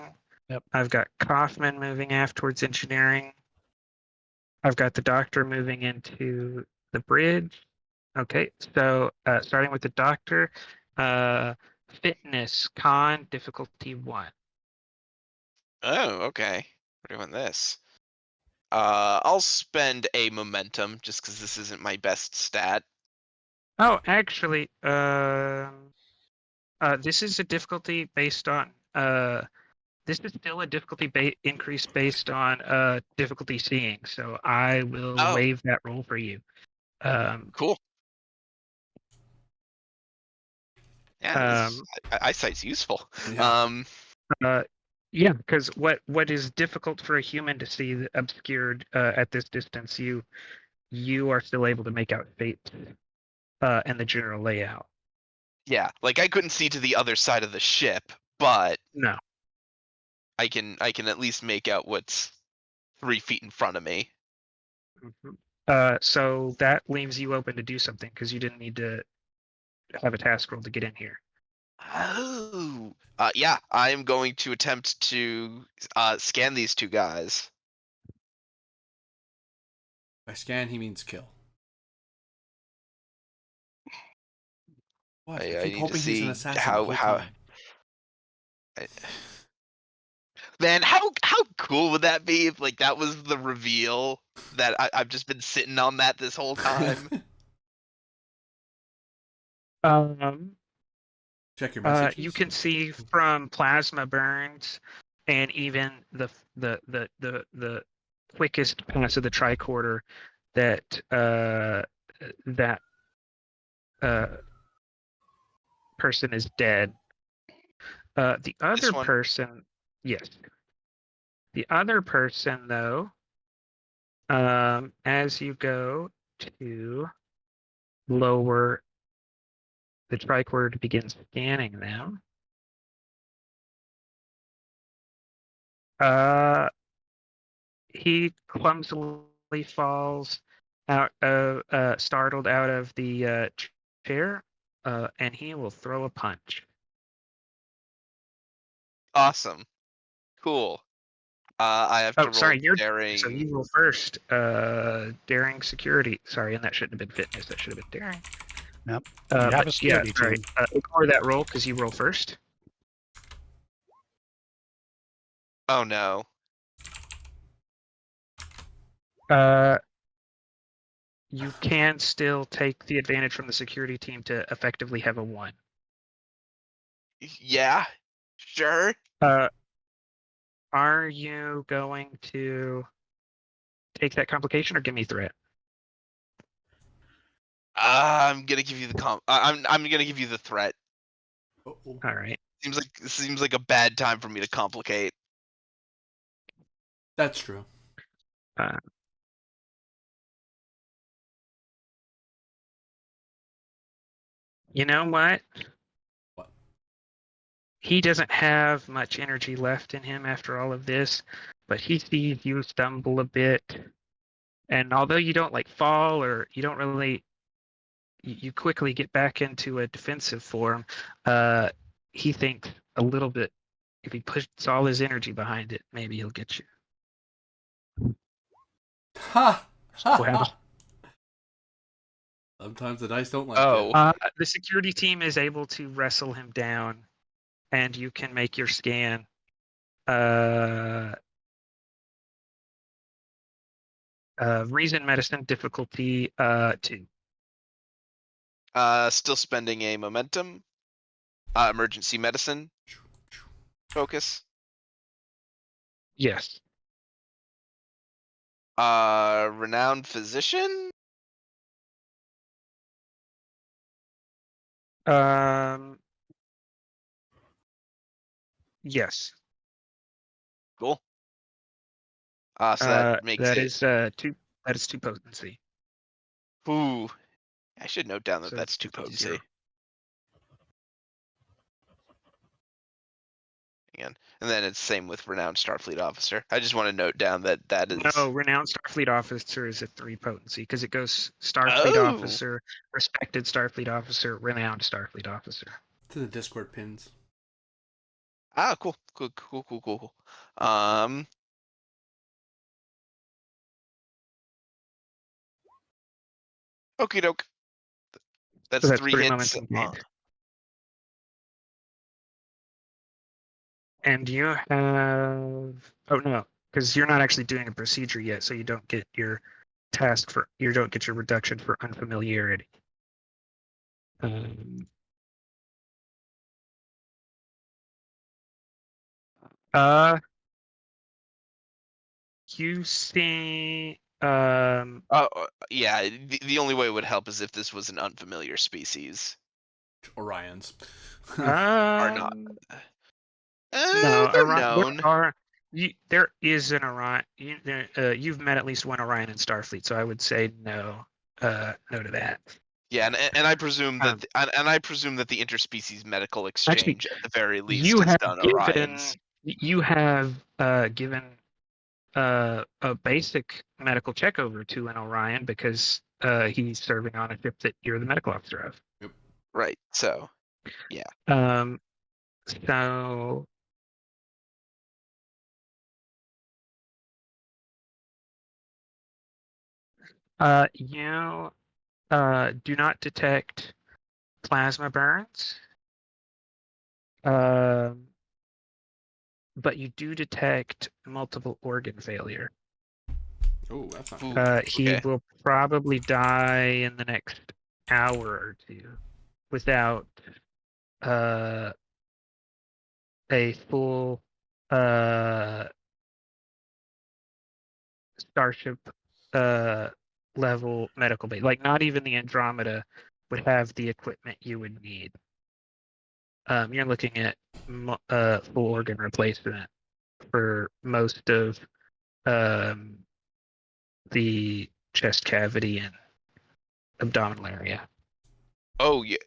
Speaker 1: Yep.
Speaker 2: I've got Kaufman moving aft towards engineering. I've got the doctor moving into the bridge. Okay, so starting with the doctor, fitness con difficulty 1.
Speaker 6: Oh, okay. We're doing this. I'll spend a momentum just because this isn't my best stat.
Speaker 2: Oh, actually, this is a difficulty based on this is still a difficulty increase based on difficulty seeing. So I will
Speaker 6: Oh.
Speaker 2: waive that roll for you.
Speaker 6: Cool. Yeah,
Speaker 2: Um,
Speaker 6: eyesight's useful.
Speaker 4: Yeah.
Speaker 2: Yeah, because what is difficult for a human to see obscured at this distance, you are still able to make out shapes and the general layout.
Speaker 6: Yeah, like I couldn't see to the other side of the ship, but
Speaker 2: No.
Speaker 6: I can at least make out what's 3 feet in front of me.
Speaker 2: So that leaves you open to do something because you didn't need to have a task roll to get in here.
Speaker 6: Oh. Yeah, I am going to attempt to scan these two guys.
Speaker 4: By scan, he means kill. What? I
Speaker 6: I
Speaker 4: keep
Speaker 6: need to
Speaker 4: hoping he's an
Speaker 6: see
Speaker 4: assassin the whole time.
Speaker 6: Man, how cool would that be if like that was the reveal that I've just been sitting on that this whole time?
Speaker 4: Check your messages.
Speaker 2: You can see from plasma burns and even the quickest pass of the tricorder that that person is dead. The other
Speaker 6: one?
Speaker 2: person, yes. The other person, though, as you go to lower the tricorder to begin scanning them, he clumsily falls out of, startled out of the chair, and he will throw a punch.
Speaker 6: Awesome. Cool. I have to
Speaker 2: Oh,
Speaker 6: roll
Speaker 2: sorry, you're
Speaker 6: daring.
Speaker 2: so you roll first. Daring security. Sorry, and that shouldn't have been fitness. That should have been daring.
Speaker 1: Yep. You have
Speaker 2: But
Speaker 1: a security
Speaker 2: sorry.
Speaker 1: team.
Speaker 2: Ignore that roll because you roll first.
Speaker 6: Oh no.
Speaker 2: You can still take the advantage from the security team to effectively have a 1.
Speaker 6: Yeah. Sure.
Speaker 2: Are you going to take that complication or give me threat?
Speaker 6: I'm gonna give you the I'm gonna give you the threat.
Speaker 4: Uh-oh.
Speaker 2: All right.
Speaker 6: Seems like a bad time for me to complicate.
Speaker 4: That's true.
Speaker 2: You know what?
Speaker 4: What?
Speaker 2: He doesn't have much energy left in him after all of this, but he sees you stumble a bit And although you don't like fall or you don't really, you quickly get back into a defensive form. He thinks a little bit. If he puts all his energy behind it, maybe he'll get you.
Speaker 4: Ha!
Speaker 2: What happens?
Speaker 4: Sometimes the dice don't like
Speaker 6: Oh.
Speaker 4: you.
Speaker 2: The security team is able to wrestle him down, and you can make your scan. Reason medicine difficulty 2.
Speaker 6: Still spending a momentum. Emergency medicine focus.
Speaker 2: Yes.
Speaker 6: Renowned physician.
Speaker 2: Yes.
Speaker 6: Cool. So that makes
Speaker 2: that
Speaker 6: it.
Speaker 2: is 2. That is 2 potency.
Speaker 6: Ooh, I should note down that
Speaker 2: So
Speaker 6: that's 2
Speaker 2: it's 0.
Speaker 6: potency. Again, and then it's same with renowned Starfleet officer. I just want to note down that that is.
Speaker 2: No, renowned Starfleet officer is a 3 potency because it goes Starfleet
Speaker 6: Oh.
Speaker 2: officer, respected Starfleet officer, renowned Starfleet officer.
Speaker 4: To the Discord pins.
Speaker 6: Ah, cool. Okie doke. That's
Speaker 2: So that's
Speaker 6: 3
Speaker 2: 3
Speaker 6: hits.
Speaker 2: momentum gained. And you have oh no, because you're not actually doing a procedure yet, so you don't get your you don't get your reduction for unfamiliarity. You see
Speaker 6: Yeah. The only way it would help is if this was an unfamiliar species.
Speaker 4: Orions.
Speaker 6: Are not.
Speaker 2: no,
Speaker 6: They're
Speaker 2: Orion,
Speaker 6: known.
Speaker 2: there is an Orion. You've met at least one Orion in Starfleet, so I would say no. No to that.
Speaker 6: Yeah, and I presume that I presume that the interspecies medical exchange at the very least is done Orions.
Speaker 2: You have given a basic medical check over to an Orion because he's serving on a ship that you're the medical officer of.
Speaker 4: Yep.
Speaker 6: Right. So, yeah.
Speaker 2: So you do not detect plasma burns. But you do detect multiple organ failure.
Speaker 4: Oh, that's not
Speaker 6: Ooh,
Speaker 4: good.
Speaker 2: He
Speaker 6: okay.
Speaker 2: will probably die in the next hour or 2 without a full starship level medical base. Like not even the Andromeda would have the equipment you would need. You're looking at full organ replacement for most of the chest cavity and abdominal area.
Speaker 6: Oh, yeah.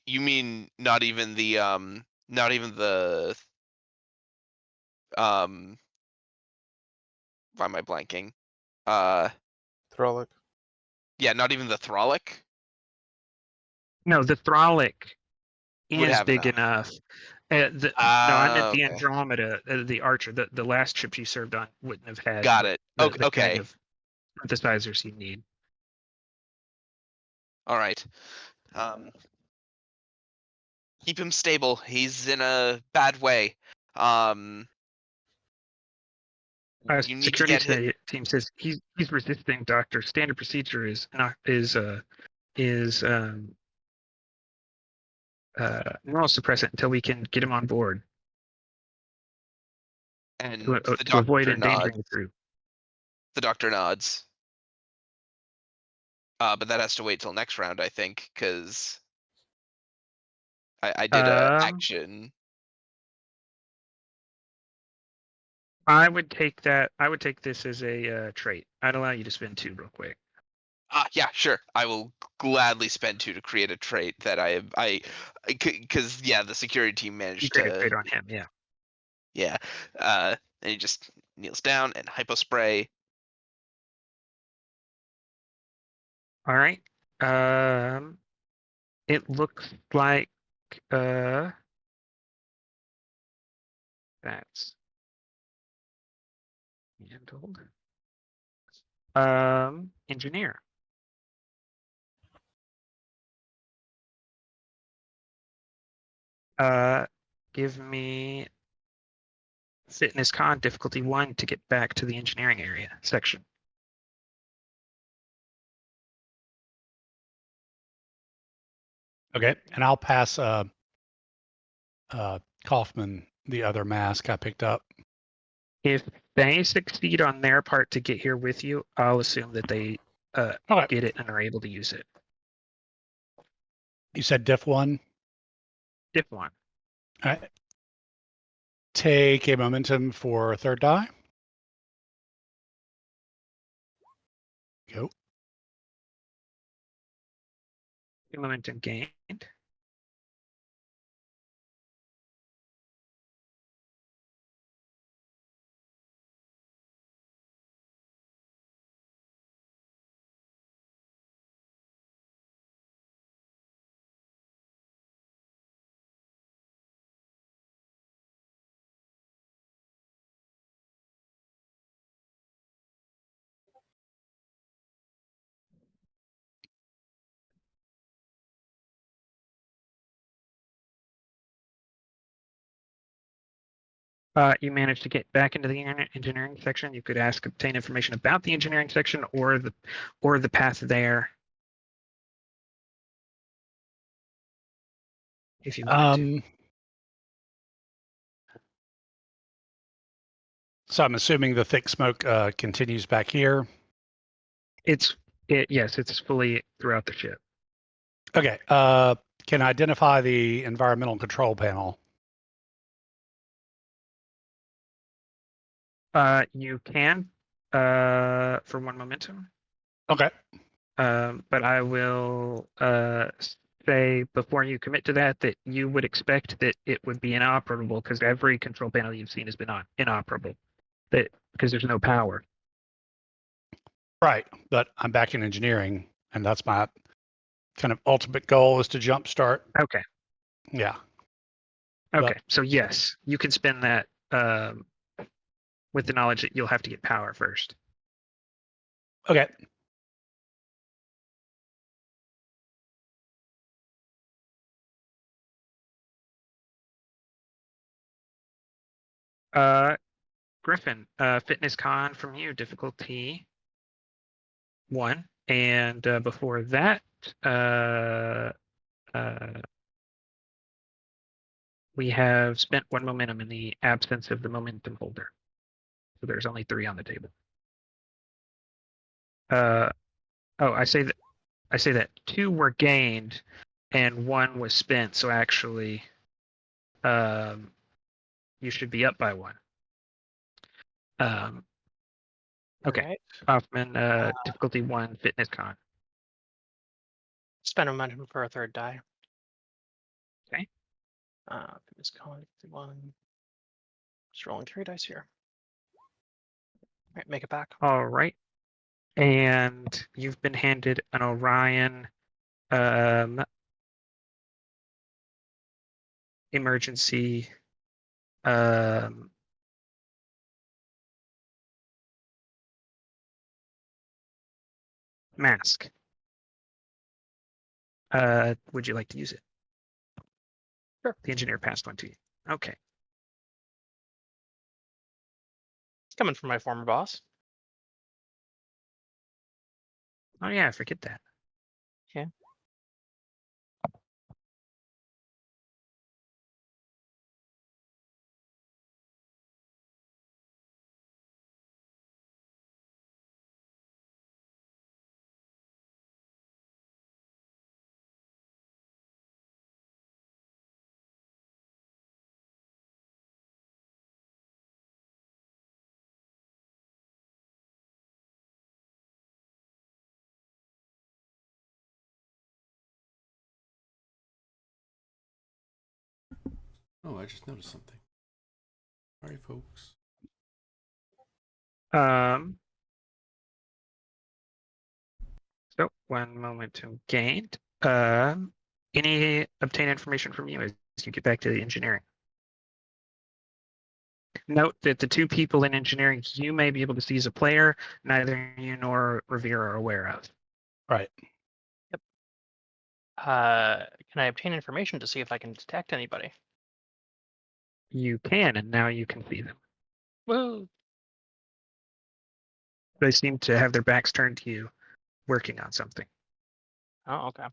Speaker 6: You mean not even the why am I blanking?
Speaker 5: Trolloc.
Speaker 6: Yeah, not even the Thralic
Speaker 2: No, the Thralic
Speaker 6: would
Speaker 2: is
Speaker 6: have
Speaker 2: big
Speaker 6: enough.
Speaker 2: enough. No, I meant the
Speaker 6: Okay.
Speaker 2: Andromeda, the Archer, the last ship you served on wouldn't have had
Speaker 6: Got it.
Speaker 2: the kind
Speaker 6: Okay.
Speaker 2: of synthesizers you need.
Speaker 6: All right. Keep him stable. He's in a bad way. You need to
Speaker 2: Security
Speaker 6: get hit.
Speaker 2: team says he's resisting, Doctor. Standard procedure is neural suppressant until we can get him on board
Speaker 6: And the
Speaker 2: to avoid
Speaker 6: doctor nods.
Speaker 2: endangering the crew.
Speaker 6: The doctor nods. But that has to wait till next round, I think, because I did a action.
Speaker 2: I would take this as a trait. I'd allow you to spend 2 real quick.
Speaker 6: Yeah, sure. I will gladly spend 2 to create a trait that because the security team
Speaker 2: You
Speaker 6: managed
Speaker 2: create a
Speaker 6: to.
Speaker 2: trait on him, yeah.
Speaker 6: Yeah. And he just kneels down and hypospray.
Speaker 2: All right. It looks like that's handled. Engineer. Give me fitness con difficulty 1 to get back to the engineering area section.
Speaker 1: Okay, and I'll pass Kaufman the other mask I picked up.
Speaker 2: If they succeed on their part to get here with you, I'll assume that they
Speaker 1: Okay.
Speaker 2: get it and are able to use it.
Speaker 1: You said diff 1?
Speaker 2: Diff 1.
Speaker 1: All right. Take a momentum for third die. Go.
Speaker 2: Momentum gained. You managed to get back into the engineering section. You could obtain information about the engineering section or the path there. If you wanted to.
Speaker 1: So I'm assuming the thick smoke continues back here.
Speaker 2: Yes, it's fully throughout the ship.
Speaker 1: Okay. Can I identify the environmental control panel?
Speaker 2: You can for 1 momentum.
Speaker 1: Okay.
Speaker 2: But I will say before you commit to that you would expect that it would be inoperable because every control panel you've seen has been inoperable. Because there's no power.
Speaker 1: Right, but I'm back in engineering, and that's my kind of ultimate goal is to jumpstart.
Speaker 2: Okay.
Speaker 1: Yeah.
Speaker 2: Okay.
Speaker 1: But,
Speaker 2: so yes, you can spend that with the knowledge that you'll have to get power first.
Speaker 1: Okay.
Speaker 2: Griffin, fitness con from you, difficulty 1, and before that, we have spent 1 momentum in the absence of the momentum holder. So there's only 3 on the table. I say that 2 were gained and 1 was spent. So actually, you should be up by 1. Okay.
Speaker 3: Right.
Speaker 2: Hoffman, difficulty 1, fitness con.
Speaker 3: Spend a momentum for a third die.
Speaker 2: Okay.
Speaker 3: Fitness con 1. Just rolling 3 dice here. All right, make it back.
Speaker 2: All right. And you've been handed an Orion emergency mask. Would you like to use it?
Speaker 3: Sure.
Speaker 2: The engineer passed 1 to you. Okay.
Speaker 3: It's coming from my former boss.
Speaker 2: Oh yeah, I forget that.
Speaker 3: Yeah.
Speaker 4: Oh, I just noticed something. Sorry, folks.
Speaker 2: So 1 momentum gained. Any obtain information from you as you get back to the engineering. Note that the 2 people in engineering you may be able to see as a player, neither you nor Revere are aware of.
Speaker 1: Right.
Speaker 3: Can I obtain information to see if I can detect anybody?
Speaker 2: You can, and now you can see them.
Speaker 3: Woo!
Speaker 2: They seem to have their backs turned to you, working on something.
Speaker 3: Oh, okay.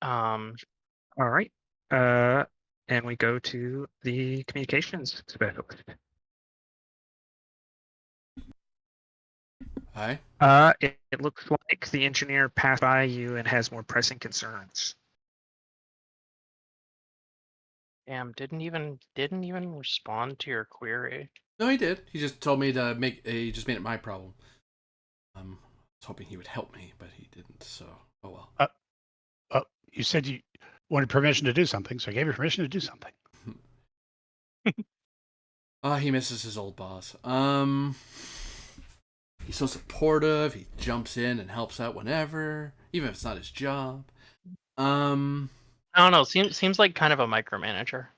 Speaker 2: All right. And we go to the communications specialist.
Speaker 4: Hi.
Speaker 2: It looks like the engineer passed by you and has more pressing concerns.
Speaker 3: Damn, didn't even respond to your query.
Speaker 4: No, he did. He just told me to make. He just made it my problem. I was hoping he would help me, but he didn't. So, oh well.
Speaker 1: You said you wanted permission to do something, so I gave you permission to do something.
Speaker 4: He misses his old boss. He's so supportive. He jumps in and helps out whenever, even if it's not his job.
Speaker 3: I don't know. Seems like kind of a micromanager.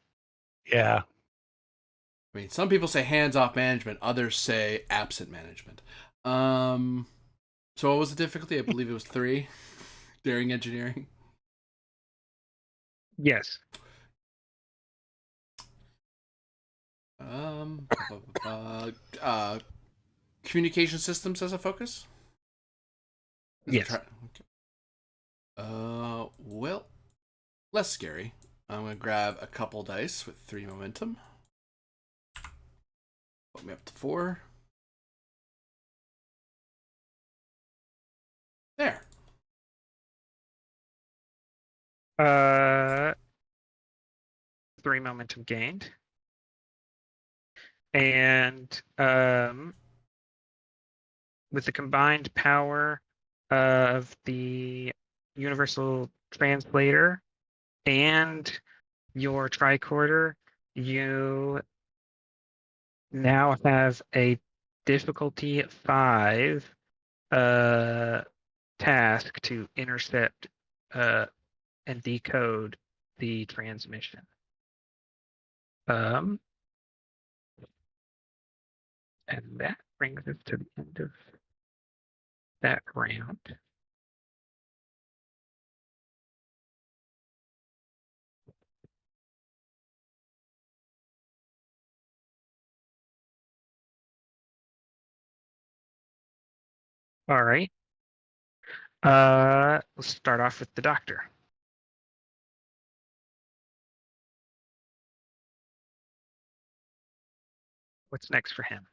Speaker 1: Yeah.
Speaker 4: I mean, some people say hands-off management. Others say absent management. So what was the difficulty? I believe it was 3 during engineering.
Speaker 2: Yes.
Speaker 4: Communication systems as a focus?
Speaker 2: Yes.
Speaker 4: Okay. Well, less scary. I'm gonna grab a couple dice with 3 momentum. Put me up to 4. There.
Speaker 2: 3 momentum gained. And with the combined power of the universal translator and your tricorder, you now have a difficulty 5 task to intercept and decode the transmission. And that brings us to the end of that round. All right. Let's start off with the doctor. What's next for him?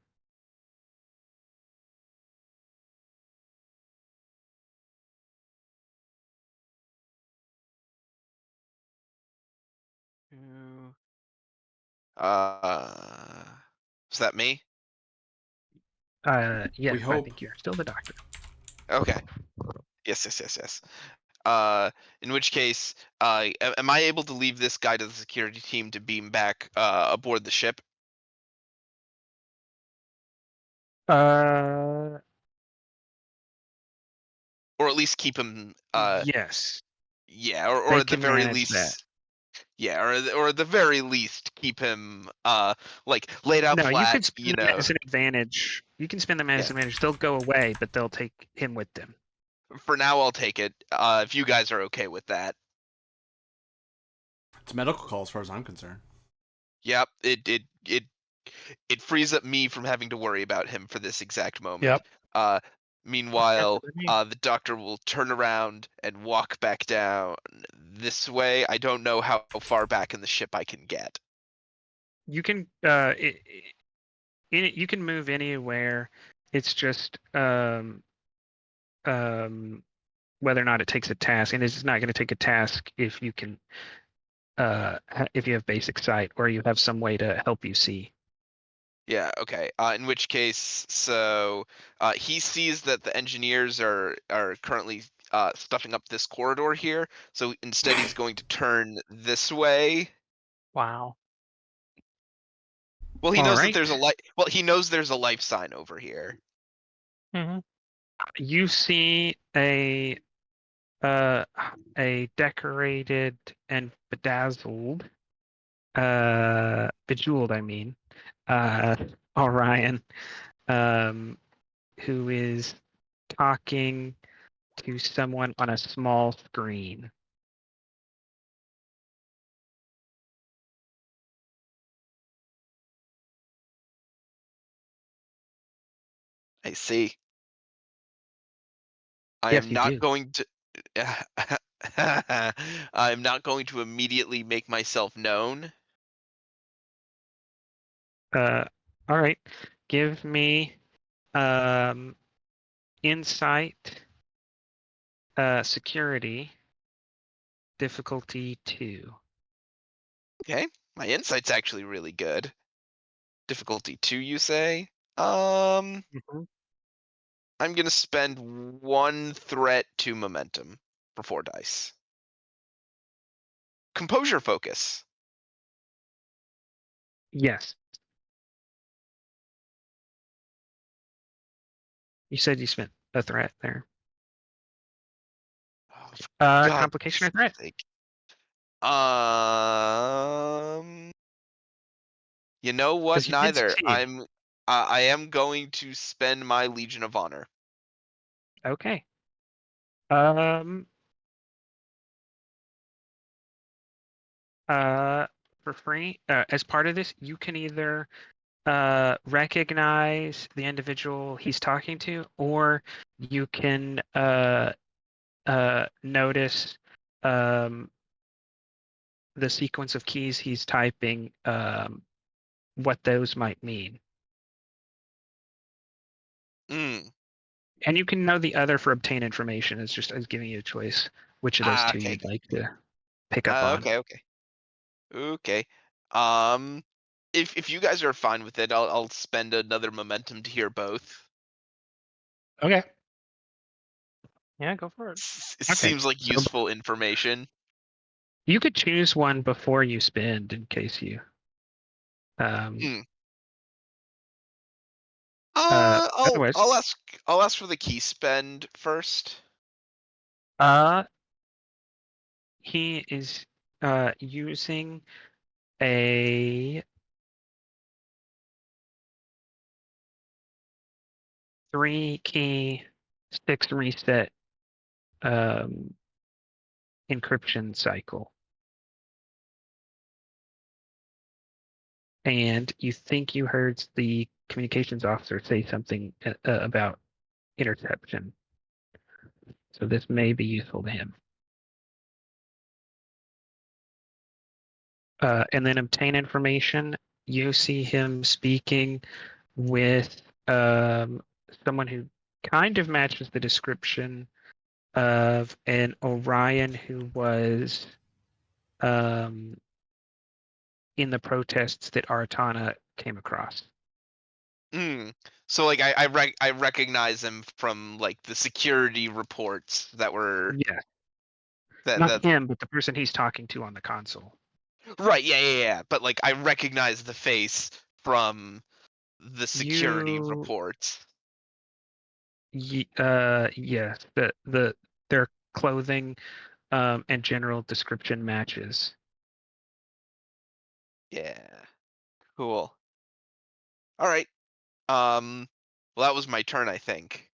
Speaker 6: Is that me?
Speaker 2: Yes, I
Speaker 4: hope.
Speaker 2: think you're still the doctor.
Speaker 6: Okay. Yes. In which case, am I able to leave this guy to the security team to beam back aboard the ship,
Speaker 2: Uh,
Speaker 6: or at least keep him?
Speaker 2: yes,
Speaker 6: Yeah, or
Speaker 2: they
Speaker 6: at the
Speaker 2: can
Speaker 6: very
Speaker 2: manage
Speaker 6: least,
Speaker 2: that.
Speaker 6: yeah, or at the very least, keep him like laid out
Speaker 2: No, you
Speaker 6: flat.
Speaker 2: could spend
Speaker 6: You
Speaker 2: them
Speaker 6: know,
Speaker 2: as an advantage. You can spend them as
Speaker 6: Yeah.
Speaker 2: an advantage. They'll go away, but they'll take him with them.
Speaker 6: for now I'll take it. If you guys are okay with that.
Speaker 4: It's a medical call as far as I'm concerned.
Speaker 6: Yep, it frees up me from having to worry about him for this exact moment.
Speaker 1: Yep.
Speaker 6: Meanwhile,
Speaker 3: That's me.
Speaker 6: the doctor will turn around and walk back down this way. I don't know how far back in the ship I can get.
Speaker 2: You can you can move anywhere. It's just whether or not it takes a task, and it's not going to take a task if you can if you have basic sight or you have some way to help you see.
Speaker 6: Yeah, okay. In which case, so he sees that the engineers are currently stuffing up this corridor here. So instead, he's going to turn this way.
Speaker 3: Wow.
Speaker 6: Well, he
Speaker 2: All
Speaker 6: knows that
Speaker 2: right.
Speaker 6: there's a light. Well, he knows there's a life sign over here.
Speaker 3: Mm-hmm.
Speaker 2: You see a decorated and bedazzled, bejeweled, I mean, Orion, who is talking to someone on a small screen.
Speaker 6: I see. I
Speaker 2: Yes,
Speaker 6: am
Speaker 2: you
Speaker 6: not
Speaker 2: do.
Speaker 6: going to. I'm not going to immediately make myself known.
Speaker 2: All right. Give me insight, security, difficulty 2.
Speaker 6: Okay, my insight's actually really good. Difficulty 2, you say? I'm gonna spend 1 threat to momentum for 4 dice. Composure focus.
Speaker 2: Yes. You said you spent a threat there.
Speaker 6: Oh, for God's
Speaker 2: Complication or threat?
Speaker 6: sake. You know what?
Speaker 2: Because you did
Speaker 6: Neither.
Speaker 2: succeed.
Speaker 6: I am going to spend my Legion of Honor.
Speaker 2: Okay. For free, as part of this, you can either recognize the individual he's talking to, or you can notice the sequence of keys he's typing, what those might mean.
Speaker 6: Mm.
Speaker 2: And you can know the other for obtain information. It's just as giving you a choice which of those two
Speaker 6: Okay.
Speaker 2: you'd like to pick up on.
Speaker 6: Okay. If you guys are fine with it, I'll spend another momentum to hear both.
Speaker 1: Okay.
Speaker 3: Yeah, go for it.
Speaker 6: It
Speaker 2: Okay,
Speaker 6: seems like
Speaker 2: so
Speaker 6: useful information.
Speaker 2: you could choose one before you spend in case you.
Speaker 6: Hmm. I'll
Speaker 2: Otherwise,
Speaker 6: I'll ask for the key spend first.
Speaker 2: he is using a 3-key 6 reset encryption cycle. And you think you heard the communications officer say something about interception. So this may be useful to him. And then obtain information. You see him speaking with someone who kind of matches the description of an Orion who was in the protests that Aratana came across.
Speaker 6: Hmm. So like I recognize him from like the security reports that were
Speaker 2: Yeah,
Speaker 6: that
Speaker 2: not him, but the person he's talking to on the console.
Speaker 6: right, yeah. But like I recognize the face from the security
Speaker 2: You,
Speaker 6: reports.
Speaker 2: yes, their clothing and general description matches.
Speaker 6: Yeah. Cool. All right. Well, that was my turn, I think.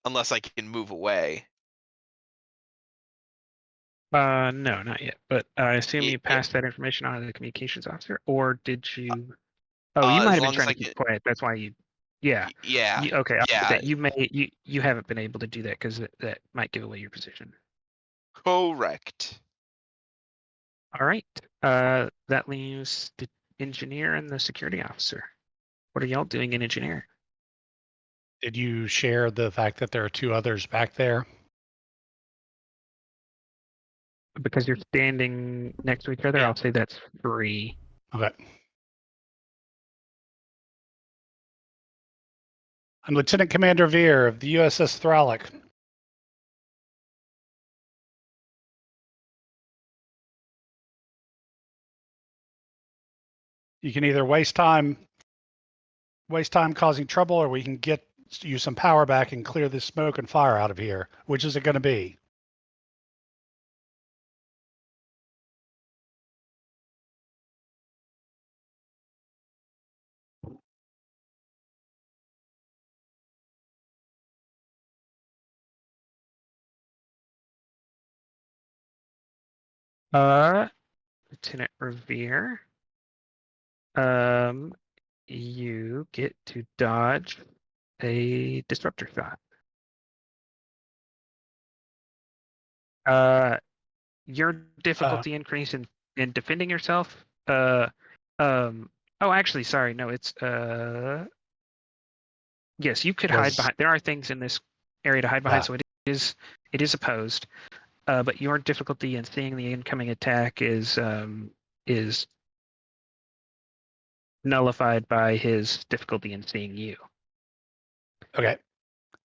Speaker 6: Unless I can move away.
Speaker 2: No, not yet. But I assume you
Speaker 6: Yeah.
Speaker 2: passed that information on to the communications officer, or did you? Oh, you might
Speaker 6: As
Speaker 2: have been
Speaker 6: long as
Speaker 2: trying
Speaker 6: I
Speaker 2: to
Speaker 6: can.
Speaker 2: keep quiet. That's why you. Yeah.
Speaker 6: Yeah.
Speaker 2: Okay. I
Speaker 6: Yeah.
Speaker 2: understand. You haven't been able to do that because that might give away your position.
Speaker 6: Correct.
Speaker 2: All right. That leaves the engineer and the security officer. What are y'all doing in engineer?
Speaker 1: Did you share the fact that there are 2 others back there?
Speaker 2: Because you're standing next to each other,
Speaker 3: Yeah.
Speaker 2: I'll say that's 3.
Speaker 1: Okay. I'm Lieutenant Commander Veer of the USS Thralic. You can either waste time waste time causing trouble, or we can use some power back and clear this smoke and fire out of here. Which is it going to be?
Speaker 2: Lieutenant Revere. You get to dodge a disruptor shot. Your difficulty increase in defending yourself. Oh, actually, sorry. No, it's yes, you could hide behind. There are things in this area to hide behind, so it is opposed. But your difficulty in seeing the incoming attack is nullified by his difficulty in seeing you.
Speaker 1: Okay.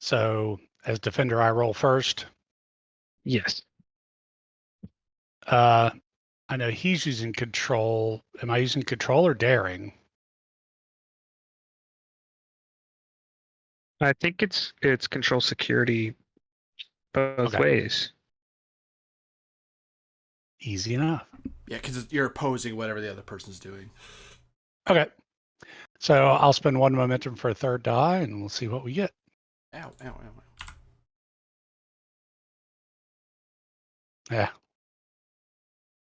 Speaker 1: So as defender, I roll first.
Speaker 2: Yes.
Speaker 1: I know he's using control. Am I using control or daring?
Speaker 2: I think it's control security both ways.
Speaker 1: Easy enough.
Speaker 4: Yeah, because you're opposing whatever the other person's doing.
Speaker 1: Okay. So I'll spend 1 momentum for a third die, and we'll see what we get.
Speaker 4: Ow, ow, ow, ow.
Speaker 1: Yeah.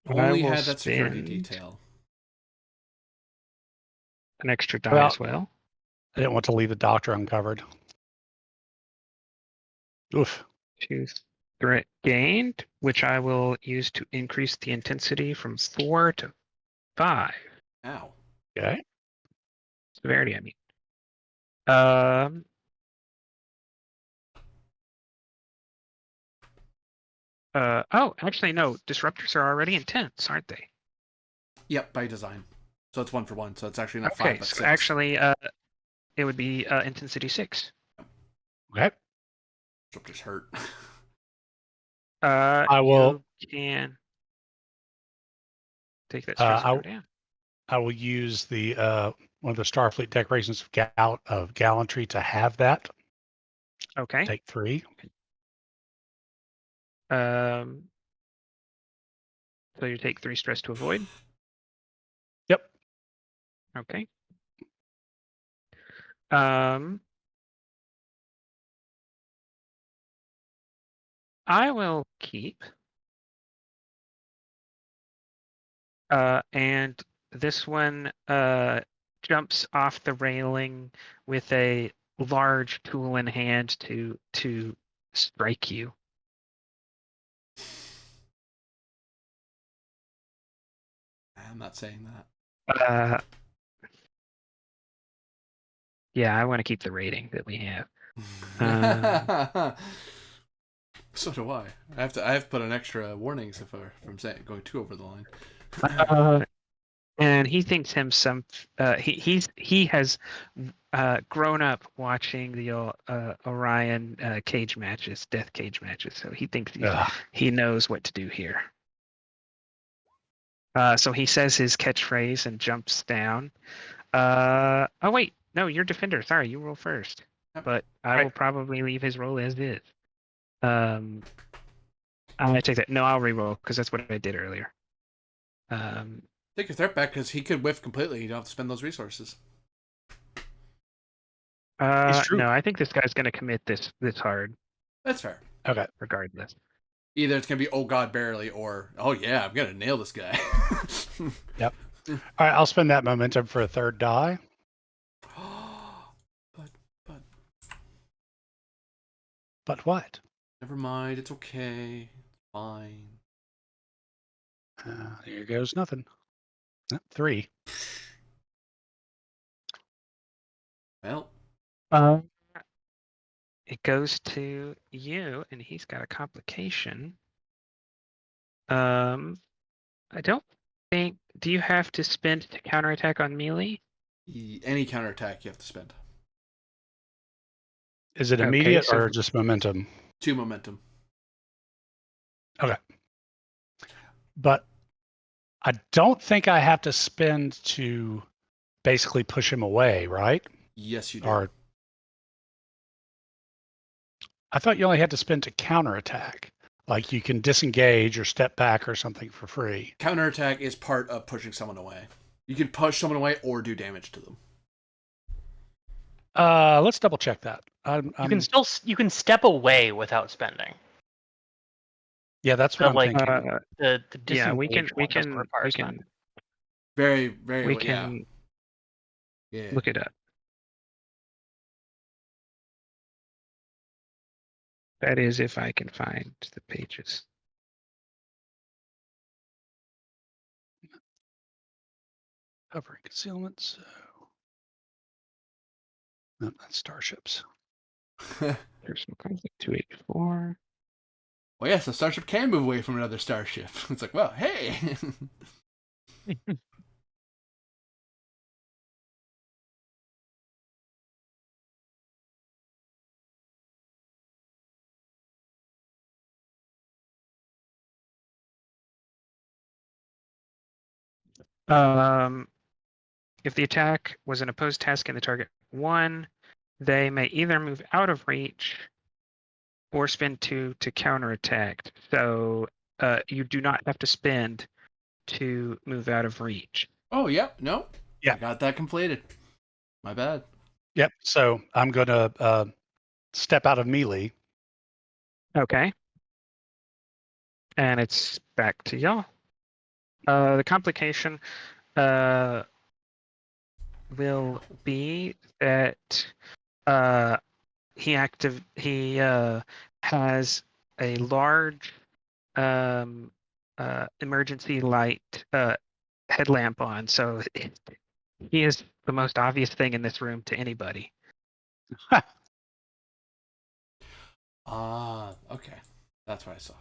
Speaker 4: Only had that security detail.
Speaker 2: An extra die as well.
Speaker 1: I didn't want to leave the doctor uncovered. Oof.
Speaker 2: Choose threat gained, which I will use to increase the intensity from 4 to 5.
Speaker 4: Ow.
Speaker 1: Okay.
Speaker 2: Severity, I mean. Oh, actually, no. Disruptors are already intense, aren't they?
Speaker 4: Yep, by design. So it's 1 for 1. So it's actually not 5,
Speaker 2: Okay,
Speaker 4: but
Speaker 2: so
Speaker 4: 6.
Speaker 2: actually, it would be intensity 6.
Speaker 1: Okay.
Speaker 4: Disruptors hurt.
Speaker 1: I will.
Speaker 2: You can take that stress score down.
Speaker 1: I will use the one of the Starfleet decorations of gallantry to have that.
Speaker 2: Okay.
Speaker 1: Take 3.
Speaker 2: So you take 3 stress to avoid.
Speaker 1: Yep.
Speaker 2: Okay. I will keep. And this one jumps off the railing with a large tool in hand to strike you.
Speaker 4: I'm not saying that.
Speaker 2: Yeah, I want to keep the rating that we have.
Speaker 4: So do I. I have to put an extra warnings if I'm saying going too over the line.
Speaker 2: And he thinks him he has grown up watching the Orion cage matches, death cage matches. So he thinks he knows what to do here. So he says his catchphrase and jumps down. Oh wait, no, you're defender. Sorry, you roll first. But I will probably leave his roll as is. I'm gonna take that. No, I'll re-roll because that's what I did earlier.
Speaker 4: Take your threat back because he could whiff completely. You don't have to spend those resources.
Speaker 2: No, I think this guy's gonna commit this hard.
Speaker 4: That's fair.
Speaker 1: Okay.
Speaker 2: Regardless.
Speaker 4: Either it's gonna be oh god barely or oh yeah I'm gonna nail this guy.
Speaker 1: Yep. All right, I'll spend that momentum for a third die. But what?
Speaker 4: Never mind. It's okay. Fine.
Speaker 1: Here goes nothing. 3.
Speaker 4: Well.
Speaker 2: It goes to you, and he's got a complication. I don't think. Do you have to spend to counterattack on melee?
Speaker 4: Any counterattack you have to spend.
Speaker 1: Is it immediate or just momentum?
Speaker 4: 2 momentum.
Speaker 1: Okay. But I don't think I have to spend to basically push him away, right?
Speaker 4: Yes, you do.
Speaker 1: Or I thought you only had to spend to counterattack. Like you can disengage or step back or something for free.
Speaker 4: Counterattack is part of pushing someone away. You can push someone away or do damage to them.
Speaker 1: Let's double check that.
Speaker 3: You can step away without spending.
Speaker 1: Yeah, that's what
Speaker 3: So
Speaker 1: I'm
Speaker 3: like
Speaker 1: thinking.
Speaker 3: the
Speaker 2: Yeah, we
Speaker 3: disengage one doesn't require
Speaker 2: we
Speaker 3: spending.
Speaker 2: can
Speaker 4: Very, very.
Speaker 2: we
Speaker 4: well,
Speaker 2: can
Speaker 4: yeah.
Speaker 2: look it up. That is, if I can find the pages.
Speaker 1: Covering concealment. So no, that's starships.
Speaker 2: Personal conflict 284.
Speaker 4: Well, yes, a starship can move away from another starship. It's like, well, hey.
Speaker 2: If the attack was an opposed task and the target won, they may either move out of reach or spend 2 to counterattack. So you do not have to spend to move out of reach.
Speaker 4: Oh, yep. Yeah, no.
Speaker 1: Yeah.
Speaker 4: I got that completed. My bad.
Speaker 1: Yep. So I'm going to step out of melee.
Speaker 2: Okay. And it's back to y'all. The complication will be that he has a large emergency light headlamp on, so he is the most obvious thing in this room to anybody.
Speaker 4: Okay. That's what I saw.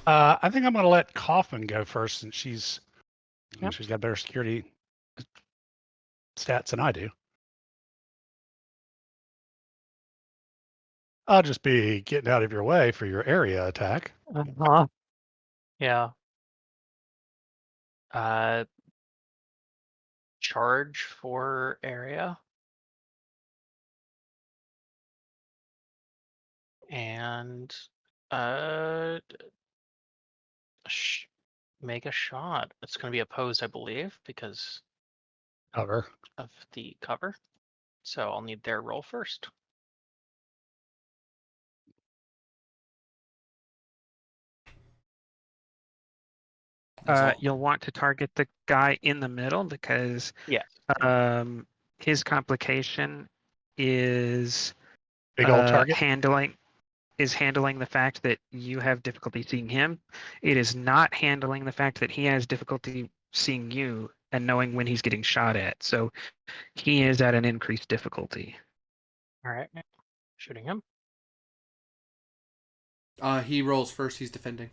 Speaker 1: I think I'm going to let Kaufman go first since she's got better security stats than I do. I'll just be getting out of your way for your area attack.
Speaker 3: Uh-huh. Yeah. Charge for area. And make a shot. It's going to be opposed, I believe, because
Speaker 1: Cover.
Speaker 3: of the cover. So I'll need their roll first.
Speaker 2: You'll want to target the guy in the middle because
Speaker 3: Yeah.
Speaker 2: His complication is
Speaker 1: Big old target.
Speaker 2: handling the fact that you have difficulty seeing him. It is not handling the fact that he has difficulty seeing you and knowing when he's getting shot at. So he is at an increased difficulty.
Speaker 3: All right. Shooting him.
Speaker 4: He rolls first. He's defending.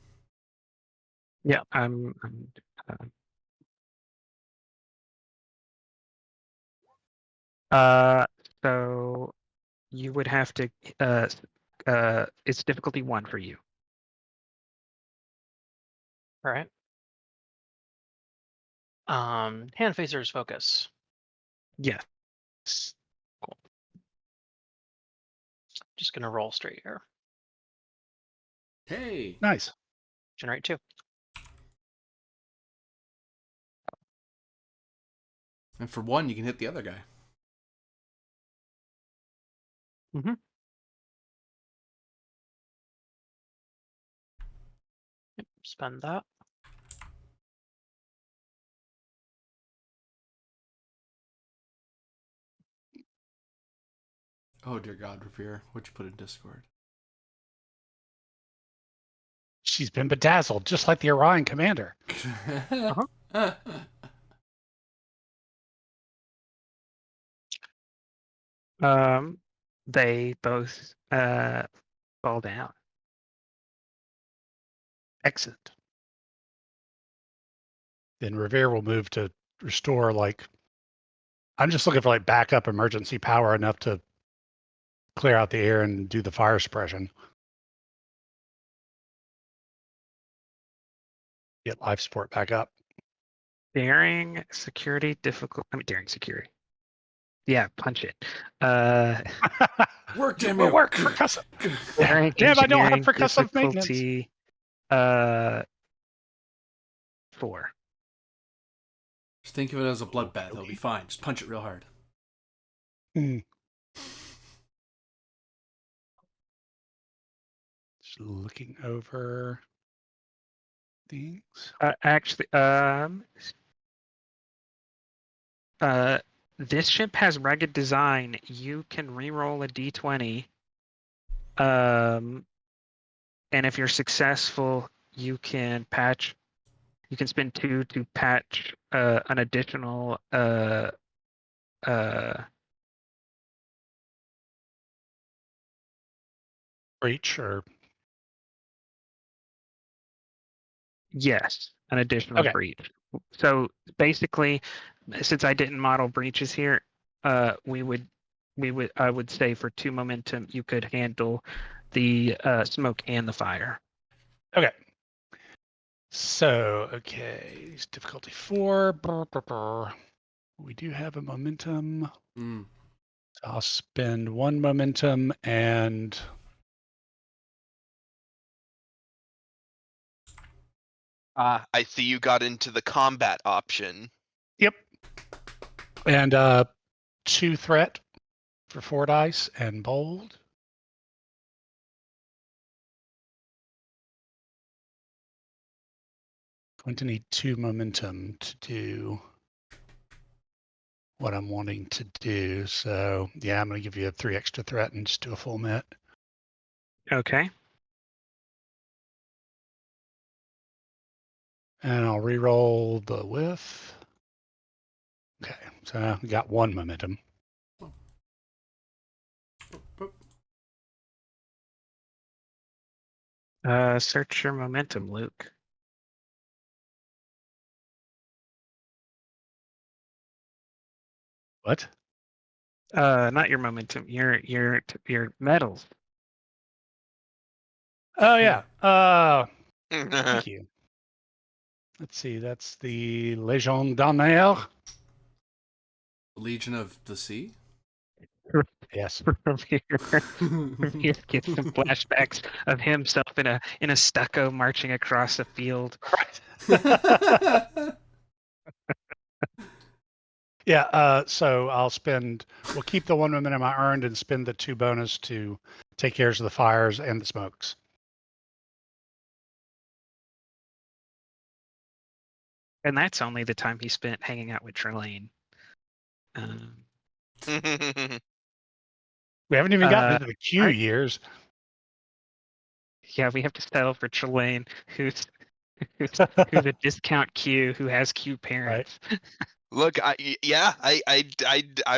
Speaker 2: Yeah, so you would have to it's difficulty 1 for you.
Speaker 3: All right. Hand phasers focus.
Speaker 2: Yes.
Speaker 3: Cool. Just gonna roll straight here.
Speaker 4: Hey.
Speaker 1: Nice.
Speaker 3: Generate 2.
Speaker 4: And for 1, you can hit the other guy.
Speaker 3: Mm-hmm. Yep, spend that.
Speaker 4: Oh, dear God, Revere. What'd you put in Discord?
Speaker 1: She's been bedazzled, just like the Orion commander.
Speaker 2: They both fall down.
Speaker 1: Excellent. Then Revere will move to restore, like, I'm just looking for like backup emergency power enough to clear out the air and do the fire suppression. Get life support back up.
Speaker 2: Daring, security, difficult. I mean, daring, security. Yeah, punch it.
Speaker 4: Work, damn
Speaker 1: We'll
Speaker 4: you.
Speaker 1: work for custom.
Speaker 2: Daring,
Speaker 1: Damn, I don't have
Speaker 2: engineering,
Speaker 1: percussive maintenance.
Speaker 2: difficulty. 4.
Speaker 4: Just think of it as a bloodbath.
Speaker 1: Okay.
Speaker 4: It'll be fine. Just punch it real hard.
Speaker 1: Hmm. Just looking over things.
Speaker 2: Actually, this ship has rugged design. You can re-roll a d20. And if you're successful, you can patch. You can spend 2 to patch an additional
Speaker 1: Breach or
Speaker 2: yes, an additional
Speaker 1: Okay.
Speaker 2: breach. So basically, since I didn't model breaches here, I would say for 2 momentum you could handle the smoke and the fire.
Speaker 1: okay. So okay, difficulty 4. Brr, brr, brr. We do have a momentum.
Speaker 4: Mm.
Speaker 1: So I'll spend 1 momentum and
Speaker 6: I see you got into the combat option.
Speaker 1: yep. And 2 threat for 4 dice and bold. Going to need 2 momentum to do what I'm wanting to do. So yeah, I'm going to give you a 3 extra threat and just do a full met.
Speaker 2: Okay.
Speaker 1: And I'll re-roll the whiff. Okay, so we got 1 momentum.
Speaker 2: Search your momentum, Luke.
Speaker 1: What?
Speaker 2: Not your momentum. Your medals.
Speaker 1: Oh yeah. Thank you. Let's see. That's the Légion d'honneur.
Speaker 4: Legion of the Sea.
Speaker 1: Yes.
Speaker 2: From here get some flashbacks of himself in a stucco marching across a field.
Speaker 1: Right. Yeah. So we'll keep the 1 momentum I earned and spend the 2 bonus to take care of the fires and the smokes.
Speaker 2: And that's only the time he spent hanging out with Trelane.
Speaker 1: We haven't even gotten
Speaker 2: Uh,
Speaker 1: into the Q
Speaker 2: alright.
Speaker 1: years.
Speaker 2: Yeah, we have to settle for Trelane, who's a discount Q, who has Q parents.
Speaker 6: Look, I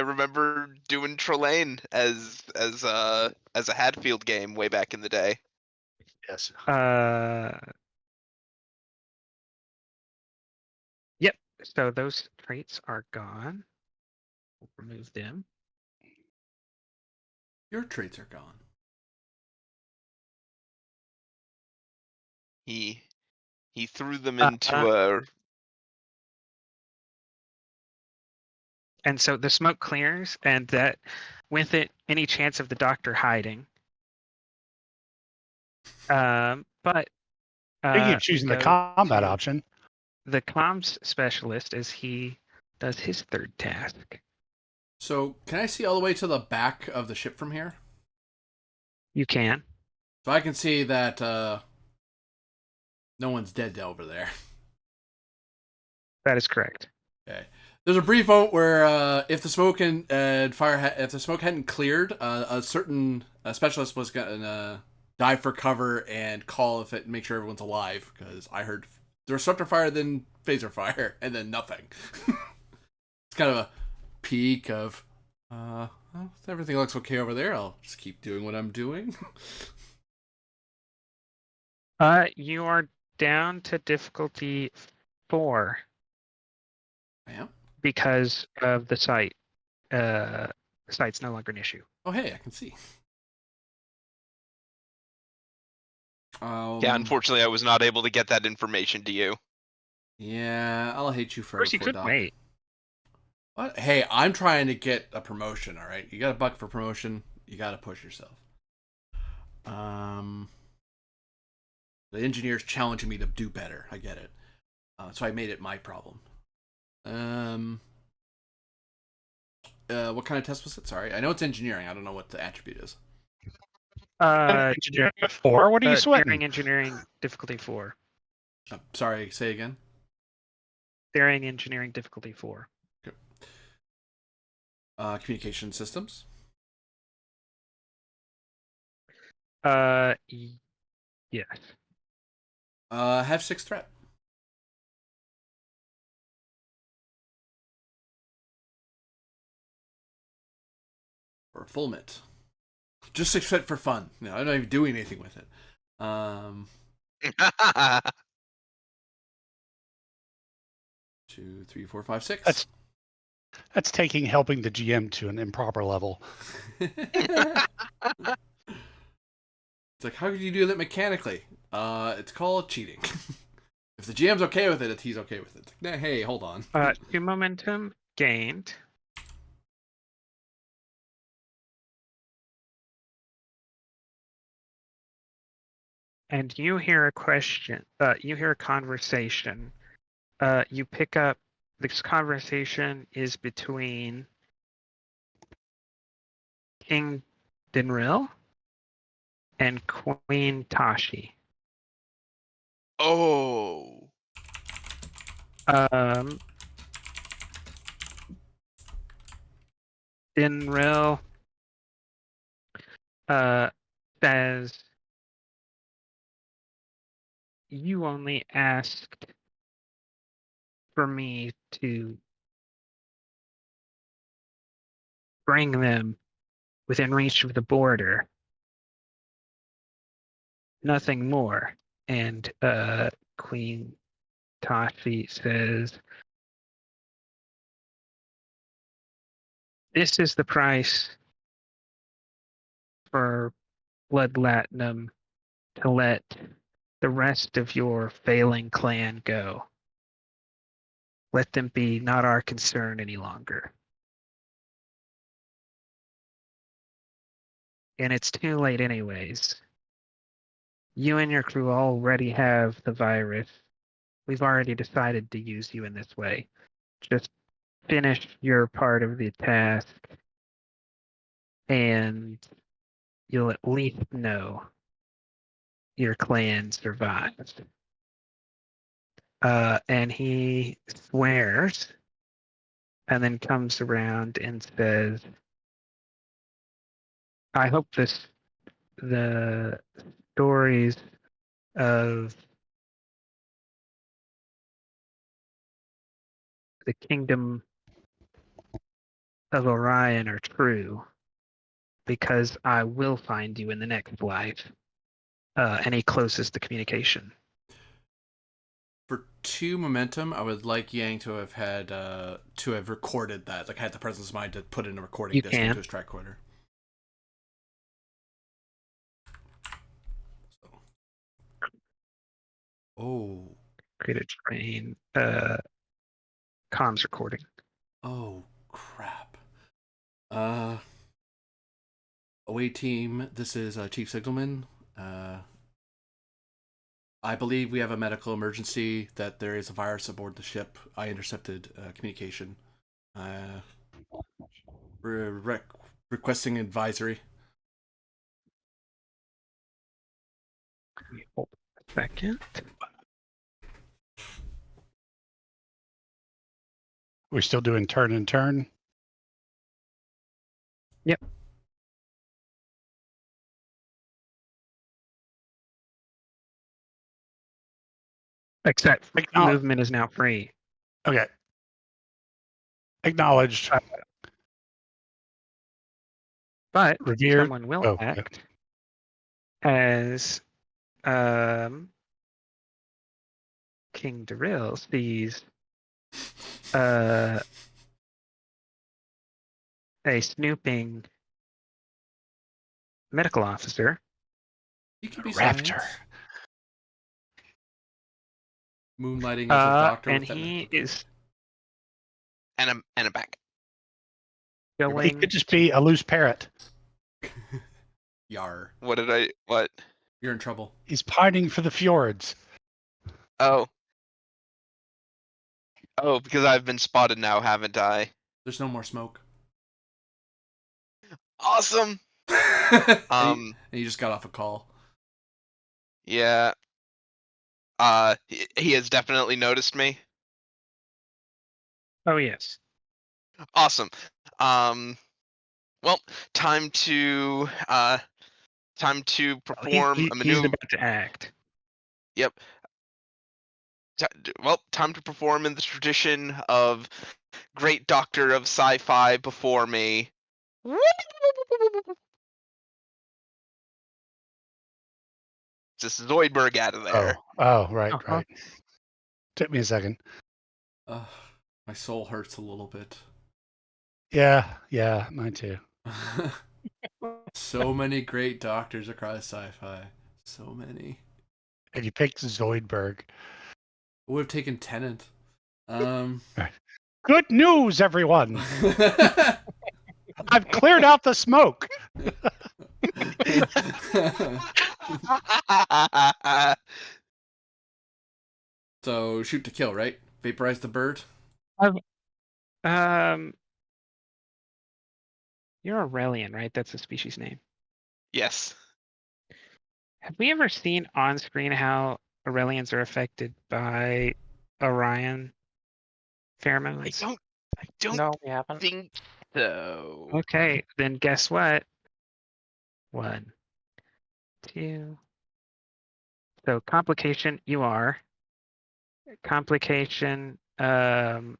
Speaker 6: remember doing Trelane as a Hadfield game way back in the day.
Speaker 1: Yes.
Speaker 2: Yep. So those traits are gone. We'll remove them.
Speaker 4: Your traits are gone.
Speaker 6: He threw them into a.
Speaker 2: And so the smoke clears, and that with it, any chance of the doctor hiding. But
Speaker 1: Thank you
Speaker 2: we
Speaker 1: choosing the
Speaker 2: go
Speaker 1: combat
Speaker 2: to
Speaker 1: option.
Speaker 2: the comms specialist as he does his third task.
Speaker 4: So, can I see all the way to the back of the ship from here?
Speaker 2: You can.
Speaker 4: So I can see that no one's dead over there.
Speaker 2: That is correct.
Speaker 4: Okay. There's a brief vote where if the smoke and fire, if the smoke hadn't cleared, a certain specialist was gonna dive for cover and call if it, make sure everyone's alive, because I heard disruptor fire, then phaser fire, and then nothing. It's kind of a peek of, well, everything looks okay over there. I'll just keep doing what I'm doing.
Speaker 2: You are down to difficulty 4
Speaker 4: Yeah.
Speaker 2: because of the site. The site's no longer an issue.
Speaker 4: Oh, hey, I can see.
Speaker 6: Yeah, unfortunately, I was not able to get that information to you.
Speaker 4: Yeah, I'll hate you
Speaker 2: Of course, you
Speaker 4: forever,
Speaker 2: could
Speaker 4: Doc.
Speaker 2: wait.
Speaker 4: What? Hey, I'm trying to get a promotion. All right, you got a buck for promotion. You got to push yourself. The engineer's challenging me to do better. I get it. So I made it my problem. What kind of test was it? Sorry, I know it's engineering. I don't know what the attribute is.
Speaker 1: Engineering 4? What are you
Speaker 2: Daring
Speaker 1: sweating?
Speaker 2: engineering difficulty 4.
Speaker 4: Sorry, say again.
Speaker 2: Daring engineering difficulty 4.
Speaker 4: Communication systems.
Speaker 2: Yes.
Speaker 4: Have 6 threat. Or fulminant. Just 6 threat for fun. No, I'm not even doing anything with it. 2, 3, 4, 5, 6.
Speaker 1: That's taking helping the GM to an improper level.
Speaker 4: It's like, how could you do that mechanically? It's called cheating. If the GM's okay with it, he's okay with it. It's like, nah, hey, hold on.
Speaker 2: 2 momentum gained. And you hear a question. You hear a conversation. You pick up. This conversation is between King Dinril and Queen Tashi.
Speaker 6: Oh.
Speaker 2: Dinril says, you only asked for me to bring them within reach of the border. Nothing more. And Queen Tashi says, this is the price for Blood Latinum to let the rest of your failing clan go. Let them be not our concern any longer. And it's too late anyways. You and your crew already have the virus. We've already decided to use you in this way. Just finish your part of the task and you'll at least know your clan survived. And he swears and then comes around and says, I hope the stories of the kingdom of Orion are true, because I will find you in the next life. And he closes the communication.
Speaker 4: For 2 momentum, I would like Yang to have had to have recorded that. Like, had the presence of mind to put in a recording
Speaker 2: You
Speaker 4: disc
Speaker 2: can.
Speaker 4: into his tricorder. Oh.
Speaker 2: Create a train comms recording.
Speaker 4: Oh, crap. Away team, this is Chief Signalman. I believe we have a medical emergency, that there is a virus aboard the ship. I intercepted communication. Requesting advisory.
Speaker 2: Hold a second.
Speaker 1: We're still doing turn and turn.
Speaker 2: Yep. Except movement is now free.
Speaker 1: Okay. Acknowledged.
Speaker 2: But
Speaker 1: Revered.
Speaker 2: someone will
Speaker 1: Oh,
Speaker 2: act as King Darrell sees a snooping medical officer.
Speaker 4: You could be
Speaker 1: Raptor.
Speaker 4: science. Moonlighting as a doctor
Speaker 2: and
Speaker 4: with that
Speaker 2: he
Speaker 4: medical care.
Speaker 2: is
Speaker 6: And a back.
Speaker 1: He
Speaker 2: going.
Speaker 1: could just be a loose parrot.
Speaker 4: Yar.
Speaker 6: What?
Speaker 4: You're in trouble.
Speaker 1: He's pining for the fjords.
Speaker 6: Oh. Oh, because I've been spotted now, haven't I?
Speaker 4: There's no more smoke.
Speaker 6: Awesome.
Speaker 4: And you just got off a call.
Speaker 6: Yeah. He has definitely noticed me.
Speaker 2: Oh yes.
Speaker 6: Awesome. Well, time to perform a
Speaker 2: He's
Speaker 6: maneuver.
Speaker 2: about to act.
Speaker 6: Yep. Time to perform in the tradition of great doctor of sci-fi before me. Just Zoidberg out of there.
Speaker 1: Right,
Speaker 2: Uh-huh.
Speaker 1: right. Took me a second.
Speaker 4: My soul hurts a little bit.
Speaker 1: Yeah, mine too.
Speaker 4: So many great doctors across sci-fi. So many.
Speaker 1: And you picked Zoidberg.
Speaker 4: I would have taken Tennant.
Speaker 1: Good news, everyone! I've cleared out the smoke.
Speaker 4: So shoot to kill, right? Vaporize the bird.
Speaker 2: You're Aurelian, right? That's the species name.
Speaker 6: Yes.
Speaker 2: Have we ever seen on screen how Aurelians are affected by Orion pheromones?
Speaker 6: I don't
Speaker 3: No, we haven't.
Speaker 6: think so.
Speaker 2: Okay, then guess what? 1, 2. So complication, you are. Complication, we'll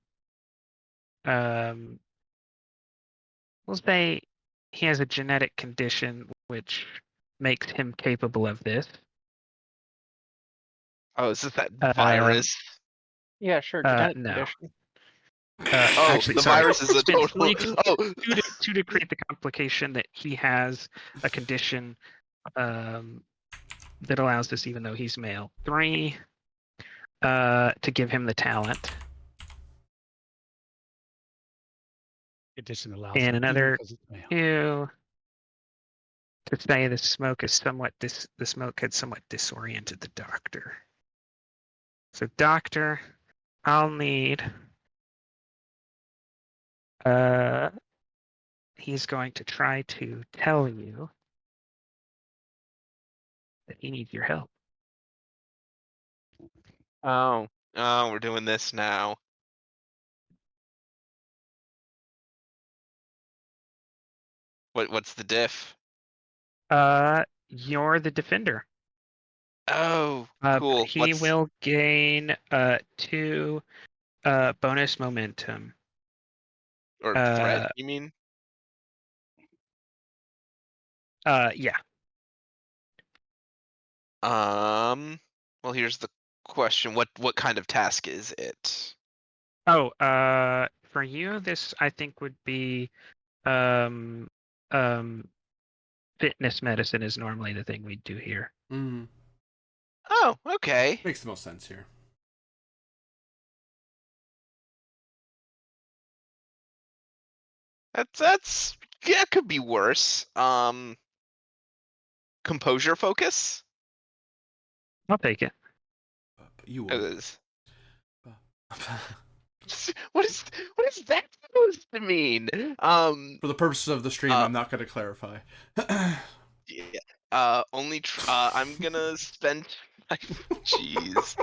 Speaker 2: say he has a genetic condition which makes him capable of this.
Speaker 6: Oh, is this that virus?
Speaker 3: Yeah, sure. Genetic
Speaker 2: No.
Speaker 3: condition.
Speaker 6: Oh,
Speaker 2: Actually,
Speaker 6: the
Speaker 2: sorry.
Speaker 6: virus is a
Speaker 2: Spent
Speaker 6: total.
Speaker 2: 3
Speaker 6: Oh,
Speaker 2: to create the complication that he has a condition that allows this even though he's male. 3 to give him the talent.
Speaker 1: Condition allows
Speaker 2: And
Speaker 1: him
Speaker 2: another
Speaker 1: because it's male.
Speaker 2: 2 to say the smoke had somewhat disoriented the doctor. So doctor, I'll need he's going to try to tell you that he needs your help.
Speaker 6: oh, we're doing this now. What's the diff?
Speaker 2: You're the defender.
Speaker 6: Oh, cool.
Speaker 2: He will gain 2 bonus momentum.
Speaker 6: Or threat? You mean?
Speaker 2: Yeah.
Speaker 6: Well, here's the question. What kind of task is it?
Speaker 2: Oh, for you, this I think would be fitness medicine is normally the thing we do here.
Speaker 4: Mm.
Speaker 6: Oh, okay.
Speaker 4: Makes the most sense here.
Speaker 6: That's yeah, could be worse. Composure focus?
Speaker 2: I'll take it.
Speaker 4: But you
Speaker 6: It
Speaker 4: would.
Speaker 6: is. What is that supposed to mean?
Speaker 4: For the purposes of the stream, I'm not going to clarify.
Speaker 6: Yeah. I'm gonna spend. Jeez.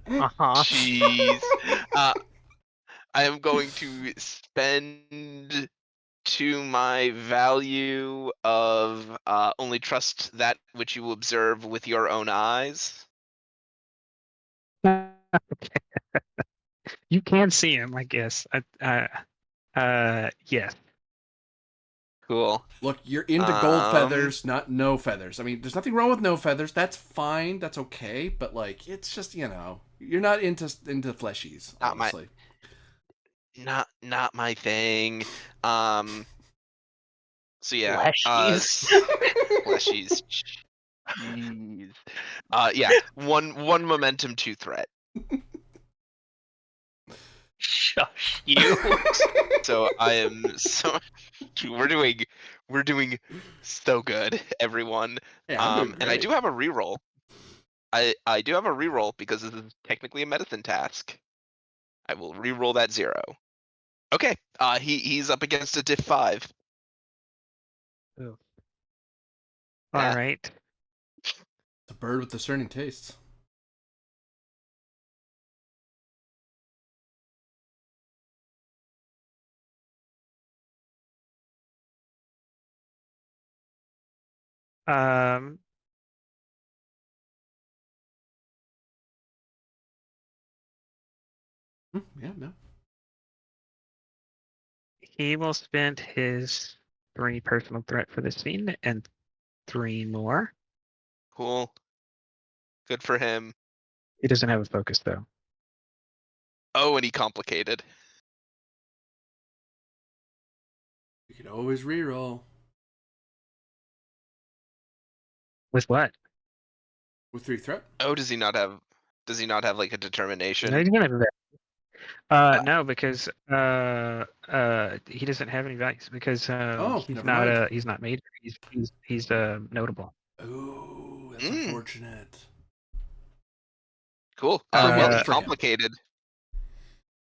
Speaker 3: Uh-huh.
Speaker 6: Jeez. I am going to spend to my value of only trust that which you observe with your own eyes.
Speaker 2: You can see him, I guess. Yes.
Speaker 6: Cool.
Speaker 4: Look, you're into gold feathers, not no feathers. I mean, there's nothing wrong with no feathers. That's fine. That's okay. But like, it's just you're not into fleshies. Honestly,
Speaker 6: Not my thing. So yeah.
Speaker 3: Fleshies.
Speaker 6: Fleshies. Jeez. Yeah. One momentum, 2 threat.
Speaker 3: Shush you.
Speaker 6: So I am so we're doing so good, everyone.
Speaker 4: Hey, I'm doing
Speaker 6: And I
Speaker 4: great.
Speaker 6: do have a reroll. I do have a reroll because this is technically a medicine task. I will reroll that 0. Okay. He's up against a diff 5.
Speaker 2: All
Speaker 6: Yeah.
Speaker 2: right.
Speaker 4: It's a bird with discerning tastes.
Speaker 2: Um,
Speaker 4: Yeah, no.
Speaker 2: he will spend his 3 personal threat for the scene and 3 more.
Speaker 6: Cool. Good for him.
Speaker 2: He doesn't have a focus though.
Speaker 6: Oh, and he complicated.
Speaker 4: You can always reroll
Speaker 2: With what?
Speaker 4: with 3 threat.
Speaker 6: Oh, does he not have like a
Speaker 2: No,
Speaker 6: determination?
Speaker 2: he's gonna have that. No, because he doesn't have any values because
Speaker 4: Oh, never mind.
Speaker 2: he's not major. He's notable.
Speaker 4: Ooh, that's
Speaker 6: Mm.
Speaker 4: unfortunate.
Speaker 6: Cool.
Speaker 4: So
Speaker 6: Well, he
Speaker 4: good for him.
Speaker 6: complicated.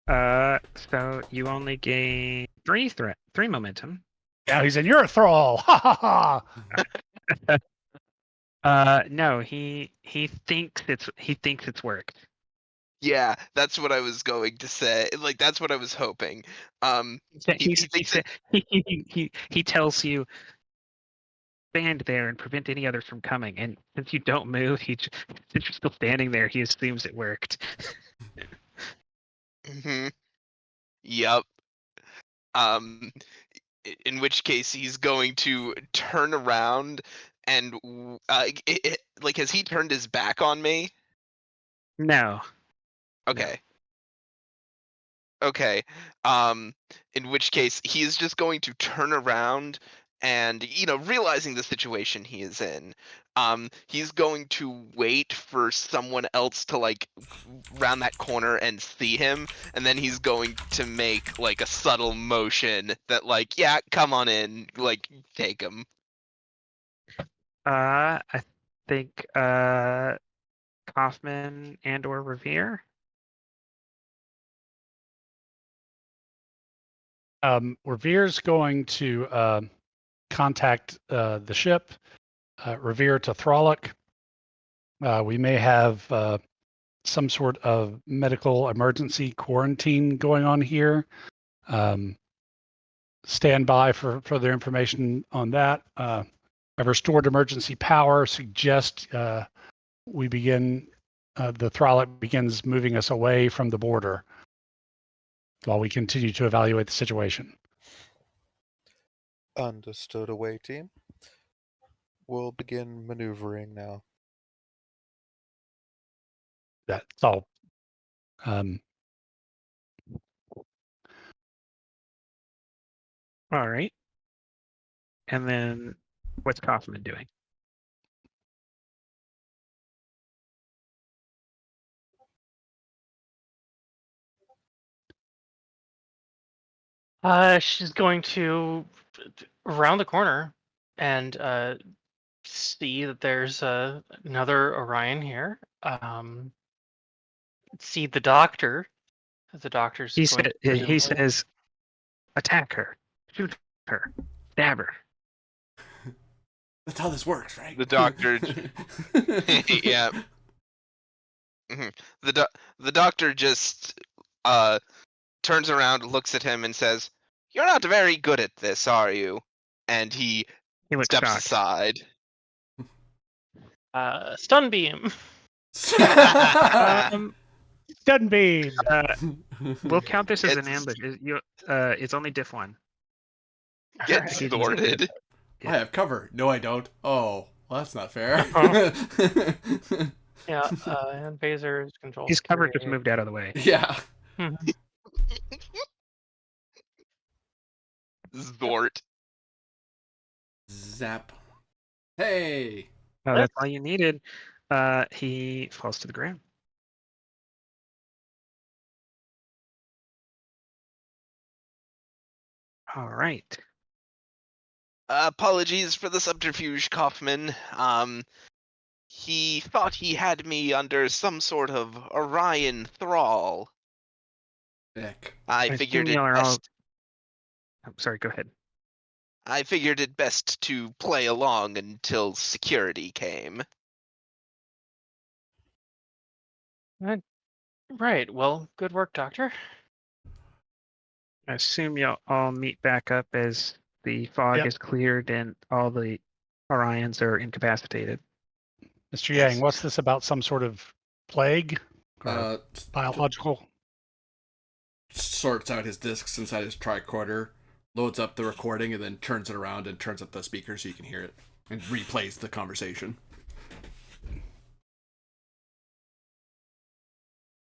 Speaker 2: So you only gain 3 momentum.
Speaker 1: Now he's in your thrall. Ha ha ha.
Speaker 2: No, he thinks it's worked.
Speaker 6: Yeah, that's what I was going to say. Like that's what I was hoping. He thinks it.
Speaker 2: He tells you stand there and prevent any others from coming. And since you don't move, since you're still standing there, he assumes it worked.
Speaker 6: Mhm. Yep. Um, in which case he's going to turn around and like has he turned his back on me?
Speaker 2: No.
Speaker 6: Okay. Okay. Um, in which case he is just going to turn around and realizing the situation he is in, he's going to wait for someone else to like round that corner and see him, and then he's going to make like a subtle motion that like, yeah, come on in, like take him.
Speaker 2: I think Kaufman and or Revere.
Speaker 1: Revere's going to contact the ship. Revere to Thralic. We may have some sort of medical emergency quarantine going on here. Stand by for further information on that. I've restored emergency power. Suggest we begin. The Thralic begins moving us away from the border while we continue to evaluate the situation.
Speaker 5: Understood, away team. We'll begin maneuvering now.
Speaker 1: That's all. Um,
Speaker 2: All right. And then what's Kaufman doing?
Speaker 3: She's going to around the corner and see that there's another Orion here. See the doctor. The doctor's
Speaker 2: He
Speaker 3: going
Speaker 2: said
Speaker 3: to
Speaker 2: he
Speaker 3: presumably-
Speaker 2: says attack her, shoot her, stab her.
Speaker 4: That's how this works, right?
Speaker 6: The doctor. Yeah. Mhm. The doctor just turns around, looks at him, and says, "You're not very good at this, are you?" And he
Speaker 2: He looks
Speaker 6: steps
Speaker 2: shocked.
Speaker 6: aside.
Speaker 3: stun beam.
Speaker 2: Um,
Speaker 1: Stun beam.
Speaker 2: we'll count this as an
Speaker 6: Gets-
Speaker 2: ambush. It's only diff 1.
Speaker 6: Gets
Speaker 2: Alright.
Speaker 6: thwarted.
Speaker 4: I have cover. No, I don't. Oh, well, that's not fair.
Speaker 3: Yeah, and phasers control.
Speaker 2: His cover just
Speaker 3: security.
Speaker 2: moved out of the way.
Speaker 4: Yeah.
Speaker 3: Mhm.
Speaker 6: Zort.
Speaker 4: Zap. Hey.
Speaker 2: Oh, that's all you needed. He falls to the ground. All right.
Speaker 6: Apologies for the subterfuge, Kaufman. He thought he had me under some sort of Orion thrall.
Speaker 4: Heck.
Speaker 6: I
Speaker 2: I
Speaker 6: figured
Speaker 2: assume
Speaker 6: it
Speaker 2: y'all are all.
Speaker 6: best.
Speaker 2: I'm sorry. Go ahead.
Speaker 6: I figured it best to play along until security came.
Speaker 3: Right. Well, good work, Doctor.
Speaker 2: I assume y'all all meet back up as the fog
Speaker 1: Yep.
Speaker 2: is cleared and all the Orions are incapacitated.
Speaker 1: Mr.
Speaker 6: Yes.
Speaker 1: Yang, what's this about? Some sort of plague or biological?
Speaker 4: Sorts out his discs inside his tricorder, loads up the recording, and then turns it around and turns up the speaker so you can hear it, and replays the conversation.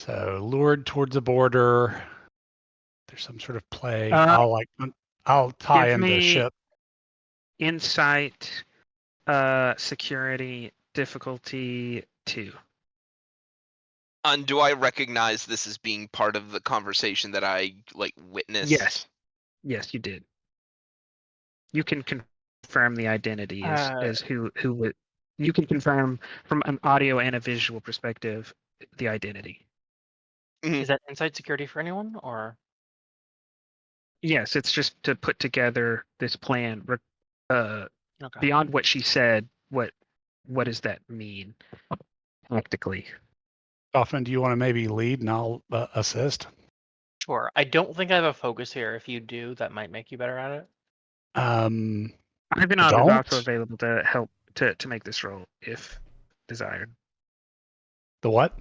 Speaker 1: So lured towards the border. There's some sort of plague.
Speaker 2: Uh,
Speaker 1: I'll tie
Speaker 2: give
Speaker 1: in the
Speaker 2: me-
Speaker 1: ship.
Speaker 2: Insight, security, difficulty 2.
Speaker 6: And do I recognize this as being part of the conversation that I witnessed?
Speaker 2: Yes, you did. You can confirm the identity as who would. You can confirm from an audio and a visual perspective the identity.
Speaker 3: Is that inside security for anyone, or?
Speaker 2: Yes, it's just to put together this plan.
Speaker 3: Okay.
Speaker 2: Beyond what she said, what does that mean practically?
Speaker 1: Kaufman, do you want to maybe lead and I'll assist?
Speaker 3: Sure. I don't think I have a focus here. If you do, that might make you better at it.
Speaker 2: Ivanov is also available to help to make this roll if desired.
Speaker 1: The what?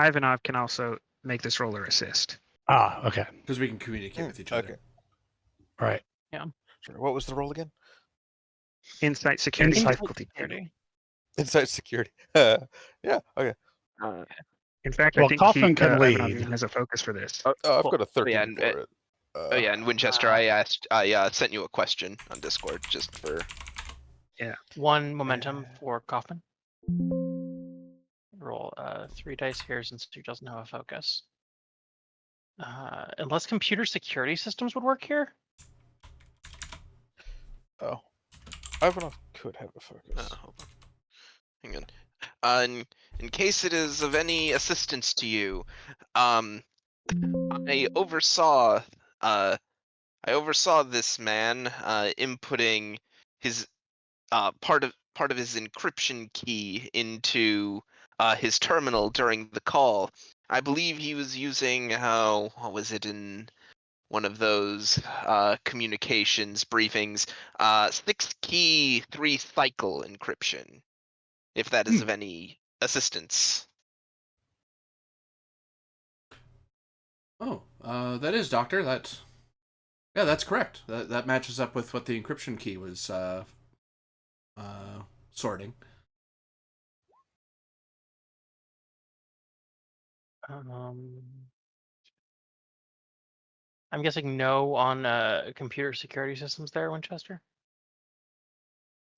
Speaker 2: Ivanov can also make this roll or assist.
Speaker 1: Ah, okay.
Speaker 4: Because we can communicate with each other.
Speaker 5: Okay.
Speaker 1: All right.
Speaker 5: Sorry, what was the roll again?
Speaker 2: Insight, security,
Speaker 1: Insight.
Speaker 2: difficulty 2.
Speaker 3: Security.
Speaker 5: Inside security. Yeah. Okay.
Speaker 2: In fact,
Speaker 1: Well,
Speaker 2: I think
Speaker 1: Kaufman can
Speaker 2: Ivanov
Speaker 1: lead.
Speaker 2: even has a focus for this.
Speaker 5: I've
Speaker 6: Well,
Speaker 5: got a 13
Speaker 6: yeah, and,
Speaker 5: for it.
Speaker 6: Oh yeah, and Winchester, I sent you a question on Discord just for.
Speaker 3: One momentum for Kaufman. Roll 3 dice here since he doesn't have a focus. Unless computer security systems would work here.
Speaker 5: Oh. Ivanov could have a focus.
Speaker 6: Hold on. Hang on. In case it is of any assistance to you, I oversaw this man inputting his part of his encryption key into his terminal during the call. I believe he was using what was it in one of those communications briefings, 6-key 3-cycle encryption. If that is of any assistance.
Speaker 4: Oh, that is, Doctor. That's correct. That matches up with what the encryption key was sorting.
Speaker 3: I'm guessing no on computer security systems there, Winchester.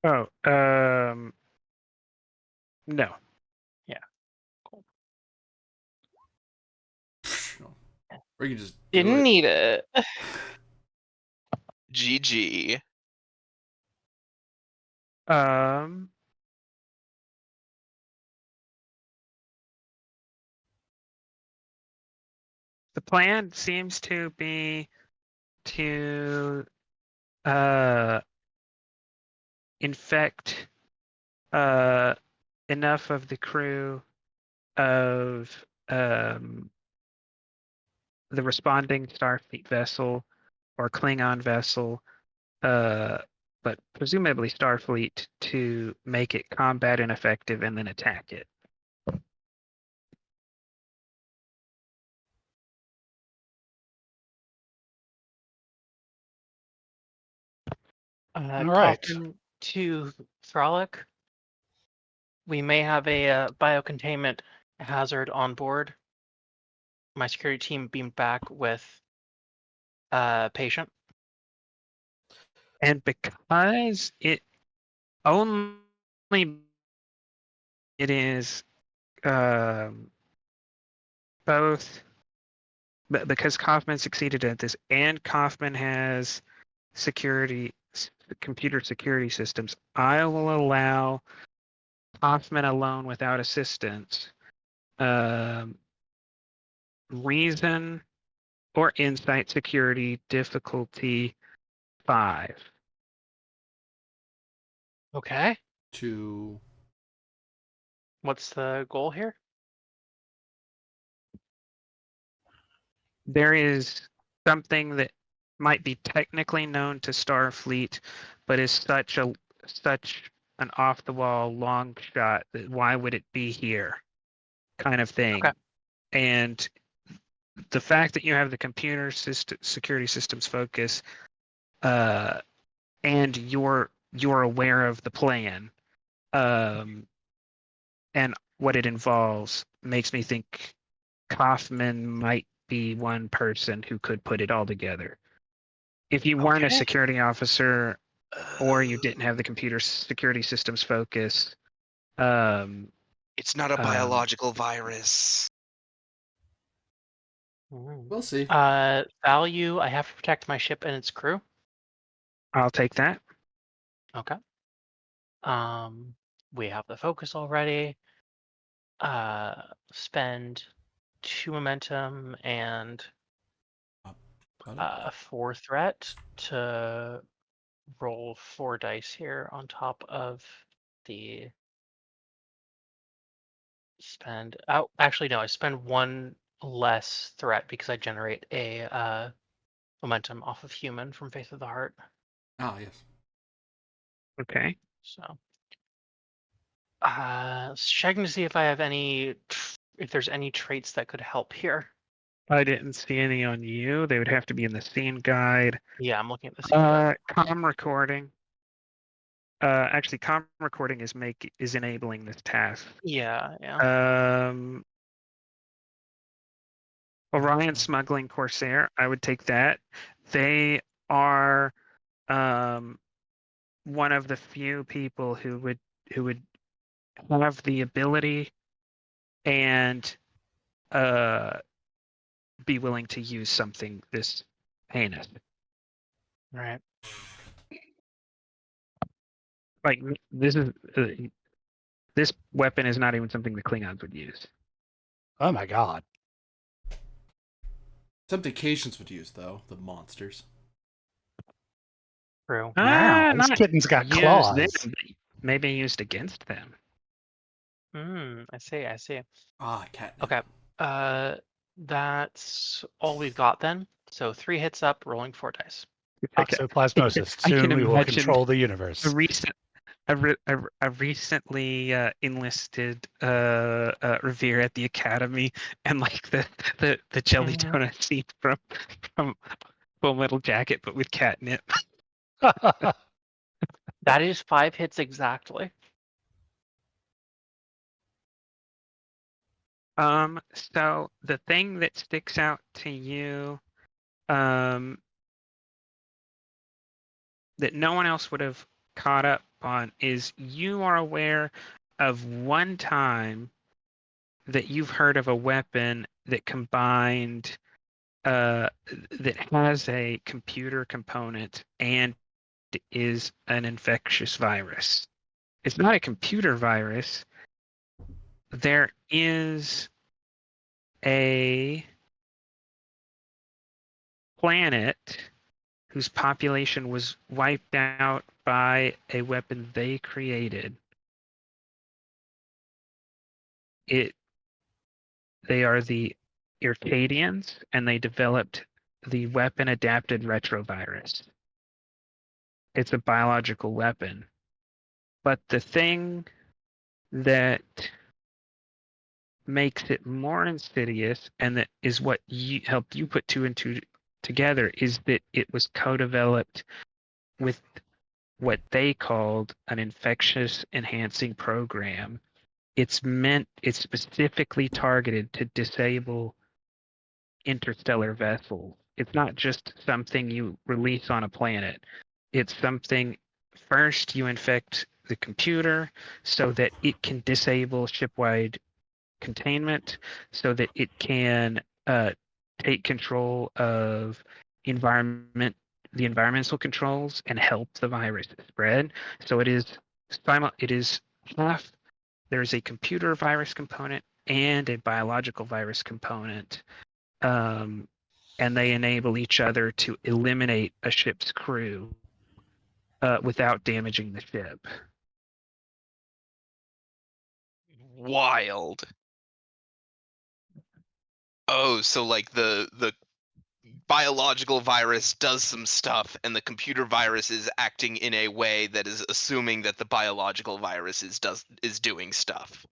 Speaker 2: Oh, no.
Speaker 4: Or you can just
Speaker 3: Didn't need it.
Speaker 6: GG.
Speaker 2: The plan seems to be to infect enough of the crew of the responding Starfleet vessel or Klingon vessel, but presumably Starfleet, to make it combat ineffective and then attack it.
Speaker 1: All right.
Speaker 3: Kaufman to Thralic. We may have a biocontainment hazard on board. My security team beamed back with patient.
Speaker 2: And because it only it is both but because Kaufman succeeded at this, and Kaufman has computer security systems, I will allow Kaufman alone without assistance. Reason or insight security difficulty 5.
Speaker 3: Okay.
Speaker 4: To
Speaker 3: What's the goal here?
Speaker 2: There is something that might be technically known to Starfleet, but is such an off the wall long shot that why would it be here, kind of thing.
Speaker 3: Okay.
Speaker 2: And the fact that you have the computer security systems focus, and you're aware of the plan, and what it involves, makes me think Kaufman might be one person who could put it all together. If you weren't a
Speaker 3: Okay.
Speaker 2: security officer or you didn't have the computer security systems focus,
Speaker 6: It's not a biological virus.
Speaker 4: we'll see.
Speaker 3: Value. I have to protect my ship and its crew.
Speaker 2: I'll take that.
Speaker 3: Okay. We have the focus already. Spend 2 momentum and
Speaker 4: Got it.
Speaker 3: 4 threat to roll 4 dice here on top of the spend. Oh, actually no, I spend 1 less threat because I generate a momentum off of human from Faith of the Heart.
Speaker 4: Ah, yes.
Speaker 2: Okay.
Speaker 3: So, checking to see if I have if there's any traits that could help here.
Speaker 2: I didn't see any on you. They would have to be in the scene guide.
Speaker 3: Yeah, I'm looking at the scene guide.
Speaker 2: Com recording. Actually, com recording is enabling this task.
Speaker 3: Yeah, yeah.
Speaker 2: Orion smuggling Corsair. I would take that. They are one of the few people who would have the ability and be willing to use something this heinous.
Speaker 3: Right.
Speaker 2: Like this weapon is not even something the Klingons would use.
Speaker 1: Oh my god.
Speaker 4: Something Caitians would use, though, the monsters.
Speaker 3: True.
Speaker 1: Wow, this
Speaker 2: Not
Speaker 1: kitten's got
Speaker 2: used
Speaker 1: claws.
Speaker 2: them, maybe used against them.
Speaker 3: I see. I see.
Speaker 4: Ah, catnip.
Speaker 3: Okay. That's all we've got then. So 3 hits up, rolling 4 dice.
Speaker 1: Toxoplasmosis.
Speaker 2: I can
Speaker 1: Soon we will
Speaker 2: imagine
Speaker 1: control the universe.
Speaker 2: a recently enlisted Revere at the Academy, and like the jelly
Speaker 3: Mhm.
Speaker 2: donut scene from Full Metal Jacket, but with catnip.
Speaker 3: That is 5 hits exactly.
Speaker 2: So the thing that sticks out to you, that no one else would have caught up on, is you are aware of one time that you've heard of a weapon that combined that has a computer component and is an infectious virus. It's not a computer virus. There is a planet whose population was wiped out by a weapon they created. They are the Ircadians, and they developed the weapon adapted retrovirus. It's a biological weapon. But the thing that makes it more insidious, and that is what helped you put 2 and 2 together, is that it was co-developed with what they called an infectious enhancing program. It's specifically targeted to disable interstellar vessels. It's not just something you release on a planet. It's something, first you infect the computer so that it can disable shipwide containment, so that it can take control of the environmental controls and help the virus spread. So it is half. There's a computer virus component and a biological virus component, and they enable each other to eliminate a ship's crew without damaging the ship.
Speaker 6: Wild. Oh, so like the biological virus does some stuff, and the computer virus is acting in a way that is assuming that the biological virus is doing stuff.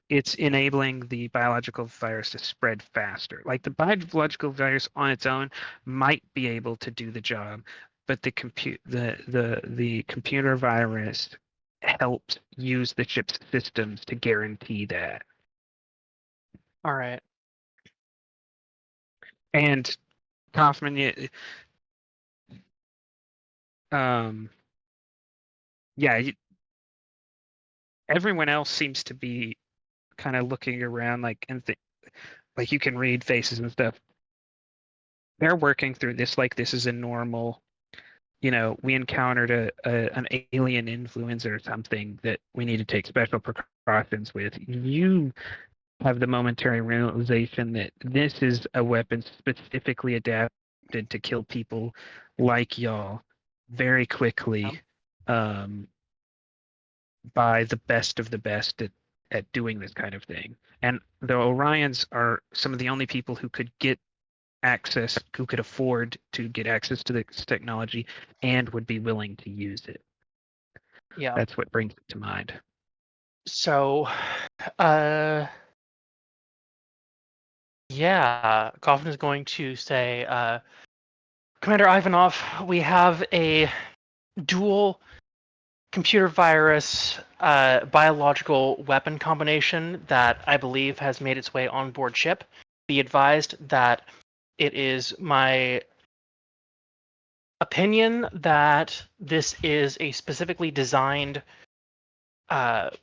Speaker 2: It's enabling the biological virus to spread faster. Like the biological virus on its own might be able to do the job, but the computer virus helps use the ship's systems to guarantee that.
Speaker 3: All right.
Speaker 2: And Kaufman, everyone else seems to be kind of looking around, like, and like you can read faces and stuff. They're working through this like this is a normal. We encountered an alien influenza or something that we need to take special precautions with. You have the momentary realization that this is a weapon specifically adapted to kill people like y'all very quickly, by the best of the best at doing this kind of thing. And the Orions are some of the only people who could afford to get access to this technology and would be willing to use it.
Speaker 3: Yeah.
Speaker 2: That's what brings it to mind.
Speaker 3: So, yeah, Coffin is going to say, Commander Ivanov, we have a dual computer virus biological weapon combination that I believe has made its way on board ship. Be advised that it is my opinion that this is a specifically designed bioweapon,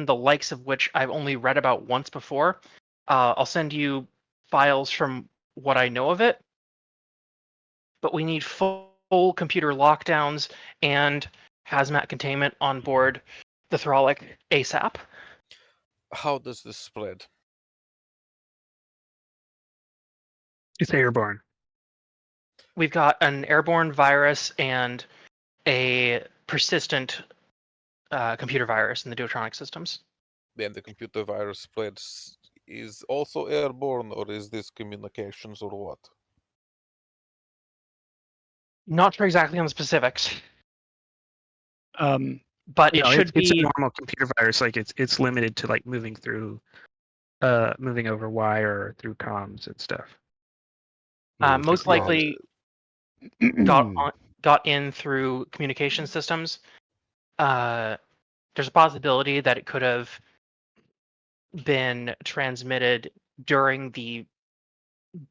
Speaker 3: the likes of which I've only read about once before. I'll send you files from what I know of it, but we need full computer lockdowns and hazmat containment on board the Thralic ASAP.
Speaker 5: How does this spread?
Speaker 2: It's airborne.
Speaker 3: We've got an airborne virus and a persistent computer virus in the Duotronic systems.
Speaker 5: Then the computer virus spreads is also airborne, or is this communications, or what?
Speaker 3: Not sure exactly on the specifics,
Speaker 1: Um,
Speaker 3: but it should
Speaker 2: it's a
Speaker 3: be
Speaker 2: normal computer virus. Like it's limited to like moving over wire or through comms and stuff.
Speaker 3: most likely got in through communication systems. There's a possibility that it could have been transmitted during the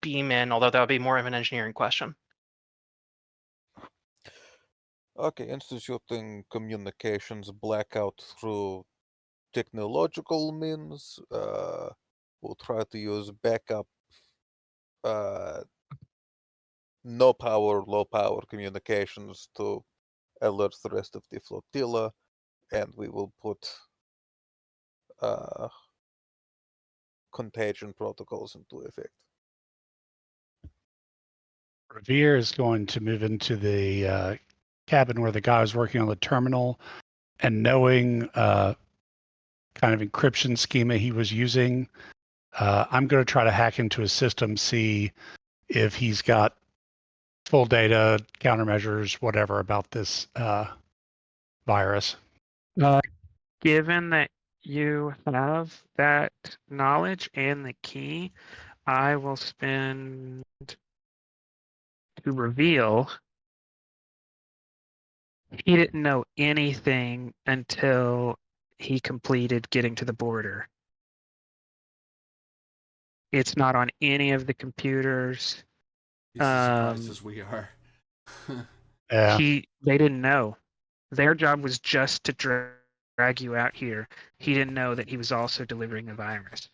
Speaker 3: beam in, although that would be more of an engineering question.
Speaker 5: Okay, instituting communications blackout through technological means. We'll try to use backup no power, low power communications to alert the rest of the flotilla, and we will put contagion protocols into effect.
Speaker 1: Revere is going to move into the cabin where the guy was working on the terminal, and knowing kind of encryption schema he was using, I'm going to try to hack into his system, see if he's got full data, countermeasures, whatever about this virus.
Speaker 2: Given that you have that knowledge and the key, I will spend to reveal he didn't know anything until he completed getting to the border. It's not on any of the computers.
Speaker 4: He's as surprised as we are.
Speaker 1: Yeah.
Speaker 2: They didn't know. Their job was just to drag you out here. He didn't know that he was also delivering a virus.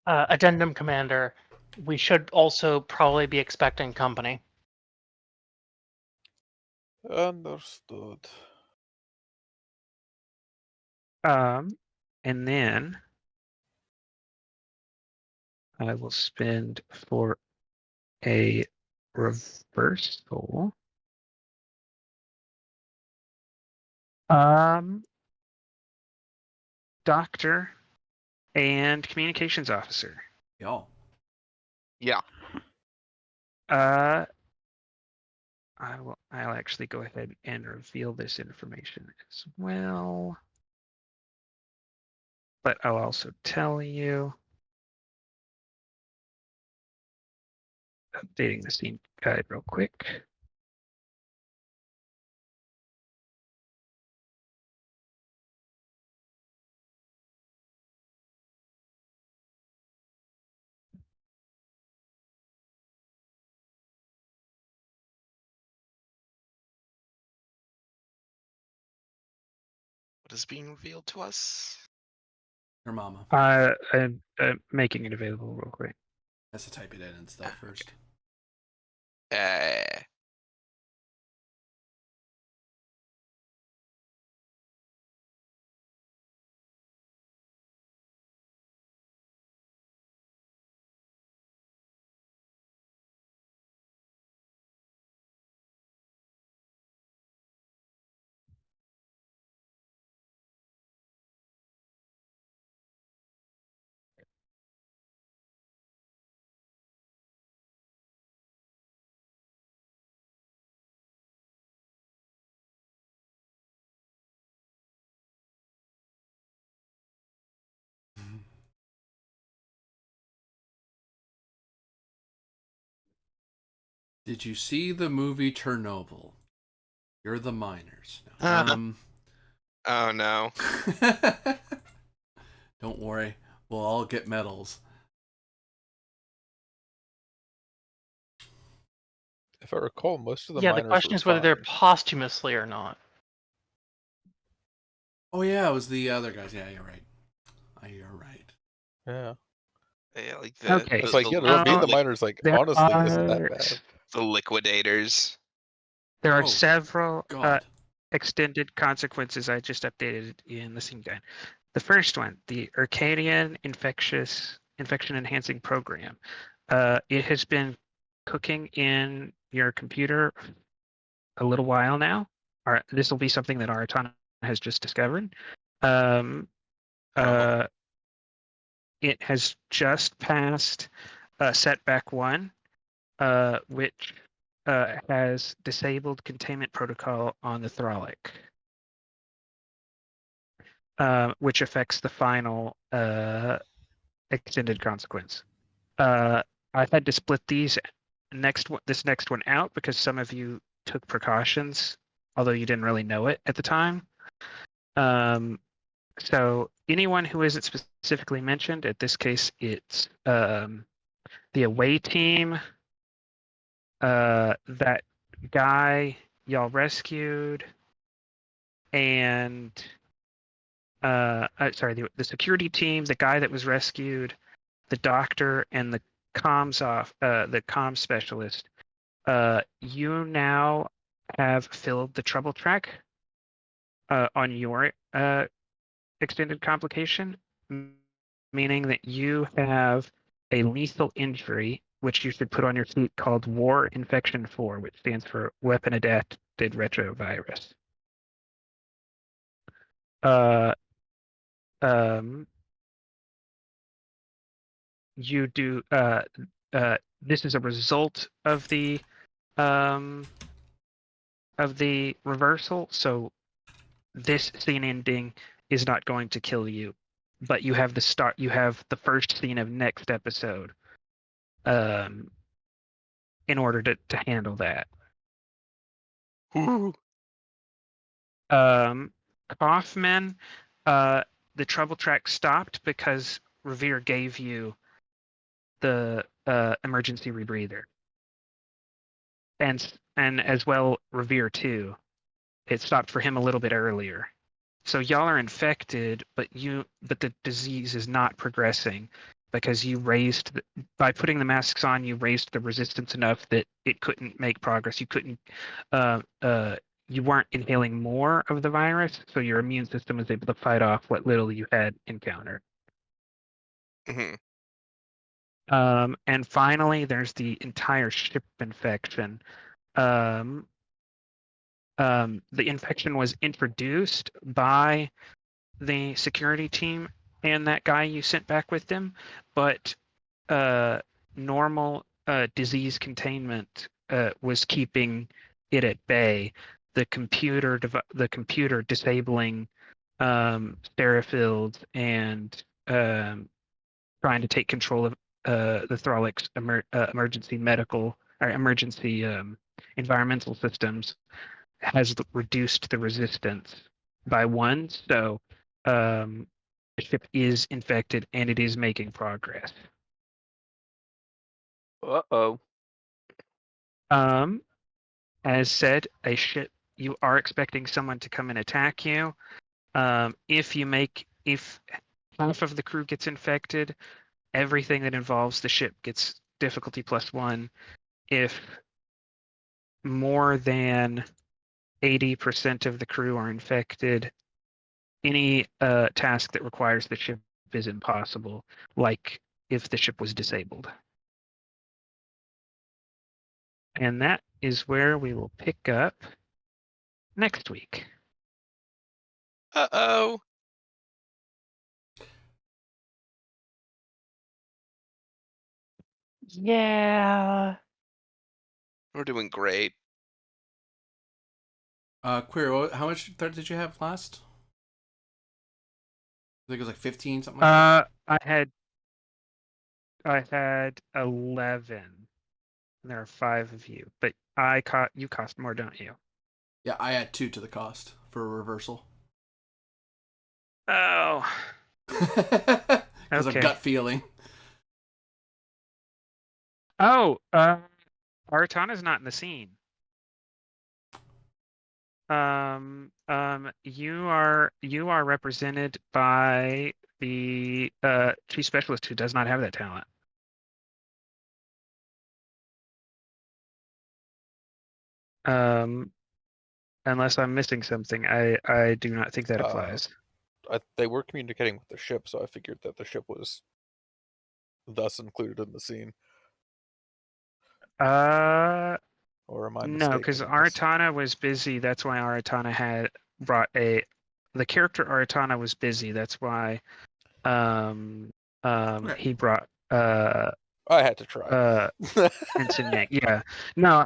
Speaker 3: Addendum, Commander. We should also probably be expecting company.
Speaker 5: Understood.
Speaker 2: And then I will spend for a reversal. Doctor and communications officer.
Speaker 4: Y'all.
Speaker 6: Yeah.
Speaker 2: I'll actually go ahead and reveal this information as well. But I'll also tell you. Updating the scene guide real quick.
Speaker 6: What is being revealed to us?
Speaker 4: Your mama.
Speaker 2: I'm making it available real quick.
Speaker 4: Has to type it in and stuff first. Did you see the movie Chernobyl? You're the miners. No.
Speaker 6: Oh no.
Speaker 4: Don't worry. We'll all get medals.
Speaker 5: If I recall, most of the
Speaker 3: Yeah,
Speaker 5: miners
Speaker 3: the question
Speaker 5: were
Speaker 3: is whether they're
Speaker 5: fine.
Speaker 3: posthumously or not.
Speaker 4: Oh yeah, it was the other guys. Yeah, you're right. You're right.
Speaker 5: Yeah.
Speaker 6: Yeah, like the
Speaker 2: Okay.
Speaker 5: It's
Speaker 6: the,
Speaker 5: like,
Speaker 6: the,
Speaker 5: yeah,
Speaker 6: the,
Speaker 5: being the
Speaker 6: li-
Speaker 5: miners, like,
Speaker 2: There
Speaker 5: honestly, isn't that
Speaker 2: are
Speaker 5: bad.
Speaker 6: the liquidators.
Speaker 2: there are
Speaker 4: Oh,
Speaker 2: several
Speaker 4: God.
Speaker 2: extended consequences I just updated in the scene guide. The first one, the Arcadian infection enhancing program. It has been cooking in your computer a little while now. This will be something that Aratana has just discovered. It has just passed setback 1, which has disabled containment protocol on the Thralic, which affects the final extended consequence. I've had to split this next one out because some of you took precautions, although you didn't really know it at the time. So anyone who isn't specifically mentioned, at this case, it's the away team, that guy y'all rescued, and sorry, the security team, the guy that was rescued, the doctor, and the comms specialist. You now have filled the trouble track on your extended complication, meaning that you have a lethal injury, which you should put on your sheet, called War Infection 4, which stands for Weapon Adapted Retrovirus. You do. This is a result of the reversal, so this scene ending is not going to kill you, but you have the first scene of next episode in order to handle that. Kaufman, the trouble track stopped because Revere gave you the emergency rebreather, and as well Revere too. It stopped for him a little bit earlier. So y'all are infected, but the disease is not progressing because by putting the masks on, you raised the resistance enough that it couldn't make progress. You couldn't, you weren't inhaling more of the virus, so your immune system was able to fight off what little you had encountered.
Speaker 6: Mhm.
Speaker 2: And finally, there's the entire ship infection. The infection was introduced by the security team and that guy you sent back with them, but normal disease containment was keeping it at bay. The computer disabling Sterfields and trying to take control of the Thralics emergency medical or emergency environmental systems has reduced the resistance by 1. So the ship is infected and it is making progress.
Speaker 3: Uh-oh.
Speaker 2: As said, you are expecting someone to come and attack you. If half of the crew gets infected, everything that involves the ship gets difficulty +1. If more than 80% of the crew are infected, any task that requires the ship is impossible, like if the ship was disabled. And that is where we will pick up next week.
Speaker 6: Uh-oh.
Speaker 3: Yeah.
Speaker 6: We're doing great.
Speaker 4: Queer, how much threat did you have last? I think it was like 15, something like that.
Speaker 2: I had 11. And there are 5 of you, but you cost more, don't you?
Speaker 4: Yeah, I had 2 to the cost for a reversal.
Speaker 2: Oh,
Speaker 4: Because of
Speaker 2: okay.
Speaker 4: gut feeling.
Speaker 2: Oh, Aratana's not in the scene. You are represented by the chief specialist who does not have that talent. Unless I'm missing something, I do not think that applies.
Speaker 7: They were communicating with the ship, so I figured that the ship was thus included in the scene. Or am I mistaken?
Speaker 2: No, because
Speaker 7: in this?
Speaker 2: Aratana was busy. That's why Aratana had brought the character Aratana was busy. That's why
Speaker 4: Okay.
Speaker 2: he brought
Speaker 7: I had to try.
Speaker 2: Ensign Yang. Yeah. No,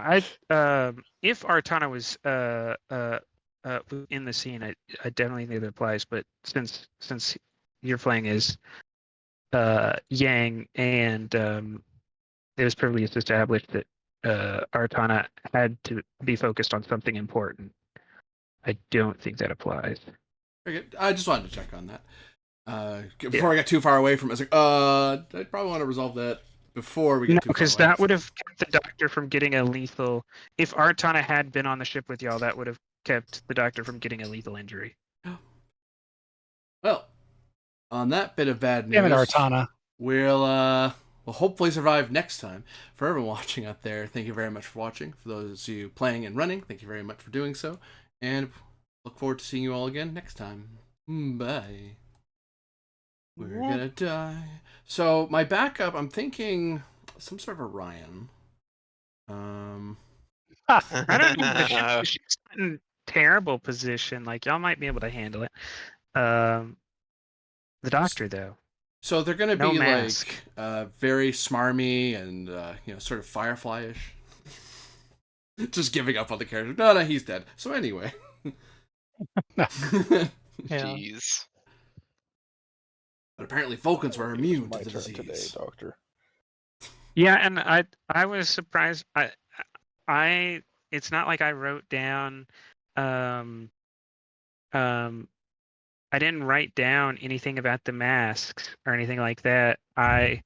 Speaker 2: if Aratana was in the scene, I definitely think that applies. But since you're playing as Yang, and it was previously established that Aratana had to be focused on something important, I don't think that applies.
Speaker 4: Okay. I just wanted to check on that. Before I got too far away from it, I was like, I'd probably want to resolve that before we get
Speaker 2: No,
Speaker 4: too far
Speaker 2: because
Speaker 4: away.
Speaker 2: that would have kept the doctor from getting a lethal. If Aratana had been on the ship with y'all, that would have kept the doctor from getting a lethal injury.
Speaker 4: Well, on that bit of bad news,
Speaker 1: Damn it, Artana.
Speaker 4: we'll hopefully survive next time. For everyone watching out there, thank you very much for watching. For those of you playing and running, thank you very much for doing so. And look forward to seeing you all again next time. Bye. We're gonna die. So my backup, I'm thinking some sort of Orion.
Speaker 2: I don't know. The ship's not in terrible position. Like y'all might be able to handle it. The doctor though.
Speaker 4: So they're gonna
Speaker 2: No
Speaker 4: be
Speaker 2: mask.
Speaker 4: like very smarmy and sort of Firefly-ish. Just giving up on the character. No, he's dead. So anyway.
Speaker 6: Jeez.
Speaker 4: But apparently Vulcans were immune
Speaker 7: My
Speaker 4: to the
Speaker 7: turn today,
Speaker 4: disease.
Speaker 7: Doctor.
Speaker 2: Yeah, and I was surprised. It's not like I wrote down I didn't write down anything about the masks or anything like that. I